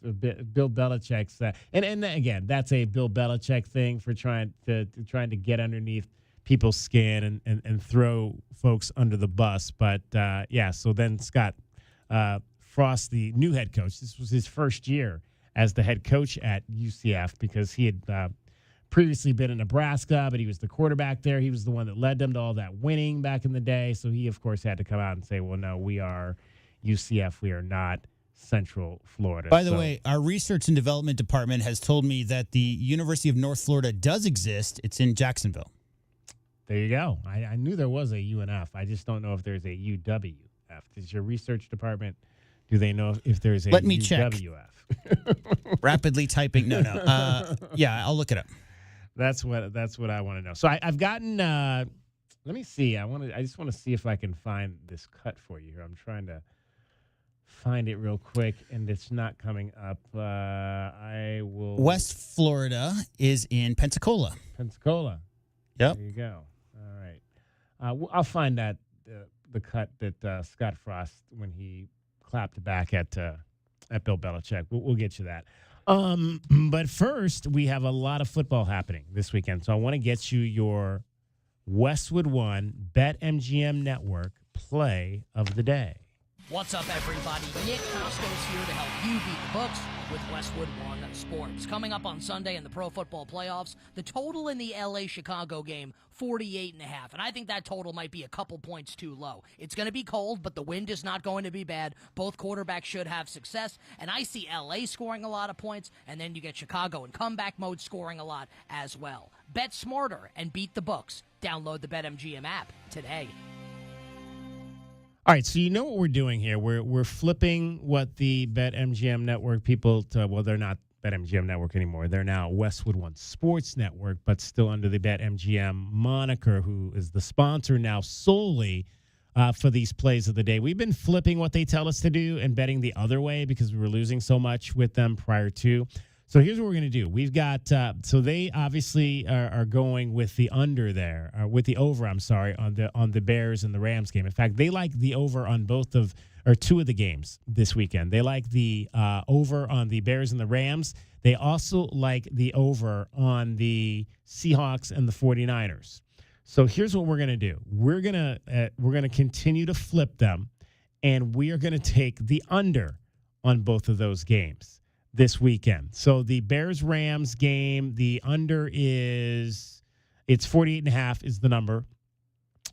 Bill Belichick's and again, that's a Bill Belichick thing for trying to get underneath people's skin and throw folks under the bus. But so then Scott Frost, the new head coach, this was his first year as the head coach at UCF because he had previously been in Nebraska, but he was the quarterback there. He was the one that led them to all that winning back in the day. So he, of course, had to come out and say, well, no, we are UCF. We are not Central Florida. By the way, our research and development department has told me that the University of North Florida does exist. It's in Jacksonville. There you go. I knew there was a UNF. I just don't know if there's a UWF. Does your research department, do they know if there's a Let me UWF? Check. Rapidly typing. No. Yeah, I'll look it up. That's what I want to know. So I've gotten. Let me see. I just want to see if I can find this cut for you here. I'm trying to find it real quick, and it's not coming up. I will. West Florida is in Pensacola. Pensacola. Yep. There you go. All right. I'll find that the cut that Scott Frost when he clapped back at Bill Belichick. We'll get you that. But first, we have a lot of football happening this weekend. So I want to get you your Westwood One BetMGM Network play of the day. What's up, everybody? Nick Costos here to help you beat the books with Westwood One Sports. Coming up on Sunday in the Pro Football Playoffs, the total in the LA-Chicago game, 48.5. And I think that total might be a couple points too low. It's going to be cold, but the wind is not going to be bad. Both quarterbacks should have success. And I see LA scoring a lot of points, and then you get Chicago in comeback mode scoring a lot as well. Bet smarter and beat the books. Download the BetMGM app today. All right, so you know what we're doing here. We're flipping what the BetMGM Network people they're not BetMGM Network anymore. They're now Westwood One Sports Network, but still under the BetMGM moniker, who is the sponsor now solely for these plays of the day. We've been flipping what they tell us to do and betting the other way because we were losing so much with them prior to. So here's what we're going to do. We've got, so they obviously are going with the under there, with the over, on the Bears and the Rams game. In fact, they like the over on two of the games this weekend. They like the over on the Bears and the Rams. They also like the over on the Seahawks and the 49ers. So here's what we're going to do. We're going to continue to flip them, and we are going to take the under on both of those games this weekend. So the Bears-Rams game, the under it's 48.5 is the number.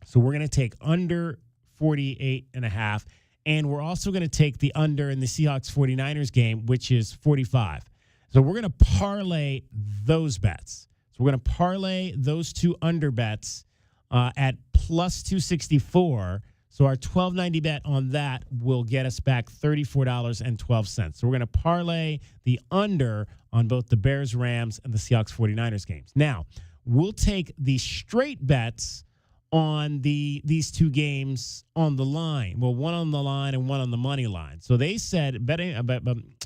So we're going to take under 48.5. And we're also going to take the under in the Seahawks 49ers game, which is 45. So we're going to parlay those bets. So we're going to parlay those two under bets at plus 264. So our $12.90 bet on that will get us back $34.12. So we're going to parlay the under on both the Bears, Rams, and the Seahawks 49ers games. Now, we'll take the straight bets on these two games on the line. Well, one on the line and one on the money line. So they said,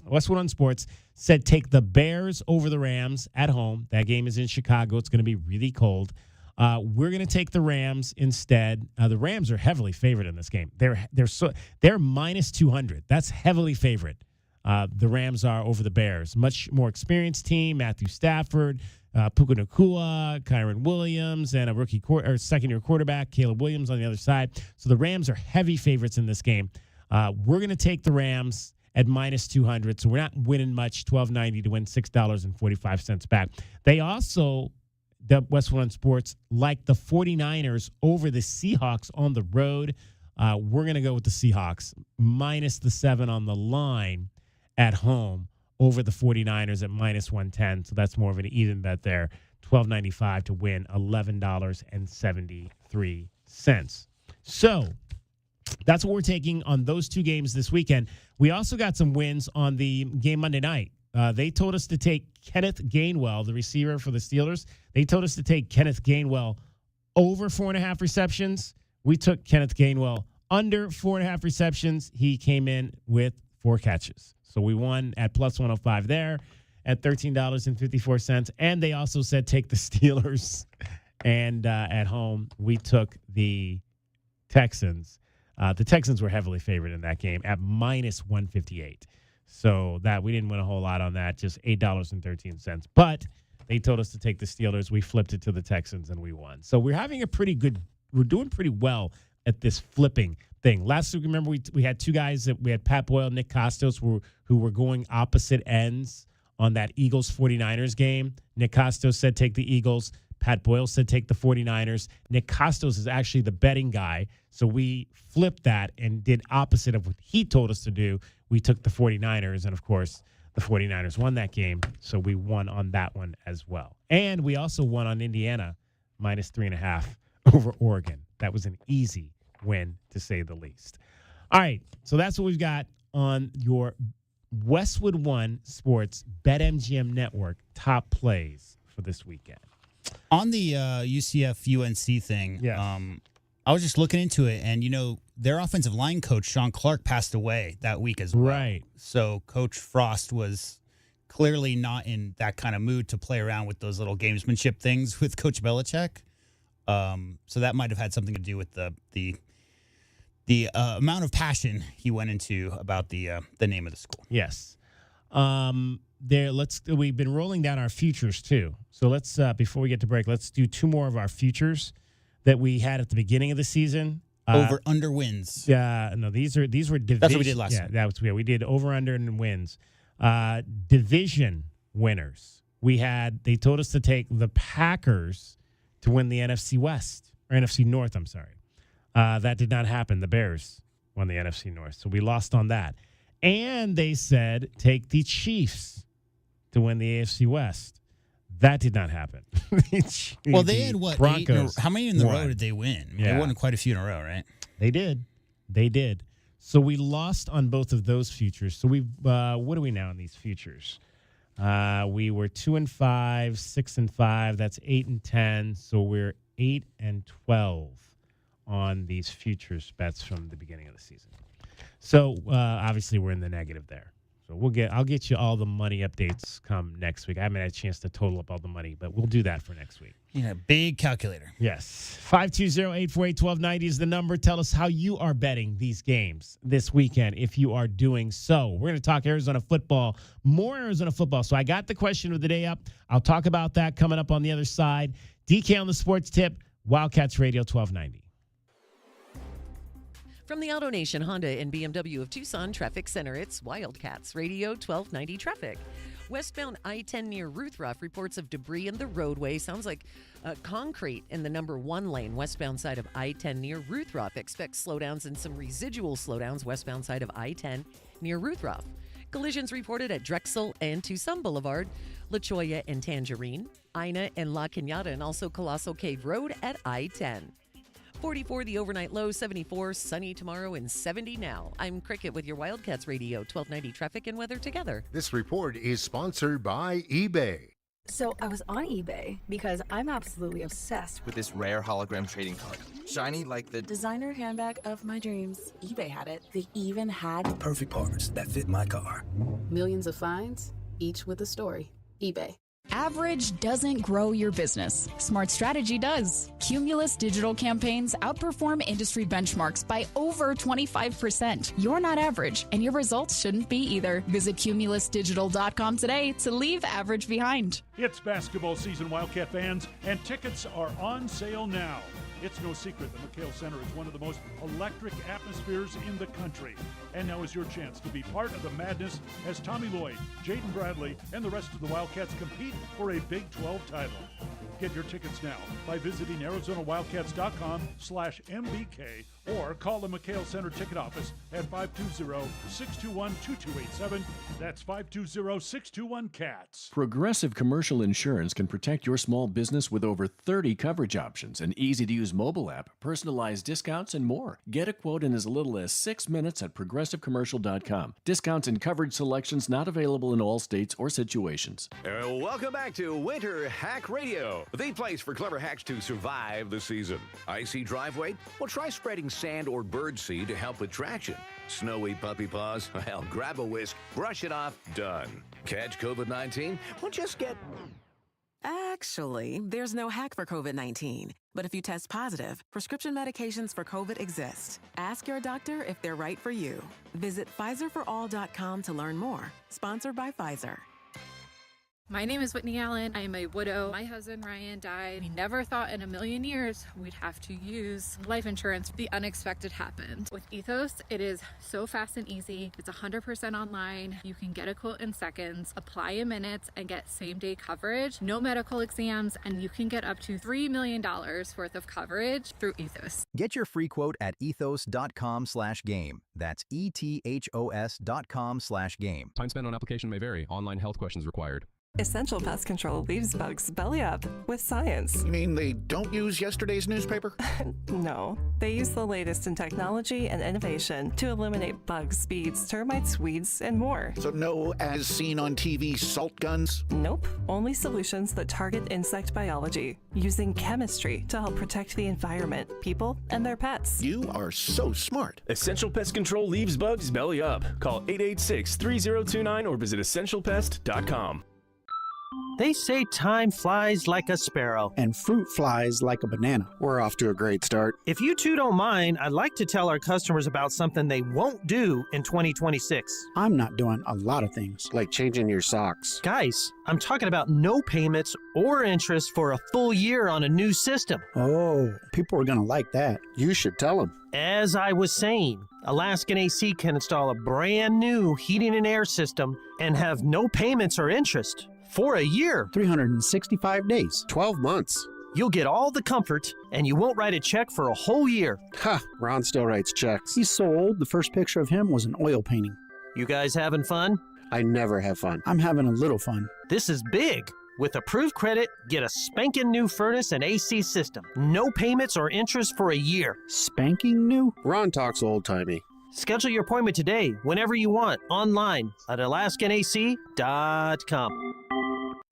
Westwood on Sports said take the Bears over the Rams at home. That game is in Chicago. It's going to be really cold. We're going to take the Rams instead. The Rams are heavily favored in this game. They're minus 200. That's heavily favored. The Rams are over the Bears. Much more experienced team. Matthew Stafford, Puka Nacua, Kyron Williams, and a second-year quarterback, Caleb Williams, on the other side. So the Rams are heavy favorites in this game. We're going to take the Rams at minus 200, so we're not winning much, $12.90 to win $6.45 back. They also, Westwood on Sports, like the 49ers over the Seahawks on the road. We're going to go with the Seahawks, minus the 7 on the line at home over the 49ers at minus 110. So that's more of an even bet there. $12.95 to win $11.73. So that's what we're taking on those two games this weekend. We also got some wins on the game Monday night. They told us to take Kenneth Gainwell, the receiver for the Steelers. They told us to take Kenneth Gainwell over 4.5 receptions. We took Kenneth Gainwell under 4.5 receptions. He came in with 4 catches. So we won at plus 105 there at $13.54. And they also said take the Steelers. And at home, we took the Texans. The Texans were heavily favored in that game at minus 158. So that we didn't win a whole lot on that, just $8.13. But they told us to take the Steelers. We flipped it to the Texans, and we won. So we're doing pretty well at this flipping thing. Last week, remember, we had two guys we had Pat Boyle, Nick Costos, who were going opposite ends on that Eagles-49ers game. Nick Costos said take the Eagles. Pat Boyle said take the 49ers. Nick Costos is actually the betting guy, so we flipped that and did opposite of what he told us to do. We took the 49ers, and, of course, the 49ers won that game, so we won on that one as well. And we also won on Indiana, minus 3.5 over Oregon. That was an easy win, to say the least. All right, so that's what we've got on your Westwood One Sports BetMGM Network top plays for this weekend. On the UCF-UNC thing, yes. I was just looking into it, and, their offensive line coach, Sean Clark, passed away that week as well. Right. So Coach Frost was clearly not in that kind of mood to play around with those little gamesmanship things with Coach Belichick. So that might have had something to do with the amount of passion he went into about the name of the school. Yes. We've been rolling down our futures too. So let's before we get to break, let's do 2 more of our futures that we had at the beginning of the season. Over under wins. Yeah, no, these were division. That's what we did last time. Yeah, we did over under and wins. Division winners. They told us to take the Packers to win the NFC West or NFC North. I'm sorry, that did not happen. The Bears won the NFC North, so we lost on that. And they said take the Chiefs to win the AFC West. That did not happen. Well, they had what? Broncos how many in the row did they win? Yeah. They won quite a few in a row, right? They did. So we lost on both of those futures. So we've what are we now in these futures? We were 2-5, 6-5. That's 8-10. So we're 8-12 on these futures bets from the beginning of the season. So obviously we're in the negative there. So I'll get you all the money updates come next week. I haven't had a chance to total up all the money, but we'll do that for next week. Yeah, big calculator. Yes. 520-848-1290 is the number. Tell us how you are betting these games this weekend if you are doing so. We're going to talk Arizona football, more Arizona football. So I got the question of the day up. I'll talk about that coming up on the other side. DK on the sports tip, Wildcats Radio 1290. From the AutoNation Honda and BMW of Tucson Traffic Center, it's Wildcats Radio 1290 traffic. Westbound I-10 near Ruthroff reports of debris in the roadway. Sounds like concrete in the number 1 lane westbound side of I-10 near Ruthroff. Expect slowdowns and some residual slowdowns westbound side of I-10 near Ruthroff. Collisions reported at Drexel and Tucson Boulevard, La Cholla and Tangerine, Ina and La Cañada, and also Colosso Cave Road at I-10. 44 the overnight low, 74 sunny tomorrow, and 70 now. I'm Cricket with your Wildcats Radio 1290 traffic and weather together. This report is sponsored by eBay. So I was on eBay because I'm absolutely obsessed with this rare hologram trading card. Shiny like the designer handbag of my dreams. eBay had it. They even had the perfect parts that fit my car. Millions of finds, each with a story. eBay. Average doesn't grow your business. Smart Strategy does. Cumulus digital campaigns outperform industry benchmarks by over 25%. You're not average, and your results shouldn't be either. Visit cumulusdigital.com today to leave average behind. It's basketball season, Wildcat fans, and tickets are on sale now. It's no secret that McHale Center is one of the most electric atmospheres in the country. And now is your chance to be part of the madness as Tommy Lloyd, Jaden Bradley, and the rest of the Wildcats compete for a Big 12 title. Get your tickets now by visiting ArizonaWildcats.com/MBK or call the McHale Center ticket office at 520-621-2287. That's 520-621-CATS. Progressive Commercial Insurance can protect your small business with over 30 coverage options, an easy-to-use mobile app, personalized discounts, and more. Get a quote in as little as 6 minutes at progressivecommercial.com. Discounts and coverage selections not available in all states or situations. Welcome back to Winter Hack Radio, the place for clever hacks to survive the season. Icy driveway? Well, try spreading sand or bird seed to help with traction. Snowy puppy paws? Well, grab a whisk, brush it off, done. Catch COVID-19? Well, just get... Actually, there's no hack for COVID-19. But if you test positive, prescription medications for COVID exist. Ask your doctor if they're right for you. Visit PfizerForAll.com to learn more. Sponsored by Pfizer. My name is Whitney Allen. I am a widow. My husband Ryan died. We never thought in a million years we'd have to use life insurance. The unexpected happened. With Ethos, it is so fast and easy. It's 100% online. You can get a quote in seconds, apply in minutes, and get same-day coverage. No medical exams, and you can get up to $3 million worth of coverage through Ethos. Get your free quote at ethos.com/game. That's ETHOS.com/game. Time spent on application may vary. Online health questions required. Essential Pest Control leaves bugs belly up with science. You mean they don't use yesterday's newspaper? No, they use the latest in technology and innovation to eliminate bugs, bees, termites, weeds, and more. So no as seen on TV salt guns? Nope, only solutions that target insect biology, using chemistry to help protect the environment, people, and their pets. You are so smart. Essential Pest Control leaves bugs belly up. Call 886-3029 or visit essentialpest.com. They say time flies like a sparrow. And fruit flies like a banana. We're off to a great start. If you two don't mind, I'd like to tell our customers about something they won't do in 2026. I'm not doing a lot of things. Like changing your socks. Guys, I'm talking about no payments or interest for a full year on a new system. Oh, people are going to like that. You should tell them. As I was saying, Alaskan AC can install a brand new heating and air system and have no payments or interest. For a year. 365 days. 12 months. You'll get all the comfort, and you won't write a check for a whole year. Ha! Ron still writes checks. He's so old, the first picture of him was an oil painting. You guys having fun? I never have fun. I'm having a little fun. This is big. With approved credit, get a spanking new furnace and AC system. No payments or interest for a year. Spanking new? Ron talks old-timey. Schedule your appointment today, whenever you want, online at alaskanac.com.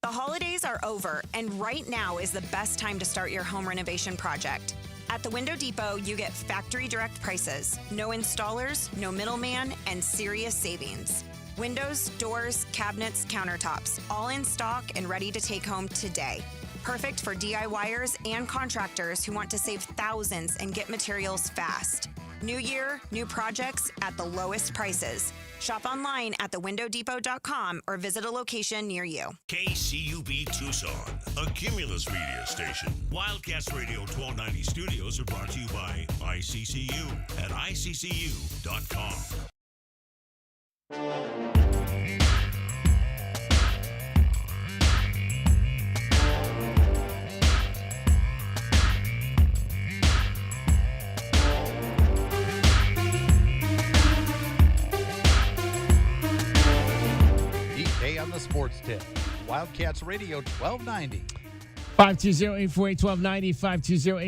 The holidays are over, and right now is the best time to start your home renovation project. At the Window Depot, you get factory direct prices, no installers, no middleman, and serious savings. Windows, doors, cabinets, countertops, all in stock and ready to take home today. Perfect for DIYers and contractors who want to save thousands and get materials fast. New year, new projects at the lowest prices. Shop online at thewindowdepot.com or visit a location near you. KCUB Tucson, a Cumulus media station. Wildcats Radio 1290 studios are brought to you by ICCU at ICCU.com. Sports Tip. Wildcats Radio 1290. 520-848-1290.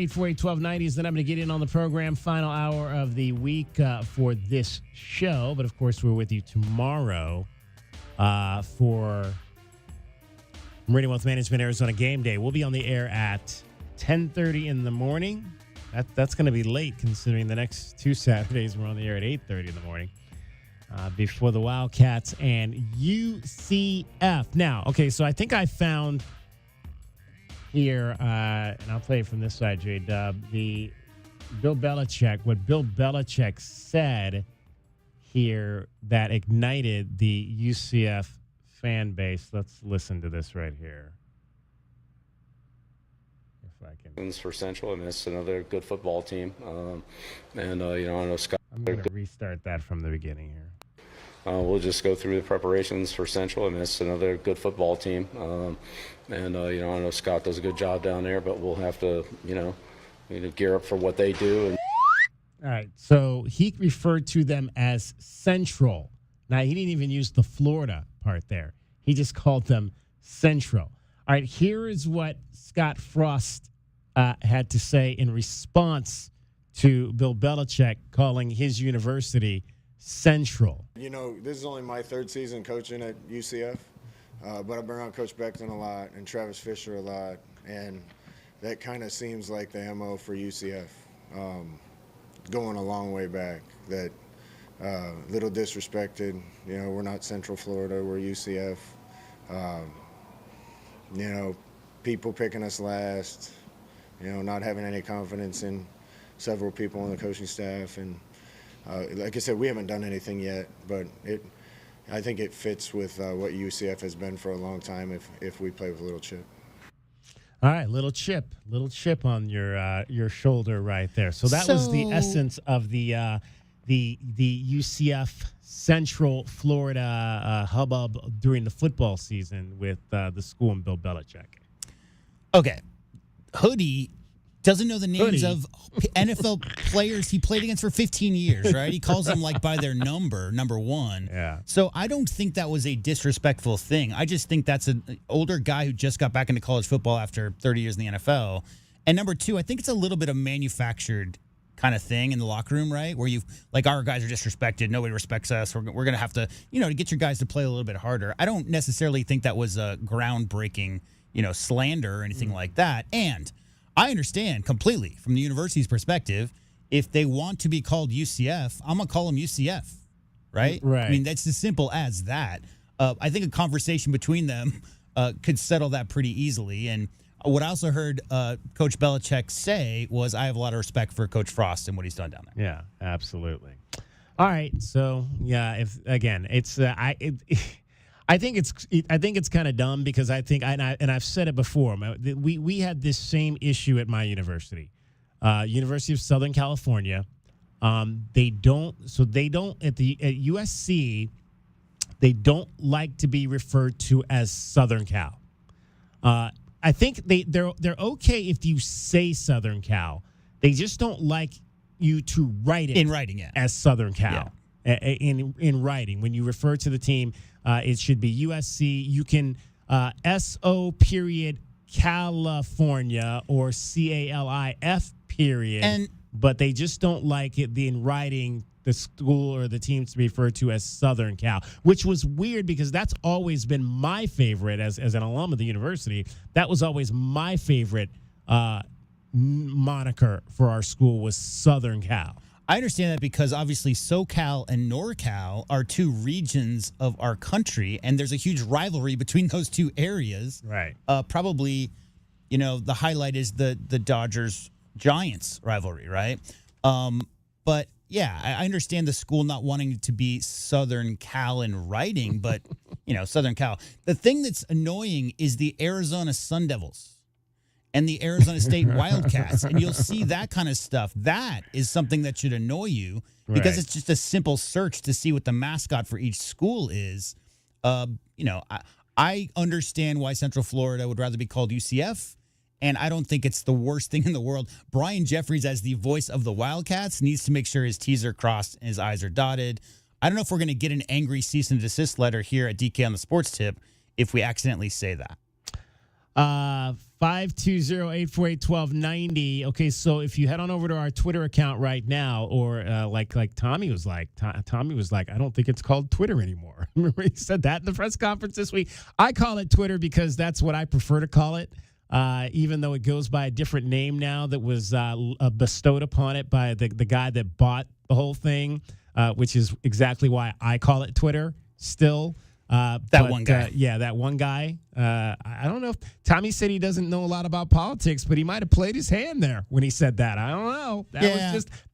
520-848-1290 is the number to get in on the program. Final hour of the week for this show. But, of course, we're with you tomorrow for Meridian Wealth Management Arizona Game Day. We'll be on the air at 10:30 in the morning. That's going to be late considering the next two Saturdays we're on the air at 8:30 in the morning. Before the Wildcats and UCF. Now, okay, so I think I found here, and I'll play it from this side, J-Dub, the Bill Belichick, what Bill Belichick said here that ignited the UCF fan base. Let's listen to this right here. If I can. For Central, and it's another good football team. I know Scott. I'm going to restart that from the beginning here. We'll just go through the preparations for Central, and it's another good football team. I know Scott does a good job down there, but we'll have to, gear up for what they do. All right, so he referred to them as Central. Now, he didn't even use the Florida part there. He just called them Central. All right, here is what Scott Frost had to say in response to Bill Belichick calling his university Central. This is only my third season coaching at UCF, but I've been around Coach Beckton a lot and Travis Fisher a lot, and that kind of seems like the MO for UCF, going a long way back. That little disrespected. We're not Central Florida, we're UCF. People picking us last. Not having any confidence in several people on the coaching staff, and like I said, we haven't done anything yet, but I think it fits with what UCF has been for a long time if we play with a little chip. All right, little chip on your shoulder right there. So that was the essence of the UCF Central Florida hubbub during the football season with the school and Bill Belichick. Okay, Hoodie doesn't know the names of NFL players he played against for 15 years, right? He calls them by their number one. Yeah. So I don't think that was a disrespectful thing. I just think that's an older guy who just got back into college football after 30 years in the NFL. And number two, I think it's a little bit of manufactured kind of thing in the locker room, right? Where our guys are disrespected, nobody respects us. We're going to have to, to get your guys to play a little bit harder. I don't necessarily think that was a groundbreaking, slander or anything like that. And I understand completely from the university's perspective, if they want to be called UCF, I'm going to call them UCF, right? Right. I mean, that's as simple as that. I think a conversation between them could settle that pretty easily. And what I also heard Coach Belichick say was, I have a lot of respect for Coach Frost and what he's done down there. Yeah, absolutely. All right, so yeah, I think it's kind of dumb because I think I've said it before. We had this same issue at my university, University of Southern California. They don't at USC. They don't like to be referred to as Southern Cal. I think they're okay if you say Southern Cal. They just don't like you to write it in writing, yeah, as Southern Cal. Yeah. In writing, when you refer to the team, it should be USC. You can SO period California or CALIF period, but they just don't like it in writing the school or the team to be referred to as Southern Cal, which was weird because that's always been my favorite as an alum of the university. That was always my favorite moniker for our school was Southern Cal. I understand that because obviously SoCal and NorCal are two regions of our country, and there's a huge rivalry between those two areas. Right. Probably, the highlight is the Dodgers-Giants rivalry, right? But, yeah, I understand the school not wanting to be Southern Cal in writing, but, Southern Cal. The thing that's annoying is the Arizona Sun Devils and the Arizona State Wildcats, and you'll see that kind of stuff. That is something that should annoy you because it's just a simple search to see what the mascot for each school is. I understand why Central Florida would rather be called UCF, and I don't think it's the worst thing in the world. Brian Jeffries, as the voice of the Wildcats, needs to make sure his T's are crossed and his I's are dotted. I don't know if we're going to get an angry cease and desist letter here at DK on the Sports Tip if we accidentally say that. 520-848-1290. Okay, so if you head on over to our Twitter account right now, or like Tommy was like, Tommy was like, I don't think it's called Twitter anymore. Remember he said that in the press conference this week? I call it Twitter because that's what I prefer to call it, even though it goes by a different name now that was bestowed upon it by the guy that bought the whole thing, which is exactly why I call it Twitter still. One guy. That one guy. I don't know if Tommy said he doesn't know a lot about politics, but he might have played his hand there when he said that. I don't know.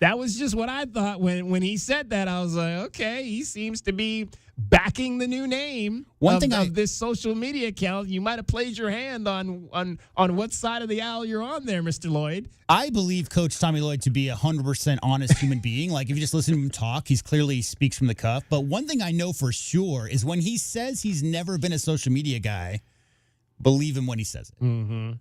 That was just what I thought when he said that. I was like, okay, he seems to be backing the new name of this social media account. You might have played your hand on what side of the aisle you're on there, Mr. Lloyd. I believe Coach Tommy Lloyd to be a 100% honest human being. Like, if you just listen to him talk, he's clearly speaks from the cuff. But one thing I know for sure is when he says he's never been a social media guy, believe him when he says it. Mm-hmm.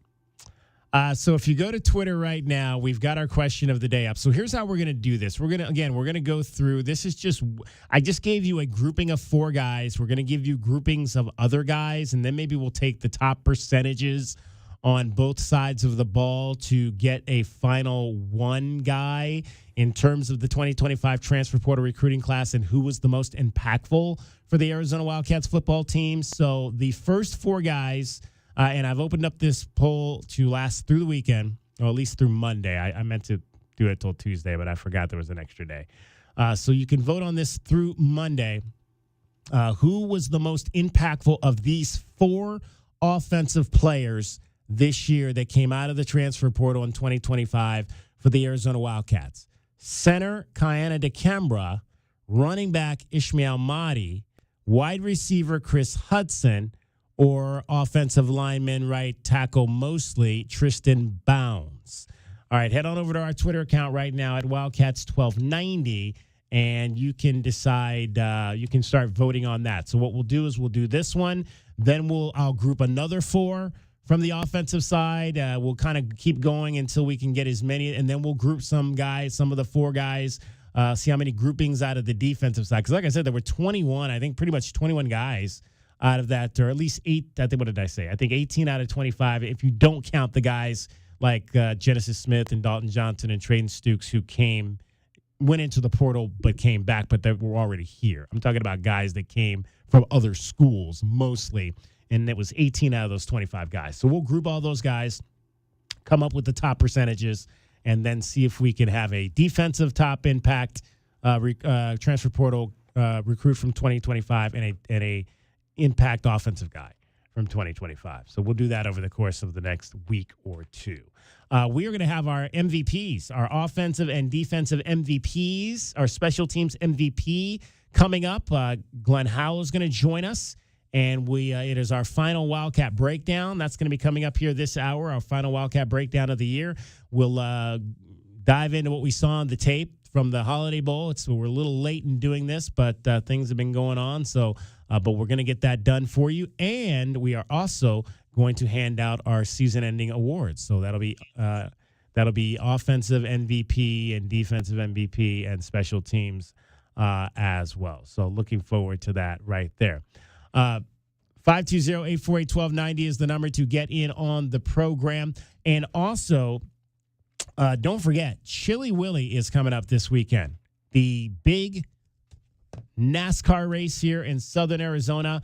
So if you go to Twitter right now, we've got our question of the day up. So here's how we're going to do this. We're going to go through. This is I just gave you a grouping of 4 guys. We're going to give you groupings of other guys, and then maybe we'll take the top percentages on both sides of the ball to get a final one guy in terms of the 2025 transfer portal recruiting class and who was the most impactful for the Arizona Wildcats football team. So the first 4 guys, and I've opened up this poll to last through the weekend, or at least through Monday. I meant to do it till Tuesday, but I forgot there was an extra day. So you can vote on this through Monday. Who was the most impactful of these 4 offensive players this year that came out of the transfer portal in 2025 for the Arizona Wildcats? Center Kiana DeCambra, running back Ishmael Mahdi, wide receiver Chris Hudson, or offensive lineman right tackle mostly Tristan Bounds. All right, head on over to our Twitter account right now at Wildcats1290, and you can decide, you can start voting on that. So what we'll do is we'll do this one, then I'll group another 4 from the offensive side. We'll kind of keep going until we can get as many, and then we'll group some of the 4 guys, see how many groupings out of the defensive side. Because like I said, there were 21, I think pretty much 21 guys out of that, or at least 8. I think, what did I say? I think 18 out of 25, if you don't count the guys like Genesis Smith and Dalton Johnson and Trayden Stukes who went into the portal but came back, but they were already here. I'm talking about guys that came from other schools mostly, and it was 18 out of those 25 guys. So we'll group all those guys, come up with the top percentages, and then see if we can have a defensive top impact transfer portal recruit from 2025 and a impact offensive guy from 2025. So we'll do that over the course of the next week or 2. We are going to have our MVPs, our offensive and defensive MVPs, our special teams MVP coming up. Glenn Howell is going to join us, and it is our final Wildcat breakdown. That's going to be coming up here this hour, our final Wildcat breakdown of the year. We'll dive into what we saw on the tape from the Holiday Bowl. We're a little late in doing this, but things have been going on. So, but we're going to get that done for you, and we are also going to hand out our season-ending awards. So that'll be offensive MVP and defensive MVP and special teams as well. So looking forward to that right there. 520-848-1290 is the number to get in on the program. And also, don't forget, Chili Willy is coming up this weekend. The big NASCAR race here in Southern Arizona.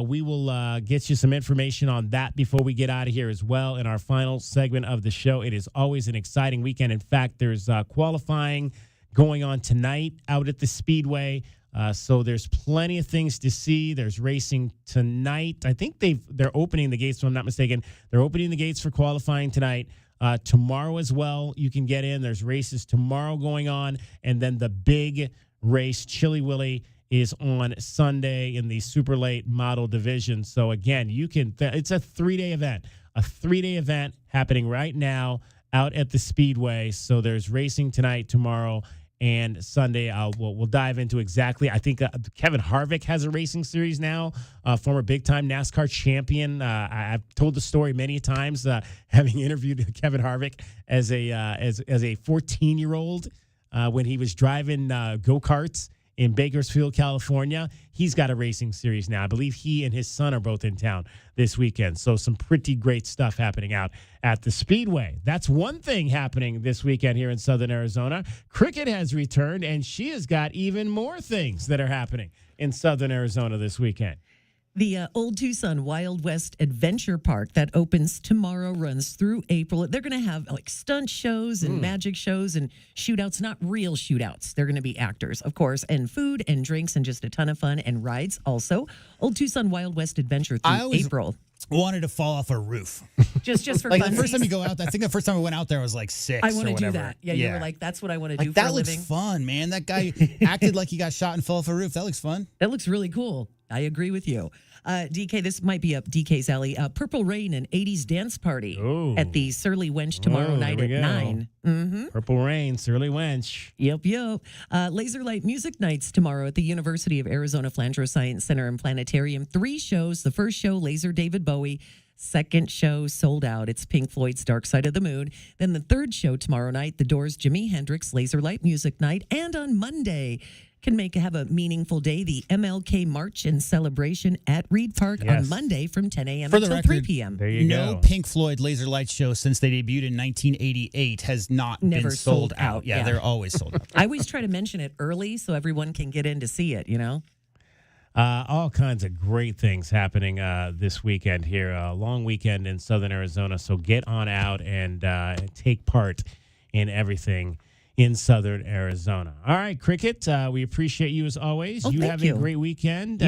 We will get you some information on that before we get out of here as well in our final segment of the show. It is always an exciting weekend. In fact, there's qualifying going on tonight out at the Speedway. So there's plenty of things to see. There's racing tonight. I think they're opening the gates, if I'm not mistaken. They're opening the gates for qualifying tonight. Tomorrow as well, you can get in. There's races tomorrow going on. And then the big race, Chili Willy, is on Sunday in the super late model division. So again, it's a 3-day event, happening right now out at the Speedway. So there's racing tonight, tomorrow, and Sunday. We'll dive into exactly. I think Kevin Harvick has a racing series now, former big-time NASCAR champion. I've told the story many times, having interviewed Kevin Harvick as a 14-year-old when he was driving go-karts in Bakersfield, California. He's got a racing series now. I believe he and his son are both in town this weekend. So some pretty great stuff happening out at the Speedway. That's one thing happening this weekend here in Southern Arizona. Cricket has returned, and she has got even more things that are happening in Southern Arizona this weekend. The Old Tucson Wild West Adventure Park that opens tomorrow runs through April. They're going to have like stunt shows and magic shows and shootouts, not real shootouts. They're going to be actors, of course, and food and drinks and just a ton of fun and rides also. Old Tucson Wild West Adventure through April. Wanted to fall off a roof. Just for like funsies? the first time you go out, I think the first time I went out there I was like 6 I want or to do whatever. that. Yeah, you were like, that's what I want to do for that a living. looks fun, man. That guy acted like he got shot and fell off a roof. That looks fun. That looks really cool. I agree with you. DK, this might be up DK's alley. Purple Rain, an 80s dance party at the Surly Wench tomorrow night at 9. Mm-hmm. Purple Rain, Surly Wench. Yep. Laser Light Music Nights tomorrow at the University of Arizona Flandreau Science Center and Planetarium. 3 shows. The first show, Laser David Bowie. Second show sold out. It's Pink Floyd's Dark Side of the Moon. Then the third show tomorrow night, The Doors' Jimi Hendrix Laser Light Music Night. And on Monday, have a meaningful day, the MLK March and Celebration at Reed Park on Monday from 10 a.m. For the until record, 3 p.m. There you no go. Pink Floyd laser light show since they debuted in 1988 has not Never been sold out. Yeah, they're always sold out. I always try to mention it early so everyone can get in to see it, All kinds of great things happening this weekend here. A long weekend in Southern Arizona. So get on out and take part in everything in Southern Arizona. All right, Cricket, we appreciate you as always. You have a great weekend.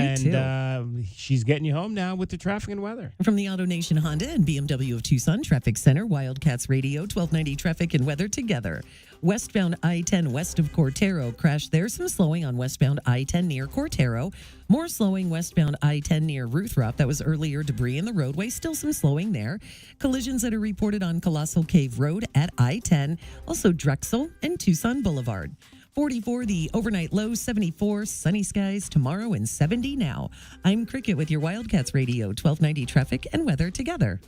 She's getting you home now with the traffic and weather. From the Auto Nation Honda and BMW of Tucson Traffic Center, Wildcats Radio, 1290 traffic and weather together. Westbound I-10 west of Cortero, crash there. Some slowing on westbound I-10 near Cortero. More slowing westbound I-10 near Ruthrop. That was earlier debris in the roadway. Still some slowing there. Collisions that are reported on Colossal Cave Road at I-10. Also Drexel and Tucson Boulevard. 44, the overnight low, 74, sunny skies tomorrow and 70 now. I'm Cricket with your Wildcats Radio, 1290 traffic and weather together.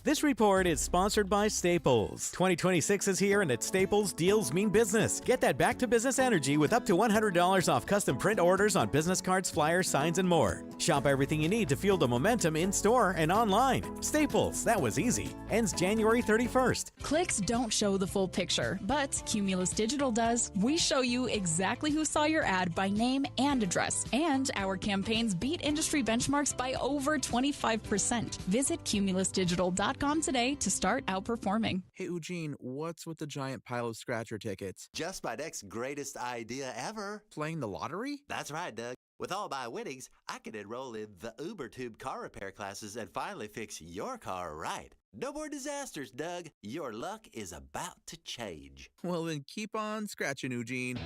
This report is sponsored by Staples. 2026 is here, and at Staples, deals mean business. Get that back-to-business energy with up to $100 off custom print orders on business cards, flyers, signs, and more. Shop everything you need to fuel the momentum in-store and online. Staples, that was easy. Ends January 31st. Clicks don't show the full picture, but Cumulus Digital does. We show you exactly who saw your ad by name and address, and our campaigns beat industry benchmarks by over 25%. Visit cumulusdigital.com today to start outperforming. Hey, Eugene, what's with the giant pile of scratcher tickets? Just my next greatest idea ever. Playing the lottery? That's right, Doug. With all my winnings, I can enroll in the UberTube car repair classes and finally fix your car right. No more disasters, Doug. Your luck is about to change. Well, then keep on scratching, Eugene.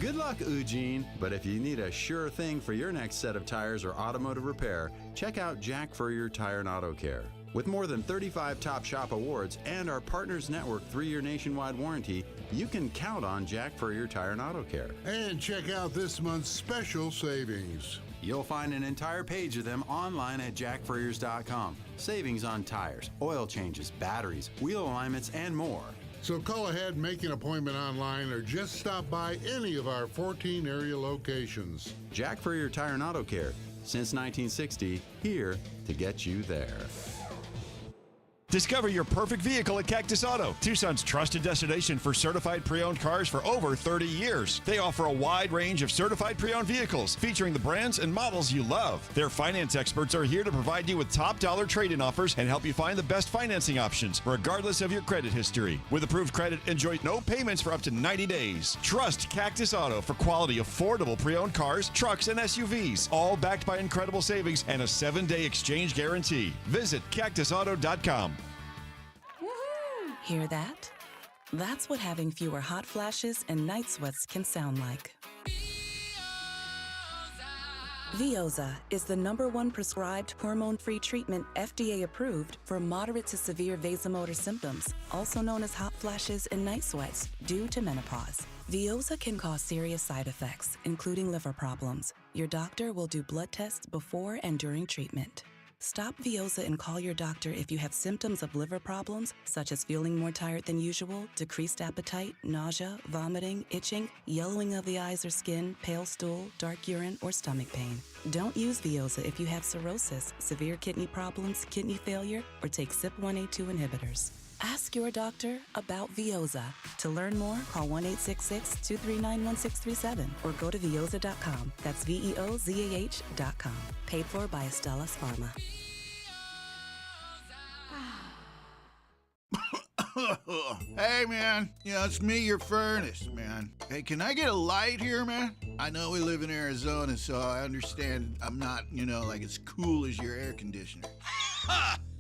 Good luck, Eugene. But if you need a sure thing for your next set of tires or automotive repair, check out Jack Furrier Tire and Auto Care. With more than 35 Top Shop awards and our Partners Network 3-year nationwide warranty, you can count on Jack Furrier Tire and Auto Care. And check out this month's special savings. You'll find an entire page of them online at jackfurriers.com. Savings on tires, oil changes, batteries, wheel alignments, and more. So call ahead, make an appointment online, or just stop by any of our 14 area locations. Jack Furrier Tire and Auto Care, since 1960, here to get you there. Discover your perfect vehicle at Cactus Auto, Tucson's trusted destination for certified pre-owned cars for over 30 years. They offer a wide range of certified pre-owned vehicles featuring the brands and models you love. Their finance experts are here to provide you with top dollar trade-in offers and help you find the best financing options, regardless of your credit history. With approved credit, enjoy no payments for up to 90 days. Trust Cactus Auto for quality, affordable pre-owned cars, trucks, and SUVs, all backed by incredible savings and a 7-day exchange guarantee. Visit cactusauto.com. Hear that? That's what having fewer hot flashes and night sweats can sound like. Veoza is the #1 prescribed hormone-free treatment FDA approved for moderate to severe vasomotor symptoms, also known as hot flashes and night sweats, due to menopause. Veoza can cause serious side effects, including liver problems. Your doctor will do blood tests before and during treatment. Stop Veoza and call your doctor if you have symptoms of liver problems, such as feeling more tired than usual, decreased appetite, nausea, vomiting, itching, yellowing of the eyes or skin, pale stool, dark urine, or stomach pain. Don't use Veoza if you have cirrhosis, severe kidney problems, kidney failure, or take CYP1A2 inhibitors. Ask your doctor about Veoza. To learn more, call 1-866-239-1637 or go to Veoza.com. That's VEOZAH.com. Paid for by Astellas Pharma. Hey, man. It's me, your furnace, man. Hey, can I get a light here, man? I know we live in Arizona, so I understand I'm not, like as cool as your air conditioner.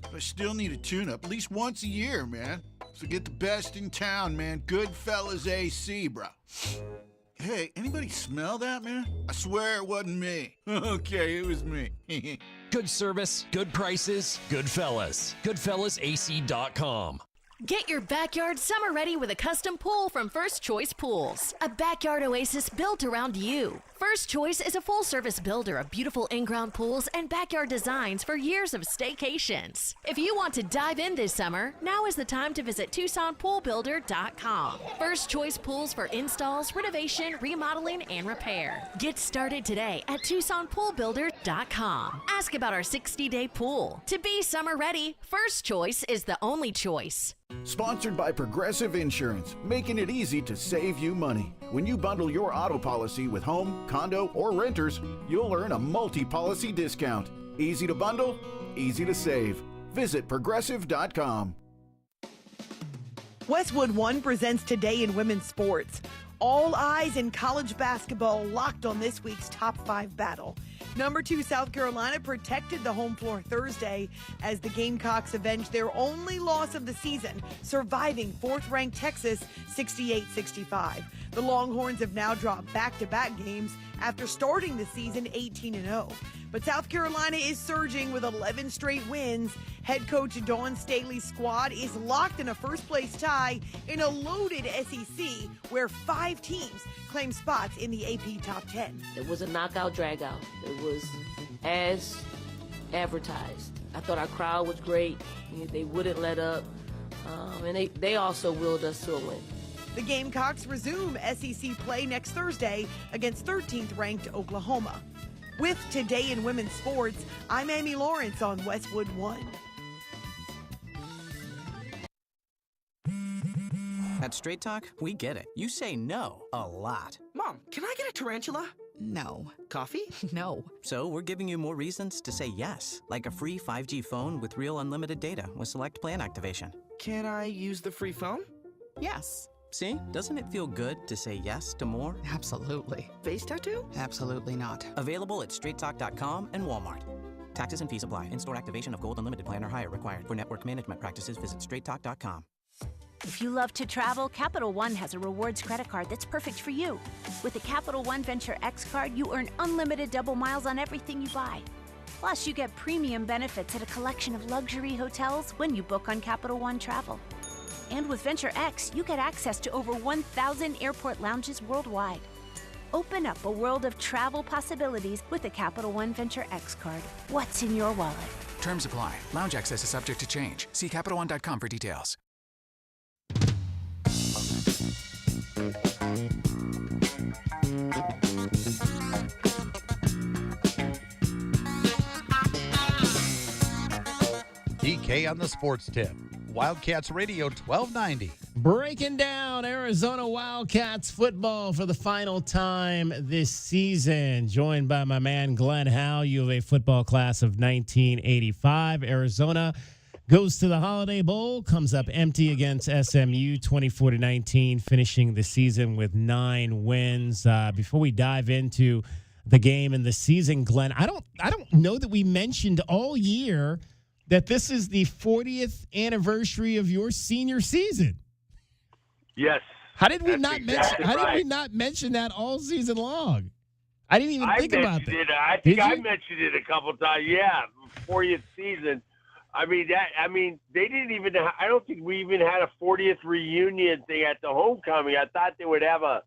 But I still need a tune-up at least once a year, man. So get the best in town, man. Goodfellas AC, bro. Hey, anybody smell that, man? I swear it wasn't me. Okay, it was me. Good service, good prices, Goodfellas. GoodfellasAC.com. Get your backyard summer ready with a custom pool from First Choice Pools. A backyard oasis built around you. First Choice is a full-service builder of beautiful in-ground pools and backyard designs for years of staycations. If you want to dive in this summer, now is the time to visit TucsonPoolBuilder.com. First Choice Pools for installs, renovation, remodeling, and repair. Get started today at TucsonPoolBuilder.com. Ask about our 60-day pool. To be summer ready, First Choice is the only choice. Sponsored by Progressive Insurance, making it easy to save you money. When you bundle your auto policy with home, condo, or renters, you'll earn a multi-policy discount. Easy to bundle, easy to save. Visit Progressive.com. Westwood One presents Today in Women's Sports. All eyes in college basketball locked on this week's top 5 battle. Number 2 South Carolina protected the home floor Thursday as the Gamecocks avenged their only loss of the season, surviving 4th-ranked Texas 68-65. The Longhorns have now dropped back-to-back games after starting the season 18-0. But South Carolina is surging with 11 straight wins. Head coach Dawn Staley's squad is locked in a first-place tie in a loaded SEC where 5 teams claim spots in the AP Top 10. It was a knockout dragout. It was as advertised. I thought our crowd was great. They wouldn't let up. And they also willed us to a win. The Gamecocks resume SEC play next Thursday against 13th-ranked Oklahoma. With Today in Women's Sports, I'm Amy Lawrence on Westwood One. At Straight Talk, we get it. You say no a lot. Mom, can I get a tarantula? No. Coffee? No. So we're giving you more reasons to say yes, like a free 5G phone with real unlimited data with select plan activation. Can I use the free phone? Yes. See? Doesn't it feel good to say yes to more? Absolutely. Face tattoo? Absolutely not. Available at straighttalk.com and Walmart. Taxes and fees apply. In-store activation of Gold Unlimited plan or higher required. For network management practices, visit straighttalk.com. If you love to travel, Capital One has a rewards credit card that's perfect for you. With the Capital One Venture X card, you earn unlimited double miles on everything you buy. Plus, you get premium benefits at a collection of luxury hotels when you book on Capital One Travel. And with Venture X, you get access to over 1,000 airport lounges worldwide. Open up a world of travel possibilities with the Capital One Venture X card. What's in your wallet? Terms apply. Lounge access is subject to change. See CapitalOne.com for details. DK on the sports tip. Wildcats Radio 1290. Breaking down Arizona Wildcats football for the final time this season. Joined by my man Glenn Howe, U of A football class of 1985. Arizona goes to the Holiday Bowl, comes up empty against SMU 24-19, finishing the season with 9 wins. Before we dive into the game and the season, Glenn, I don't know that we mentioned all year that this is the 40th anniversary of your senior season. Yes. How did we not mention that all season long? I didn't even think about that. I think I mentioned it a couple times. Yeah, 40th season. I mean they didn't even. I don't think we even had a 40th reunion thing at the homecoming. I thought they would have a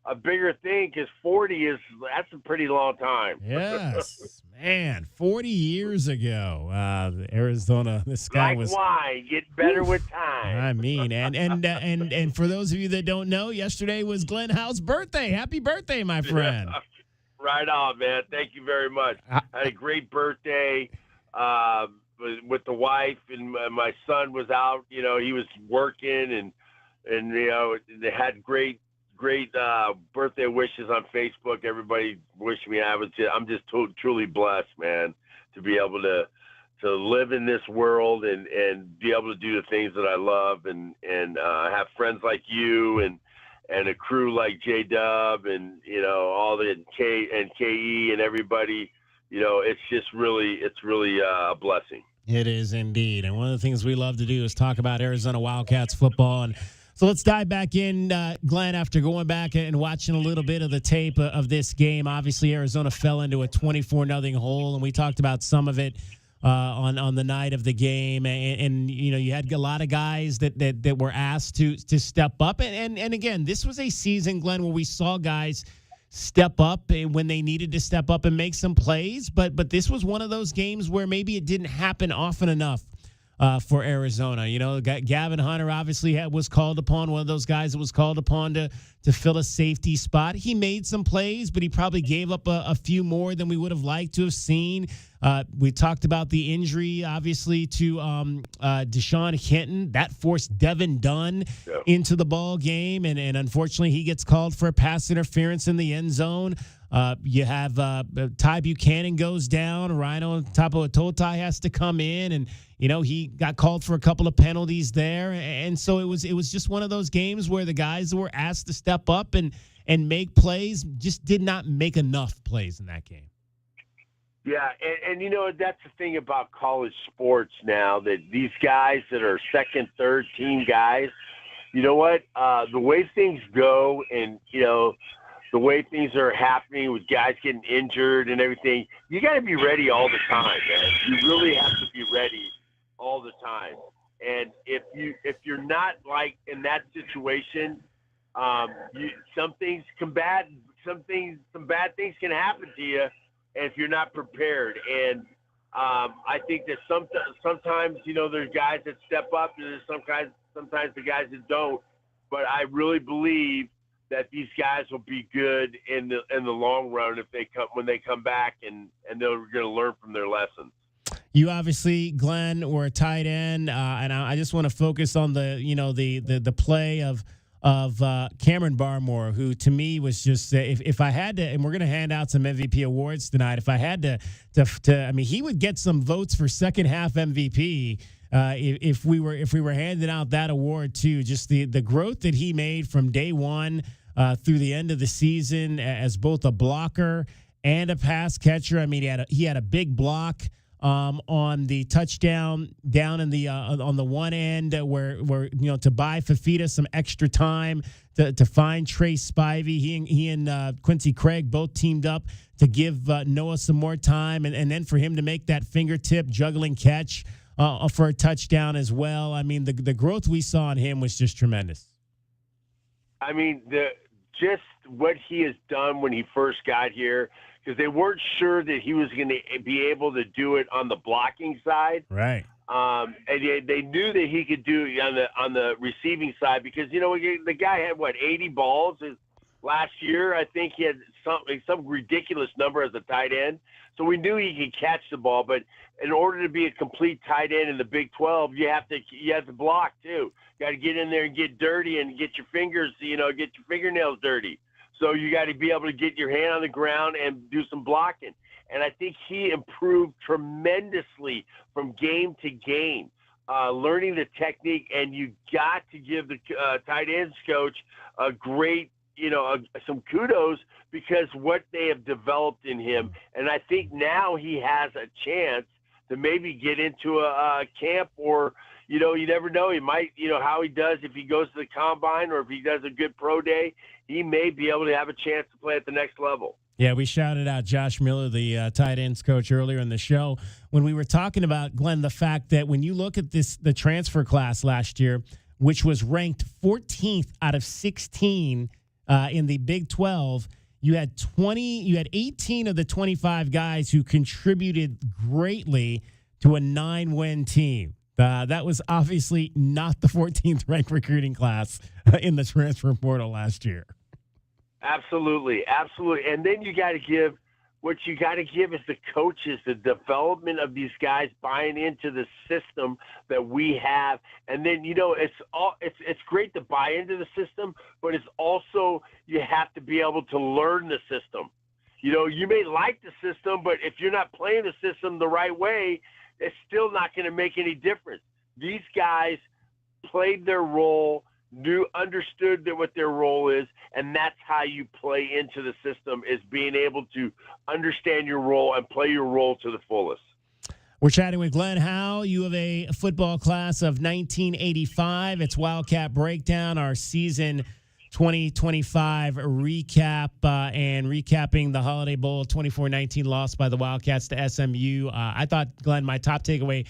a bigger thing because 40 that's a pretty long time. Yes, man, 40 years ago, Arizona. This guy like was wine, get better with time. I mean, and for those of you that don't know, yesterday was Glenn Howe's birthday. Happy birthday, my friend. Right on, man. Thank you very much. I had a great birthday with the wife, and my son was out. You know, he was working, and you know, they had great birthday wishes on Facebook. Everybody wished me. I'm just truly blessed, man, to be able to live in this world and be able to do the things that I love and have friends like you and a crew like J-Dub and, you know, all the KE and everybody. You know, it's really a blessing. It is indeed. And one of the things we love to do is talk about Arizona Wildcats football. And so let's dive back in, Glenn, after going back and watching a little bit of the tape of this game. Obviously, Arizona fell into a 24-0 hole, and we talked about some of it on the night of the game. And you know, you had a lot of guys that were asked to step up. And again, this was a season, Glenn, where we saw guys step up when they needed to step up and make some plays. But this was one of those games where maybe it didn't happen often enough for Arizona. You know, Gavin Hunter obviously was called upon, one of those guys that was called upon to fill a safety spot. He made some plays, but he probably gave up a few more than we would have liked to have seen. We talked about the injury, obviously, to Deshaun Hinton. That forced Devin Dunn into the ball game, and unfortunately he gets called for a pass interference in the end zone. You have Ty Buchanan goes down. Rhino Tapoatotai has to come in, and you know, he got called for a couple of penalties there. And so it was just one of those games where the guys that were asked to step up and make plays just did not make enough plays in that game. Yeah, and you know, that's the thing about college sports now, that these guys that are second, third team guys, you know what, the way things go and, you know, the way things are happening with guys getting injured and everything, you got to be ready all the time, man. You really have to be ready all the time. And if you're not like in that situation, some bad things can happen to you if you're not prepared. And I think that sometimes, you know, there's guys that step up, and there's sometimes the guys that don't. But I really believe that these guys will be good in the long run when they come back, and they're going to learn from their lessons. You obviously, Glenn, were a tight end, and I just want to focus on the play of Cameron Barmore, who to me was just if I had to, and we're going to hand out some MVP awards tonight. If I had to, I mean, he would get some votes for second half MVP. If we were handing out that award too, just the growth that he made from day one through the end of the season as both a blocker and a pass catcher. I mean, he had a big block on the touchdown down in the on the one end where you know, to buy Fafita some extra time to find Trace Spivey. He and Quincy Craig both teamed up to give Noah some more time, and then for him to make that fingertip juggling catch for a touchdown as well. I mean, the growth we saw in him was just tremendous. I mean, just what he has done when he first got here, because they weren't sure that he was going to be able to do it on the blocking side. Right. And they knew that he could do it on the receiving side, because, you know, the guy had, 80 balls last year. I think he had some ridiculous number as a tight end. So we knew he could catch the ball, but in order to be a complete tight end in the Big 12, you have to block too. Got to get in there and get dirty and get your fingernails dirty. So you got to be able to get your hand on the ground and do some blocking. And I think he improved tremendously from game to game, learning the technique. And you got to give the tight ends coach a great, some kudos, because what they have developed in him. And I think now he has a chance to maybe get into a camp, or, you never know. He might, how he does if he goes to the combine, or if he does a good pro day, he may be able to have a chance to play at the next level. Yeah, we shouted out Josh Miller, the tight ends coach, earlier in the show when we were talking about, Glenn, the fact that when you look at the transfer class last year, which was ranked 14th out of 16 in the Big 12, you had 18 of the 25 guys who contributed greatly to a 9-win team. That was obviously not the 14th ranked recruiting class in the transfer portal last year. Absolutely. And then what you got to give is the coaches, the development of these guys buying into the system that we have. And then, it's great to buy into the system, but it's also, you have to be able to learn the system. You may like the system, but if you're not playing the system the right way, it's still not going to make any difference. These guys played their role, understood what their role is, and that's how you play into the system, is being able to understand your role and play your role to the fullest. We're chatting with Glenn Howe. You have a football class of 1985. It's Wildcat Breakdown, our season 2025 recap, and recapping the Holiday Bowl 24-19 loss by the Wildcats to SMU. I thought, Glenn, my top takeaway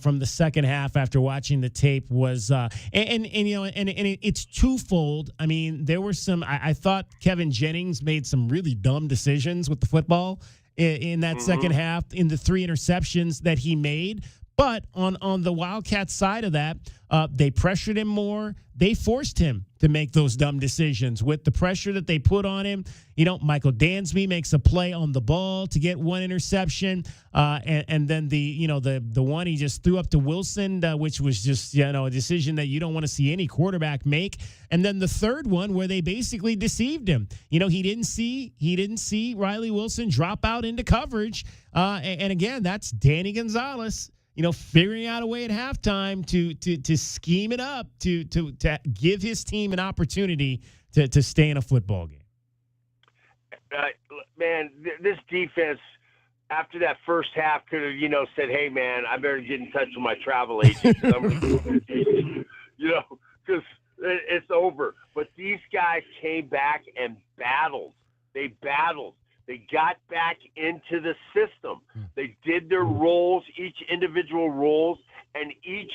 from the second half after watching the tape was, it's twofold. I mean, there were some. I thought Kevin Jennings made some really dumb decisions with the football in that second half, in the 3 interceptions that he made. But on the Wildcats side of that, they pressured him more. They forced him to make those dumb decisions. With the pressure that they put on him, Michael Dansby makes a play on the ball to get 1 interception, and then the one he just threw up to Wilson, which was just a decision that you don't want to see any quarterback make. And then the third one where they basically deceived him. He didn't see Riley Wilson drop out into coverage, and again, that's Danny Gonzalez. Figuring out a way at halftime to scheme it up to give his team an opportunity to stay in a football game. Man, this defense, after that first half, could have, said, "Hey, man, I better get in touch with my travel agent, because it's over." But these guys came back and battled. They battled. They got back into the system. They did their roles, each individual roles, and each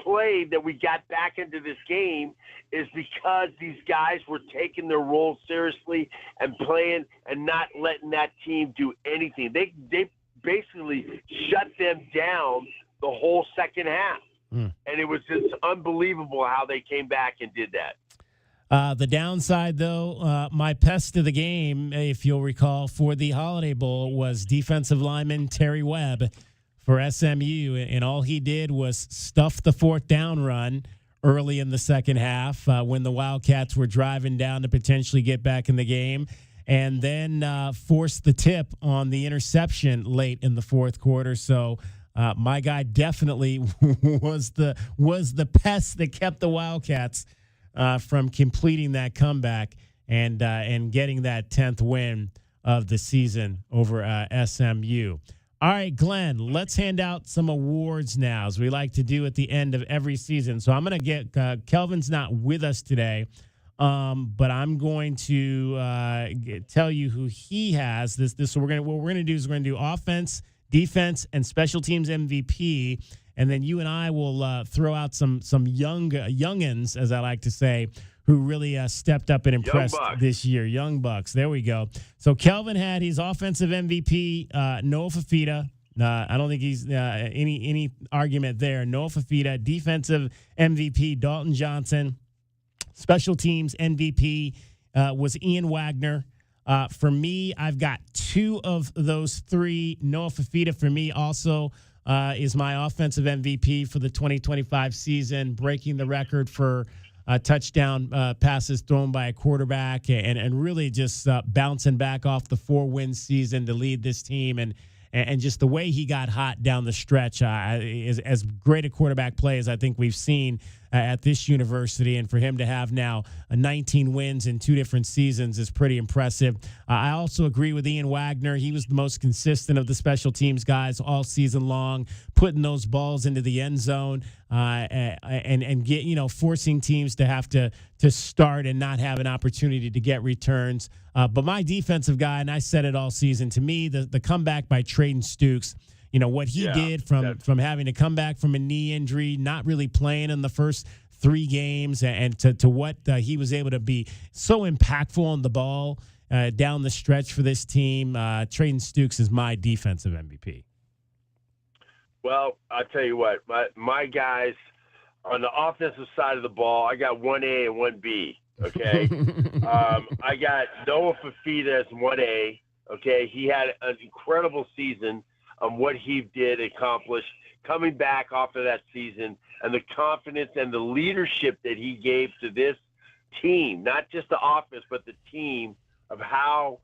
play that we got back into this game is because these guys were taking their roles seriously and playing and not letting that team do anything. They basically shut them down the whole second half. And it was just unbelievable how they came back and did that. The downside, though, my pest of the game, if you'll recall, for the Holiday Bowl was defensive lineman Terry Webb for SMU, and all he did was stuff the 4th down run early in the second half when the Wildcats were driving down to potentially get back in the game, and then forced the tip on the interception late in the fourth quarter. So my guy definitely was the pest that kept the Wildcats from completing that comeback and getting that 10th win of the season over SMU. All right, Glenn, let's hand out some awards now, as we like to do at the end of every season. So I'm going to get Kelvin's not with us today, but I'm going to tell you who he has. So what we're going to do is we're going to do offense, defense, and special teams MVP. And then you and I will throw out some youngins, as I like to say, who really stepped up and impressed this year. Young Bucks. There we go. So Kelvin had his offensive MVP, Noah Fafita. I don't think he's any argument there. Noah Fafita. Defensive MVP, Dalton Johnson. Special teams MVP was Ian Wagner. For me, I've got 2 of those 3. Noah Fafita for me also is my offensive MVP for the 2025 season, breaking the record for touchdown passes thrown by a quarterback and really just bouncing back off the 4-win season to lead this team. And just the way he got hot down the stretch is as great a quarterback play as I think we've seen at this university. And for him to have now 19 wins in 2 different seasons is pretty impressive. I also agree with Ian Wagner. He was the most consistent of the special teams guys all season long, putting those balls into the end zone and get, forcing teams to have to start and not have an opportunity to get returns. But my defensive guy, and I said it all season, to me, the comeback by Trayden Stukes, what he did from having to come back from a knee injury, not really playing in the first 3 games and to what he was able to be so impactful on the ball down the stretch for this team. Trayden Stukes is my defensive MVP. Well, I'll tell you what, my guys on the offensive side of the ball, I got 1A and 1B, okay? I got Noah Fafita as 1A, okay? He had an incredible season on what he did accomplish coming back off of that season and the confidence and the leadership that he gave to this team, not just the offense, but the team, of how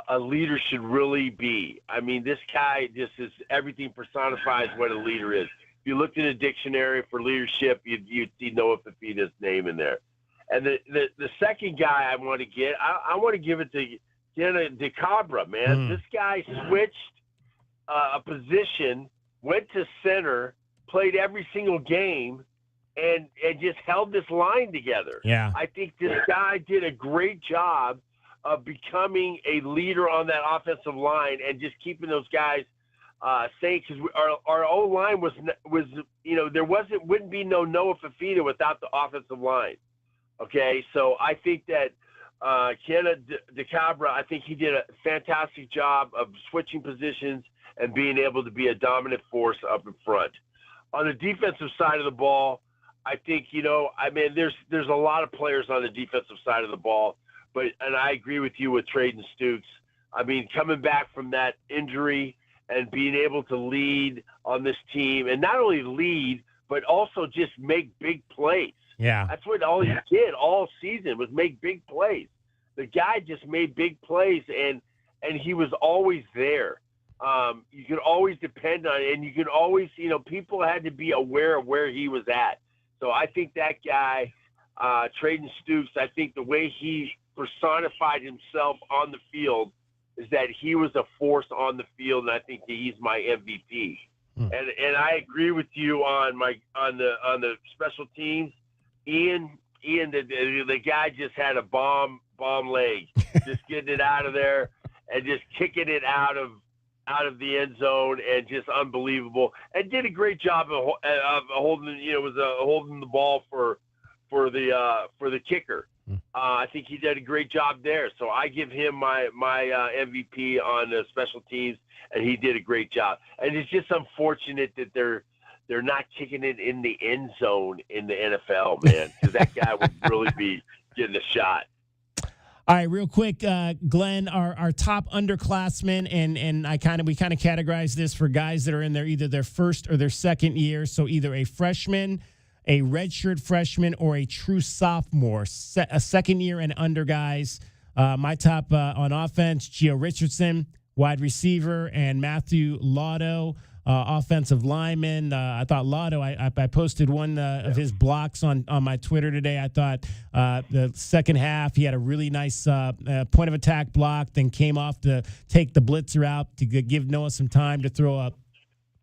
a leader should really be. I mean, this guy just is everything personifies what a leader is. If you looked in a dictionary for leadership, you'd see Noah Fafita's name in there. And the second guy I want to get, I want to give it to Jenna DeCabra, man. This guy switched a position, went to center, played every single game, and just held this line together. Yeah. I think this guy did a great job of becoming a leader on that offensive line and just keeping those guys safe, because our O-line was there wouldn't be no Noah Fafita without the offensive line. Okay, so I think that Kenna DeCabra, I think he did a fantastic job of switching positions and being able to be a dominant force up in front. On the defensive side of the ball, I think, there's a lot of players on the defensive side of the ball, and I agree with you with Trayden Stukes. I mean, coming back from that injury and being able to lead on this team, and not only lead, but also just make big plays. Yeah. That's what all he did all season, was make big plays. The guy just made big plays, and he was always there. You could always depend on it, and you could always, people had to be aware of where he was at. So I think that guy, Trayden Stukes, I think the way he personified himself on the field is that he was a force on the field, and I think that he's my MVP. And I agree with you on the special teams. Ian, the guy just had a bomb leg, just getting it out of there and just kicking it out of the end zone, and just unbelievable. And did a great job of holding, holding the ball for the kicker. I think he did a great job there. So I give him my MVP on the special teams, and he did a great job. And it's just unfortunate that they're not kicking it in the end zone in the NFL, man, because that guy would really be getting a shot. All right, real quick, Glenn, our top underclassmen, and we kind of categorize this for guys that are in either their first or their second year. So either a freshman, a redshirt freshman, or a true sophomore, a second year and under guys. My top on offense, Gio Richardson, wide receiver, and Matthew Lotto, offensive lineman. I thought Lotto, I posted one of his blocks on my Twitter today. I thought the second half, he had a really nice point of attack block, then came off to take the blitzer out to give Noah some time to throw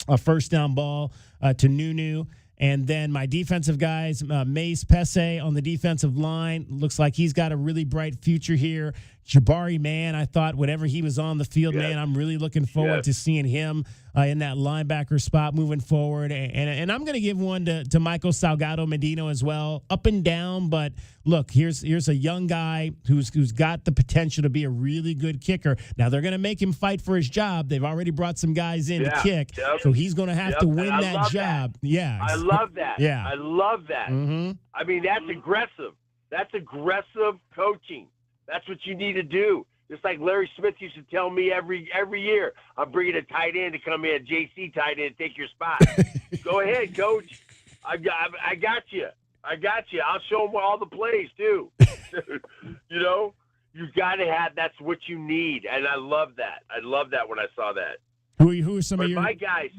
a first down ball to Nunu. And then my defensive guys, Mace Pesse on the defensive line. Looks like he's got a really bright future here. Jabari Mann, I thought whenever he was on the field, man, I'm really looking forward to seeing him in that linebacker spot moving forward. And I'm going to give one to Michael Salgado Medina as well. Up and down, but look, here's a young guy who's got the potential to be a really good kicker. Now, they're going to make him fight for his job. They've already brought some guys in to kick, so he's going to have to win that job. Yeah. I love that. Yeah. I love that. Mm-hmm. I mean, that's aggressive. That's aggressive coaching. That's what you need to do. Just like Larry Smith used to tell me every year, I'm bringing a tight end to come in, JC tight end, take your spot. Go ahead, coach. I got you. I'll show them all the plays too. You've got to have. That's what you need, and I love that. I love that when I saw that. Who are some of your my young guys?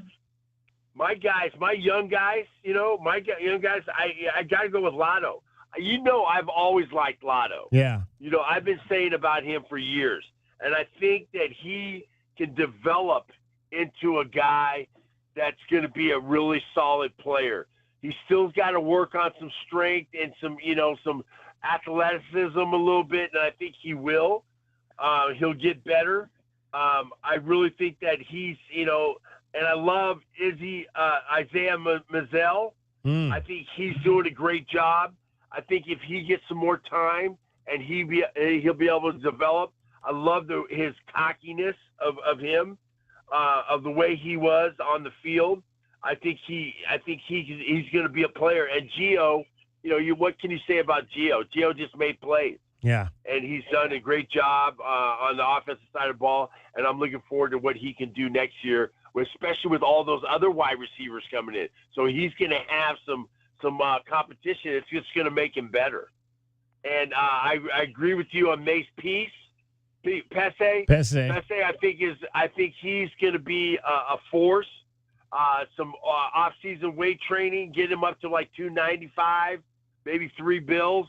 Young guys. I got to go with Lotto. I've always liked Lotto. Yeah. I've been saying about him for years, and I think that he can develop into a guy that's going to be a really solid player. He's still got to work on some strength and some athleticism a little bit, and I think he will. He'll get better. I really think that he's, and I love Isaiah Mazzell. I think he's doing a great job. I think if he gets some more time and he'll be able to develop. I love his cockiness of him, of the way he was on the field. I think he's going to be a player. And Gio, what can you say about Gio? Gio just made plays. Yeah. And he's done a great job on the offensive side of the ball. And I'm looking forward to what he can do next year, especially with all those other wide receivers coming in. So he's going to have some competition. It's just going to make him better. And I agree with you on Mace Pesse. I think he's going to be a force. Some off-season weight training, get him up to like 295, maybe 3 bills.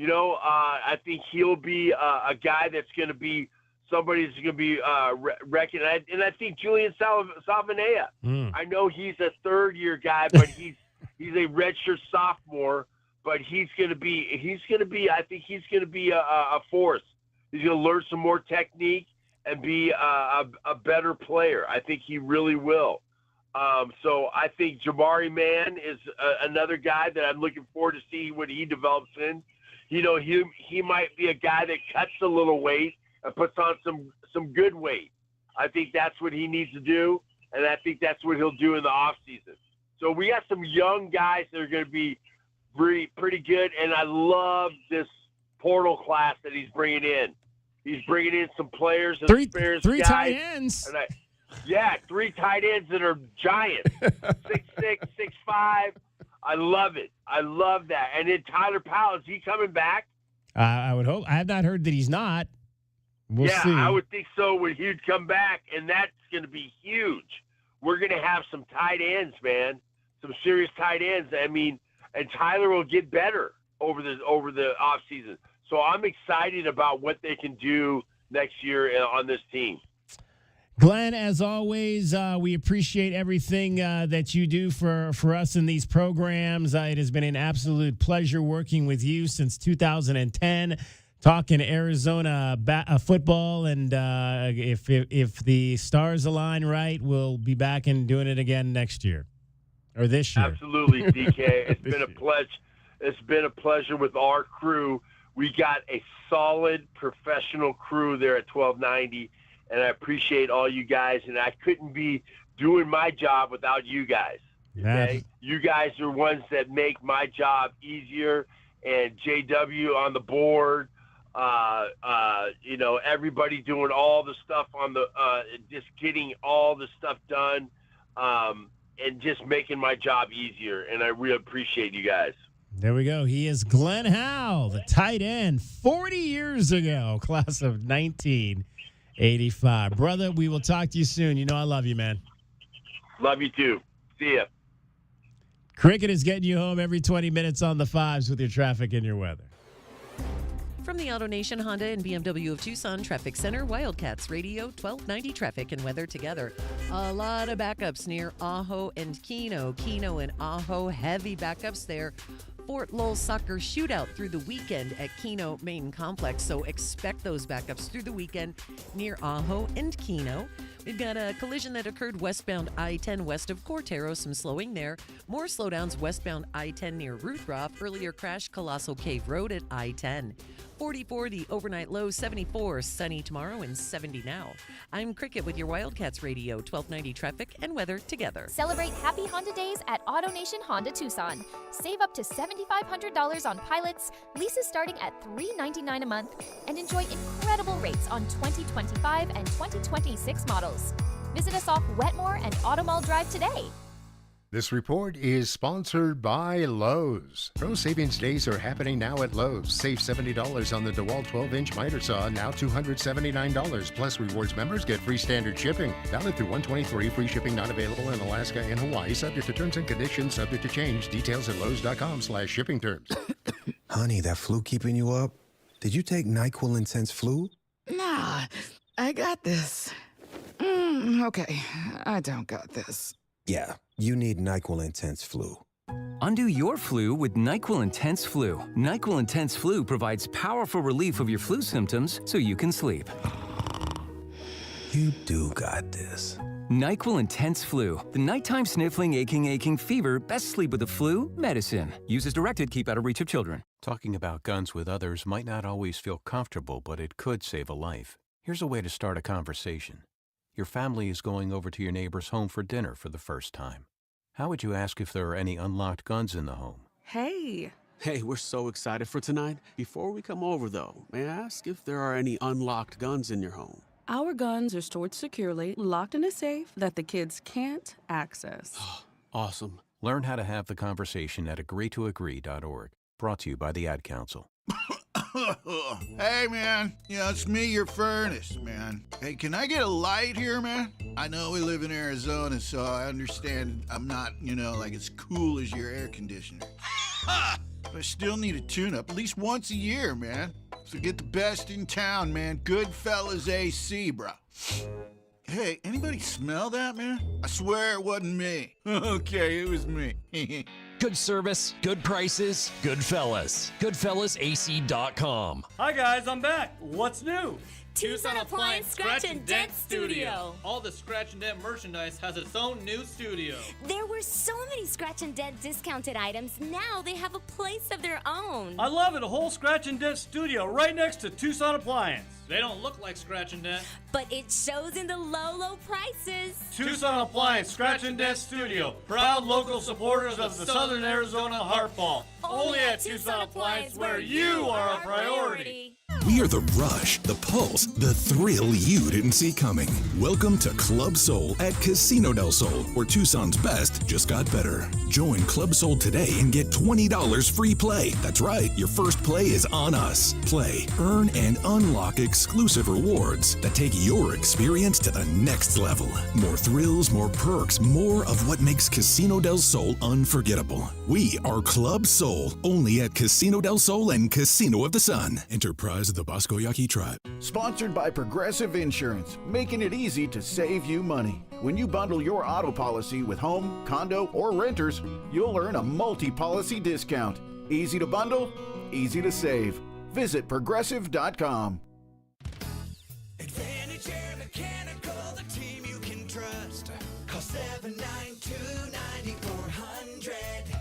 I think he'll be a guy that's going to be somebody that's going to be recognized. And I think Julian Salvanea. I know he's a third-year guy, but he's a redshirt sophomore. But he's going to be. I think he's going to be a force. He's going to learn some more technique and be a better player. I think he really will. So I think Jabari Mann is another guy that I'm looking forward to see what he develops in. He might be a guy that cuts a little weight and puts on some good weight. I think that's what he needs to do, and I think that's what he'll do in the offseason. So we got some young guys that are going to be pretty good, and I love this portal class that he's bringing in. He's bringing in some players and experienced guys. 3 tight ends. And 3 tight ends that are giants, 6'6", 6'5". I love it. I love that. And then Tyler Powell, is he coming back? I would hope. I have not heard that he's not. We'll see. I would think so when he'd come back, and that's going to be huge. We're going to have some tight ends, man, some serious tight ends. I mean, and Tyler will get better over the offseason. So I'm excited about what they can do next year on this team. Glenn, as always, we appreciate everything that you do for us in these programs. It has been an absolute pleasure working with you since 2010, talking Arizona football. And if the stars align right, we'll be back and doing it again next year or this year. Absolutely, DK. It's been a pleasure. It's been a pleasure with our crew. We got a solid professional crew there at 1290. And I appreciate all you guys, and I couldn't be doing my job without you guys. Okay? You guys are ones that make my job easier, and JW on the board, everybody doing all the stuff on the just getting all the stuff done, and just making my job easier. And I really appreciate you guys. There we go. He is Glenn Howell, the tight end, 40 years ago, class of 1985. Brother, we will talk to you soon. You know I love you, man. Love you too. See ya. Cricket is getting you home every 20 minutes on the fives with your traffic and your weather. From the AutoNation Honda and BMW of Tucson Traffic Center, Wildcats Radio 1290 traffic and weather together. A lot of backups near Ajo and Keno. Keno and Ajo, heavy backups there. Fort Lowell Soccer Shootout through the weekend at Keno Main Complex, so expect those backups through the weekend near Ajo and Keno. We've got a collision that occurred westbound I-10 west of Cortero, some slowing there. More slowdowns westbound I-10 near Ruthroff. Earlier crash, Colossal Cave Road at I-10. 44, the overnight low, 74, sunny tomorrow and 70 now. I'm Cricket with your Wildcats Radio 1290 traffic and weather together. Celebrate Happy Honda Days at AutoNation Honda Tucson. Save up to $7,500 on pilots, leases starting at $399 a month, and enjoy incredible rates on 2025 and 2026 models. Visit us off Wetmore and Automall Drive today. This report is sponsored by Lowe's. Pro Savings Days are happening now at Lowe's. Save $70 on the DeWalt 12-inch miter saw, now $279. Plus, rewards members get free standard shipping. Valid through 1/23. Free shipping not available in Alaska and Hawaii. Subject to terms and conditions. Subject to change. Details at lowes.com/shipping terms. Honey, that flu keeping you up? Did you take NyQuil Intense Flu? Nah, I got this. Okay, I don't got this. Yeah, you need NyQuil Intense Flu. Undo your flu with NyQuil Intense Flu. NyQuil Intense Flu provides powerful relief of your flu symptoms so you can sleep. You do got this. NyQuil Intense Flu. The nighttime sniffling, aching fever. Best sleep with the flu medicine. Use as directed. Keep out of reach of children. Talking about guns with others might not always feel comfortable, but it could save a life. Here's a way to start a conversation. Your family is going over to your neighbor's home for dinner for the first time. How would you ask if there are any unlocked guns in the home? Hey, we're so excited for tonight. Before we come over, though, may I ask if there are any unlocked guns in your home? Our guns are stored securely, locked in a safe that the kids can't access. Awesome. Learn how to have the conversation at agreetoagree.org. Brought to you by the Ad Council. Hey, man. It's me, your furnace, man. Hey, can I get a light here, man? I know we live in Arizona, so I understand I'm not, like as cool as your air conditioner. But I still need a tune-up at least once a year, man. So get the best in town, man. Goodfellas AC, bro. Hey, anybody smell that, man? I swear it wasn't me. Okay, it was me. Good service, good prices, Goodfellas. GoodfellasAC.com. Hi guys, I'm back. What's new? Tucson Appliance Scratch and Dent Studio. All the Scratch and Dent merchandise has its own new studio. There were so many Scratch and Dent discounted items. Now they have a place of their own. I love it. A whole Scratch and Dent studio right next to Tucson Appliance. They don't look like Scratch and Dent, but it shows in the low prices. Tucson Appliance Scratch and Dent Studio. Proud local supporters of the Southern Arizona Heartball. Only at Tucson Appliance, where you are a priority. We are the rush, the pulse, the thrill you didn't see coming. Welcome to Club Soul at Casino del Sol, where Tucson's best just got better. Join Club Soul today and get $20 free play. That's right, your first play is on us. Play, earn, and unlock exclusive rewards that take your experience to the next level. More thrills, more perks, more of what makes Casino del Sol unforgettable. We are Club Soul, only at Casino del Sol and Casino of the Sun. Enterprise of the Bosco Yaqui Tribe. Sponsored by Progressive Insurance, making it easy to save you money. When you bundle your auto policy with home, condo, or renters, you'll earn a multi-policy discount. Easy to bundle, easy to save. Visit progressive.com. Advantage Air Mechanical, the team you can trust. Call 792-9400.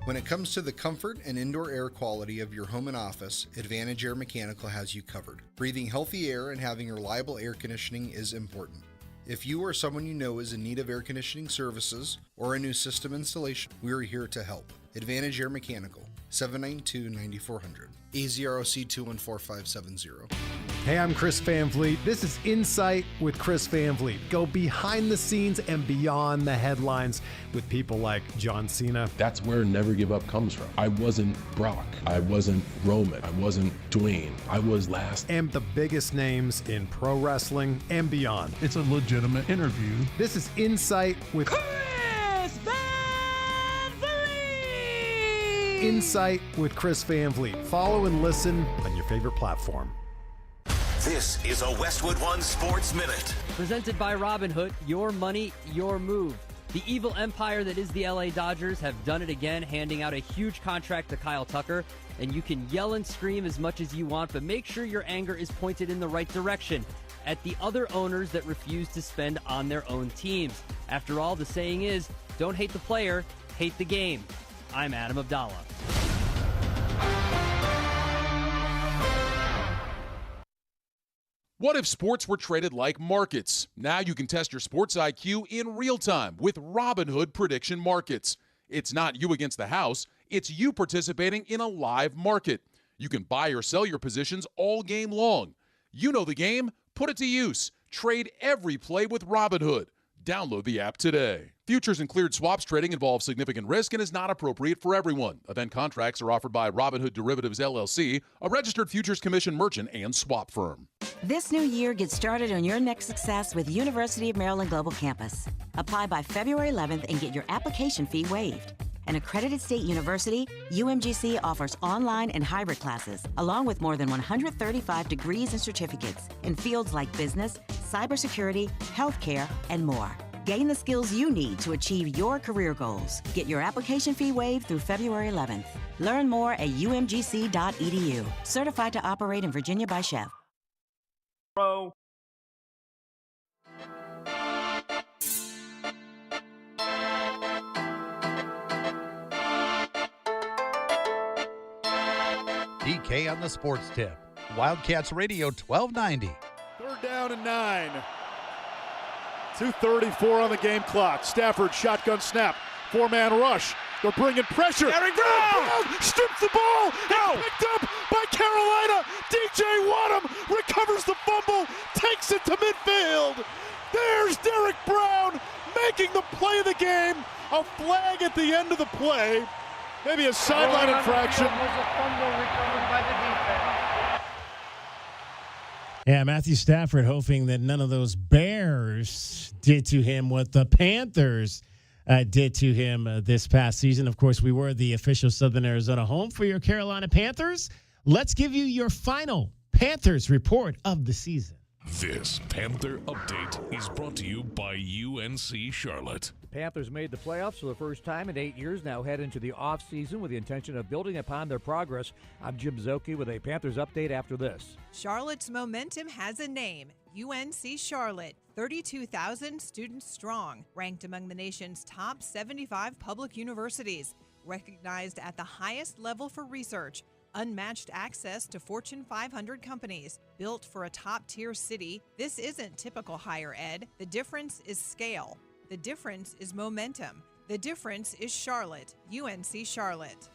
When it comes to the comfort and indoor air quality of your home and office, Advantage Air Mechanical has you covered. Breathing healthy air and having reliable air conditioning is important. If you or someone you know is in need of air conditioning services or a new system installation, we are here to help. Advantage Air Mechanical, 792-9400. AZROC 214570. Hey, I'm Chris Van Vliet. This is Insight with Chris Van Vliet. Go behind the scenes and beyond the headlines with people like John Cena. That's where Never Give Up comes from. I wasn't Brock. I wasn't Roman. I wasn't Dwayne. I was last. And the biggest names in pro wrestling and beyond. It's a legitimate interview. This is Insight with Chris Van Vliet. Insight with Chris Van Vliet. Follow and listen on your favorite platform. This is a Westwood One Sports Minute. Presented by Robinhood, your money, your move. The evil empire that is the LA Dodgers have done it again, handing out a huge contract to Kyle Tucker. And you can yell and scream as much as you want, but make sure your anger is pointed in the right direction, at the other owners that refuse to spend on their own teams. After all, the saying is, don't hate the player, hate the game. I'm Adam Abdallah. What if sports were traded like markets? Now you can test your sports IQ in real time with Robinhood Prediction Markets. It's not you against the house, it's you participating in a live market. You can buy or sell your positions all game long. You know the game, put it to use. Trade every play with Robinhood. Download the app today. Futures and cleared swaps trading involves significant risk and is not appropriate for everyone. Event contracts are offered by Robinhood Derivatives LLC, a registered futures commission merchant and swap firm. This new year, get started on your next success with University of Maryland Global Campus. Apply by February 11th and get your application fee waived. An accredited state university, UMGC offers online and hybrid classes, along with more than 135 degrees and certificates in fields like business, cybersecurity, healthcare, and more. Gain the skills you need to achieve your career goals. Get your application fee waived through February 11th. Learn more at umgc.edu. Certified to operate in Virginia by Chef. PK on the sports tip. Wildcats Radio 1290. 3rd down and 9. 2:34 on the game clock. Stafford shotgun snap. 4-man rush. They're bringing pressure. Eric Brown strips the ball. It's picked up by Carolina. DJ Wadham recovers the fumble, takes it to midfield. There's Derek Brown making the play of the game. A flag at the end of the play. Maybe a sideline infraction. Yeah, Matthew Stafford hoping that none of those Bears did to him what the Panthers did to him this past season. Of course, we were the official Southern Arizona home for your Carolina Panthers. Let's give you your final Panthers report of the season. This Panther Update is brought to you by UNC Charlotte. The Panthers made the playoffs for the first time in 8 years, now head into the offseason with the intention of building upon their progress. I'm Jim Zoki with a Panthers update after this. Charlotte's momentum has a name, UNC Charlotte. 32,000 students strong, ranked among the nation's top 75 public universities, recognized at the highest level for research, unmatched access to Fortune 500 companies, built for a top-tier city. This isn't typical higher ed. The difference is scale. The difference is momentum. The difference is Charlotte, UNC Charlotte.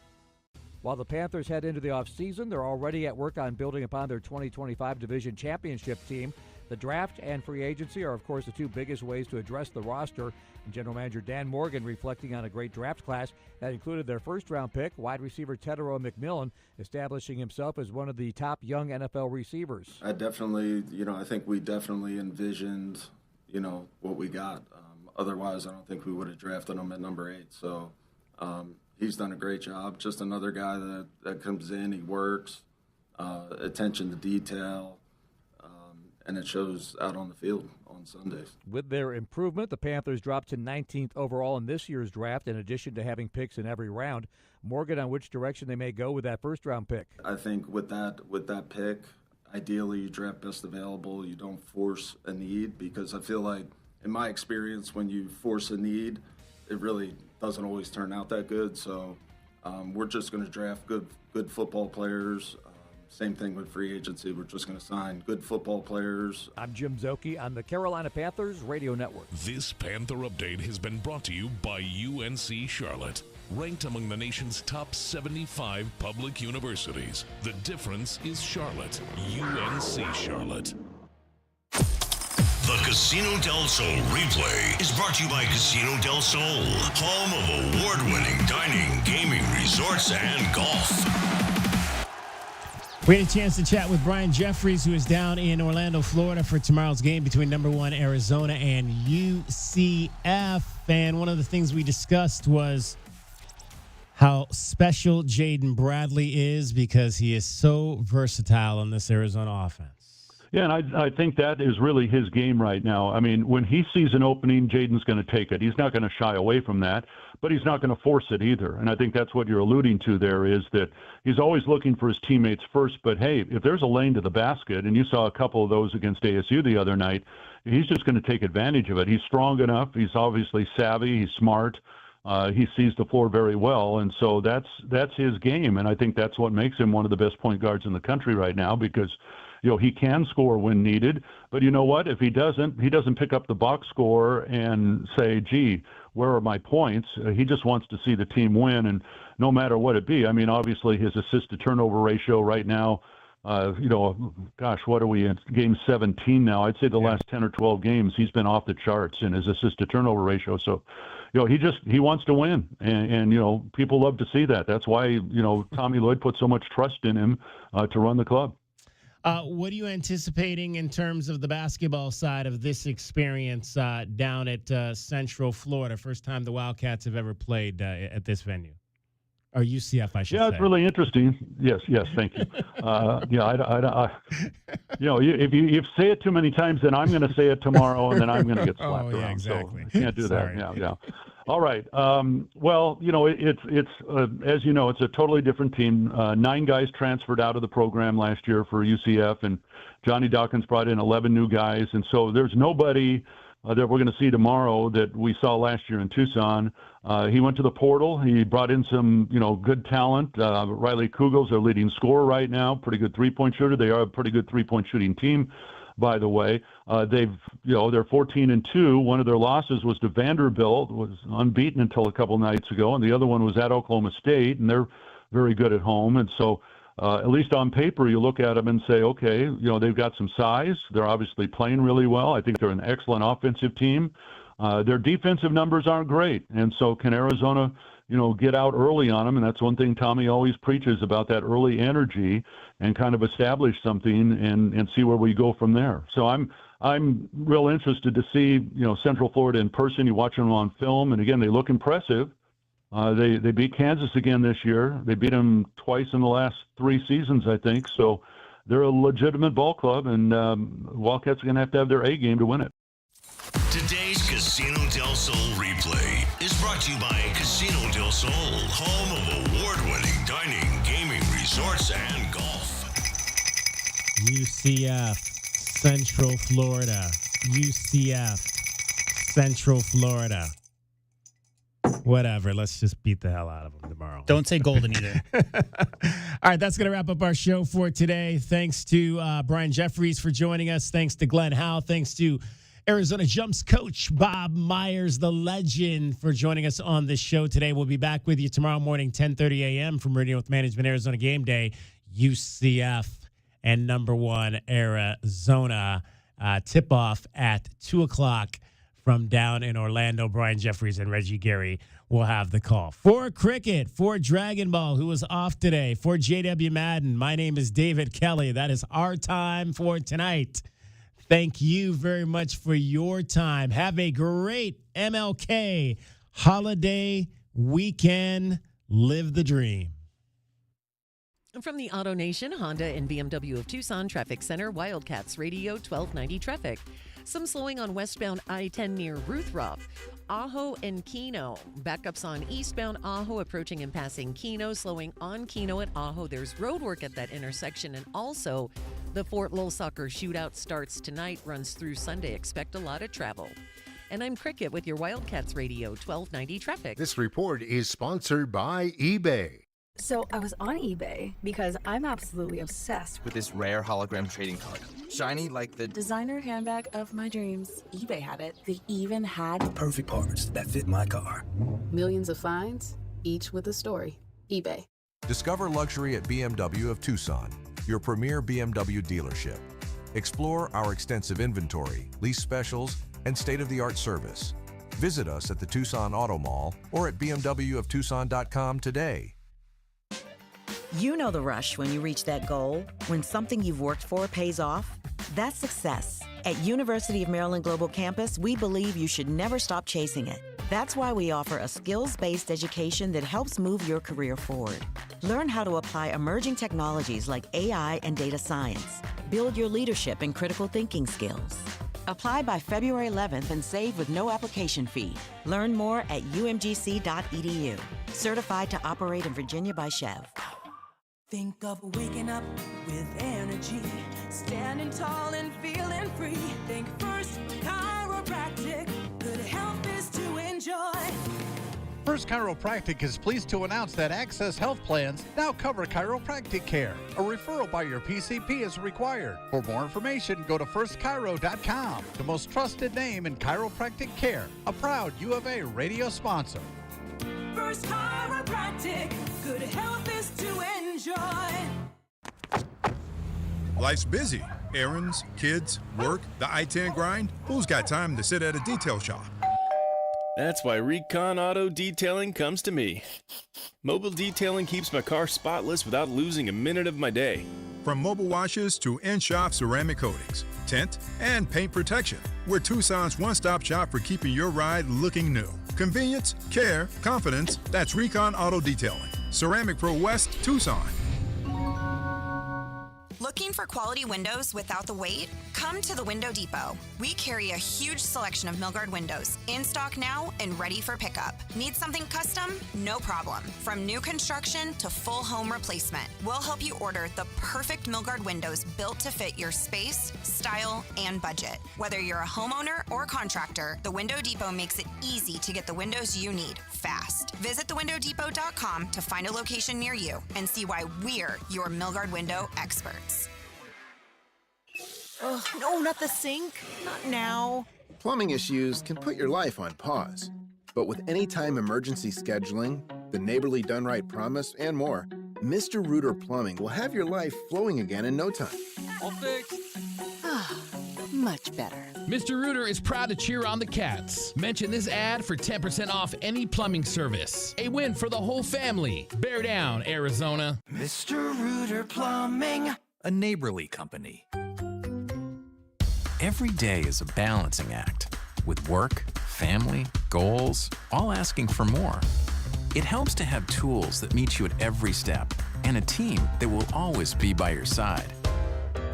While the Panthers head into the offseason, they're already at work on building upon their 2025 division championship team. The draft and free agency are, of course, the two biggest ways to address the roster. And General Manager Dan Morgan reflecting on a great draft class that included their first-round pick, wide receiver Tetairoa McMillan, establishing himself as one of the top young NFL receivers. I think we definitely envisioned, what we got. Otherwise, I don't think we would have drafted him at number 8. So he's done a great job. Just another guy that comes in, he works, attention to detail, and it shows out on the field on Sundays. With their improvement, the Panthers dropped to 19th overall in this year's draft, in addition to having picks in every round. Morgan, on which direction they may go with that first-round pick? I think with that pick, ideally you draft best available. You don't force a need, because I feel like, in my experience, when you force a need, it really doesn't always turn out that good. So we're just going to draft good football players. Same thing with free agency. We're just going to sign good football players. I'm Jim Zoki on the Carolina Panthers Radio Network. This Panther Update has been brought to you by UNC Charlotte. Ranked among the nation's top 75 public universities. The difference is Charlotte. UNC Charlotte. The Casino del Sol replay is brought to you by Casino del Sol, home of award-winning dining, gaming, resorts, and golf. We had a chance to chat with Brian Jeffries, who is down in Orlando, Florida for tomorrow's game between number 1 Arizona and UCF. And one of the things we discussed was how special Jaden Bradley is, because he is so versatile on this Arizona offense. Yeah, and I think that is really his game right now. I mean, when he sees an opening, Jaden's going to take it. He's not going to shy away from that, but he's not going to force it either. And I think that's what you're alluding to there, is that he's always looking for his teammates first. But, hey, if there's a lane to the basket, and you saw a couple of those against ASU the other night, he's just going to take advantage of it. He's strong enough. He's obviously savvy. He's smart. He sees the floor very well, and so that's his game. And I think that's what makes him one of the best point guards in the country right now, because he can score when needed, but you know what? If he doesn't pick up the box score and say, gee, where are my points? He just wants to see the team win, and no matter what it be. I mean, obviously his assist-to-turnover ratio right now, what are we in? Game 17 now? I'd say the last 10 or 12 games, he's been off the charts in his assist-to-turnover ratio. So, he wants to win, and people love to see that. That's why, Tommy Lloyd put so much trust in him to run the club. What are you anticipating in terms of the basketball side of this experience down at Central Florida? First time the Wildcats have ever played at this venue. Or UCF, I should say. Yeah, it's really interesting. Yes, thank you. If you say it too many times, then I'm going to say it tomorrow, and then I'm going to get slapped around. Exactly. So can't do that. Yeah. All right. It's as you know, it's a totally different team. 9 guys transferred out of the program last year for UCF, and Johnny Dawkins brought in 11 new guys, and so there's nobody that we're going to see tomorrow that we saw last year in Tucson. He went to the portal. He brought in some, good talent. Riley Kugel's their leading scorer right now, pretty good three-point shooter. They are a pretty good three-point shooting team, by the way. They're 14-2. One of their losses was to Vanderbilt, was unbeaten until a couple nights ago, and the other one was at Oklahoma State, and they're very good at home. And so at least on paper, you look at them and say, okay, they've got some size. They're obviously playing really well. I think they're an excellent offensive team. Their defensive numbers aren't great. And so can Arizona, get out early on them? And that's one thing Tommy always preaches about, that early energy, and kind of establish something and see where we go from there. So I'm real interested to see, Central Florida in person. You watch them on film, and again, they look impressive. They beat Kansas again this year. They beat them twice in the last 3 seasons, I think. So they're a legitimate ball club, and Wildcats are going to have their A game to win it. Today's Casino del Sol replay is brought to you by Casino del Sol, home of award-winning dining, gaming, resorts, and golf. UCF, Central Florida. UCF, Central Florida. Whatever. Let's just beat the hell out of them tomorrow. Don't say golden either. All right, that's going to wrap up our show for today. Thanks to Brian Jeffries for joining us. Thanks to Glenn Howe. Thanks to Arizona Jumps coach Bob Myers, the legend, for joining us on this show today. We'll be back with you tomorrow morning, 10:30 a.m. from Radio with Management Arizona Game Day, UCF and number 1 Arizona. Tip-off at 2 o'clock from down in Orlando. Brian Jeffries and Reggie Gary will have the call. For cricket, for Dragon Ball, who was off today, for JW Madden, my name is David Kelly. That is our time for tonight. Thank you very much for your time. Have a great MLK holiday weekend. Live the dream. From the Auto Nation, Honda and BMW of Tucson Traffic Center, Wildcats Radio 1290 traffic. Some slowing on westbound I-10 near Ruthroff, Ajo and Keno. Backups on eastbound Ajo approaching and passing Keno, slowing on Keno at Ajo. There's road work at that intersection, and also the Fort Lowell Soccer Shootout starts tonight, runs through Sunday. Expect a lot of travel. And I'm Cricket with your Wildcats Radio 1290 traffic. This report is sponsored by eBay. So I was on eBay because I'm absolutely obsessed with this rare hologram trading card. Shiny like the designer handbag of my dreams. eBay had it. They even had the perfect parts that fit my car. Millions of finds, each with a story. eBay. Discover luxury at BMW of Tucson, your premier BMW dealership. Explore our extensive inventory, lease specials, and state-of-the-art service. Visit us at the Tucson Auto Mall or at bmwoftucson.com today. You know the rush when you reach that goal, when something you've worked for pays off. That's success. At University of Maryland Global Campus, we believe you should never stop chasing it. That's why we offer a skills-based education that helps move your career forward. Learn how to apply emerging technologies like AI and data science. Build your leadership and critical thinking skills. Apply by February 11th and save with no application fee. Learn more at umgc.edu. Certified to operate in Virginia by Chev. Think of waking up with energy, standing tall and feeling free. Think First Chiropractic, good health is to enjoy. First Chiropractic is pleased to announce that Access Health Plans now cover chiropractic care. A referral by your PCP is required. For more information, go to firstchiro.com, the most trusted name in chiropractic care. A proud U of A radio sponsor. First Chiropractic, good health is to enjoy. Life's busy. Errands, kids, work, the I-10 grind. Who's got time to sit at a detail shop? That's why Recon Auto Detailing comes to me. Mobile detailing keeps my car spotless without losing a minute of my day. From mobile washes to in-shop ceramic coatings, tint, and paint protection, we're Tucson's one-stop shop for keeping your ride looking new. Convenience, care, confidence, that's Recon Auto Detailing. Ceramic Pro West, Tucson. Looking for quality windows without the wait? Come to the Window Depot. We carry a huge selection of Milgard windows, in stock now and ready for pickup. Need something custom? No problem. From new construction to full home replacement, we'll help you order the perfect Milgard windows built to fit your space, style, and budget. Whether you're a homeowner or contractor, the Window Depot makes it easy to get the windows you need fast. Visit thewindowdepot.com to find a location near you and see why we're your Milgard window experts. Oh, no, not the sink. Not now. Plumbing issues can put your life on pause. But with anytime emergency scheduling, the Neighborly Done Right promise, and more, Mr. Rooter Plumbing will have your life flowing again in no time. All fixed. Much better. Mr. Rooter is proud to cheer on the Cats. Mention this ad for 10% off any plumbing service. A win for the whole family. Bear down, Arizona. Mr. Rooter Plumbing, a Neighborly company. Every day is a balancing act, with work, family, goals, all asking for more. It helps to have tools that meet you at every step and a team that will always be by your side.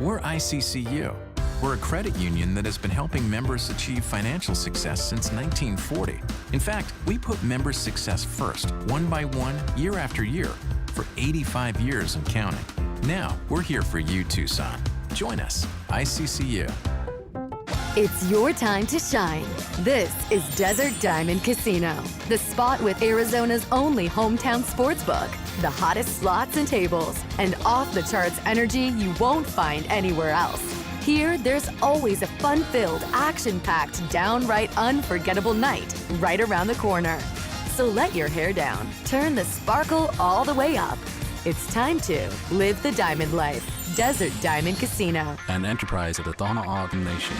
We're ICCU. We're a credit union that has been helping members achieve financial success since 1940. In fact, we put members' success first, one by one, year after year, for 85 years and counting. Now, we're here for you, Tucson. Join us, ICCU. It's your time to shine. This is Desert Diamond Casino, the spot with Arizona's only hometown sportsbook, the hottest slots and tables, and off-the-charts energy you won't find anywhere else. Here, there's always a fun-filled, action-packed, downright unforgettable night right around the corner. So let your hair down, turn the sparkle all the way up. It's time to live the diamond life. Desert Diamond Casino. An enterprise of the Tohono O'odham Nation.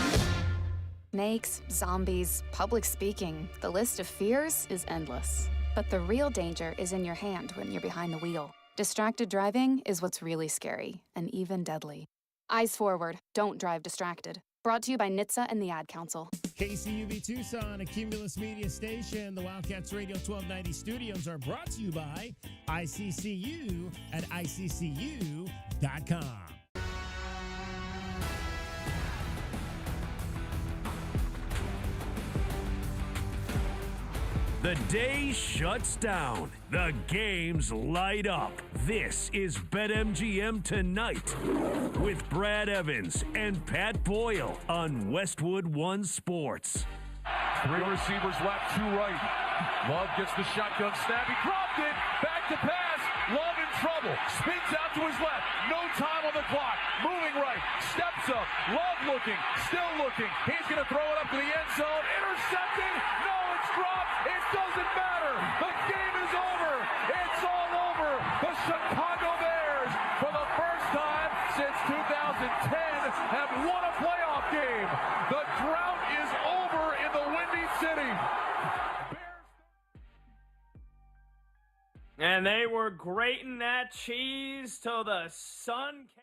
Snakes, zombies, public speaking. The list of fears is endless. But the real danger is in your hand when you're behind the wheel. Distracted driving is what's really scary and even deadly. Eyes forward. Don't drive distracted. Brought to you by NHTSA and the Ad Council. KCUV Tucson, a Cumulus Media station. The Wildcats Radio 1290 studios are brought to you by ICCU at ICCU.com. The day shuts down. The games light up. This is BetMGM Tonight with Brad Evans and Pat Boyle on Westwood One Sports. Three receivers left, two right. Love gets the shotgun snap. He dropped it. Back to pass. Love in trouble. Spins out to his left. No time on the clock. Moving right. Steps up. Love looking. Still looking. He's going to throw it up to the end zone. Intercepted. No, it's dropped. It doesn't matter. The game is over. It's all over. The Chicago Bears, for the first time since 2010, have won a playoff game. The drought is over in the Windy City. And they were grating that cheese till the sun came.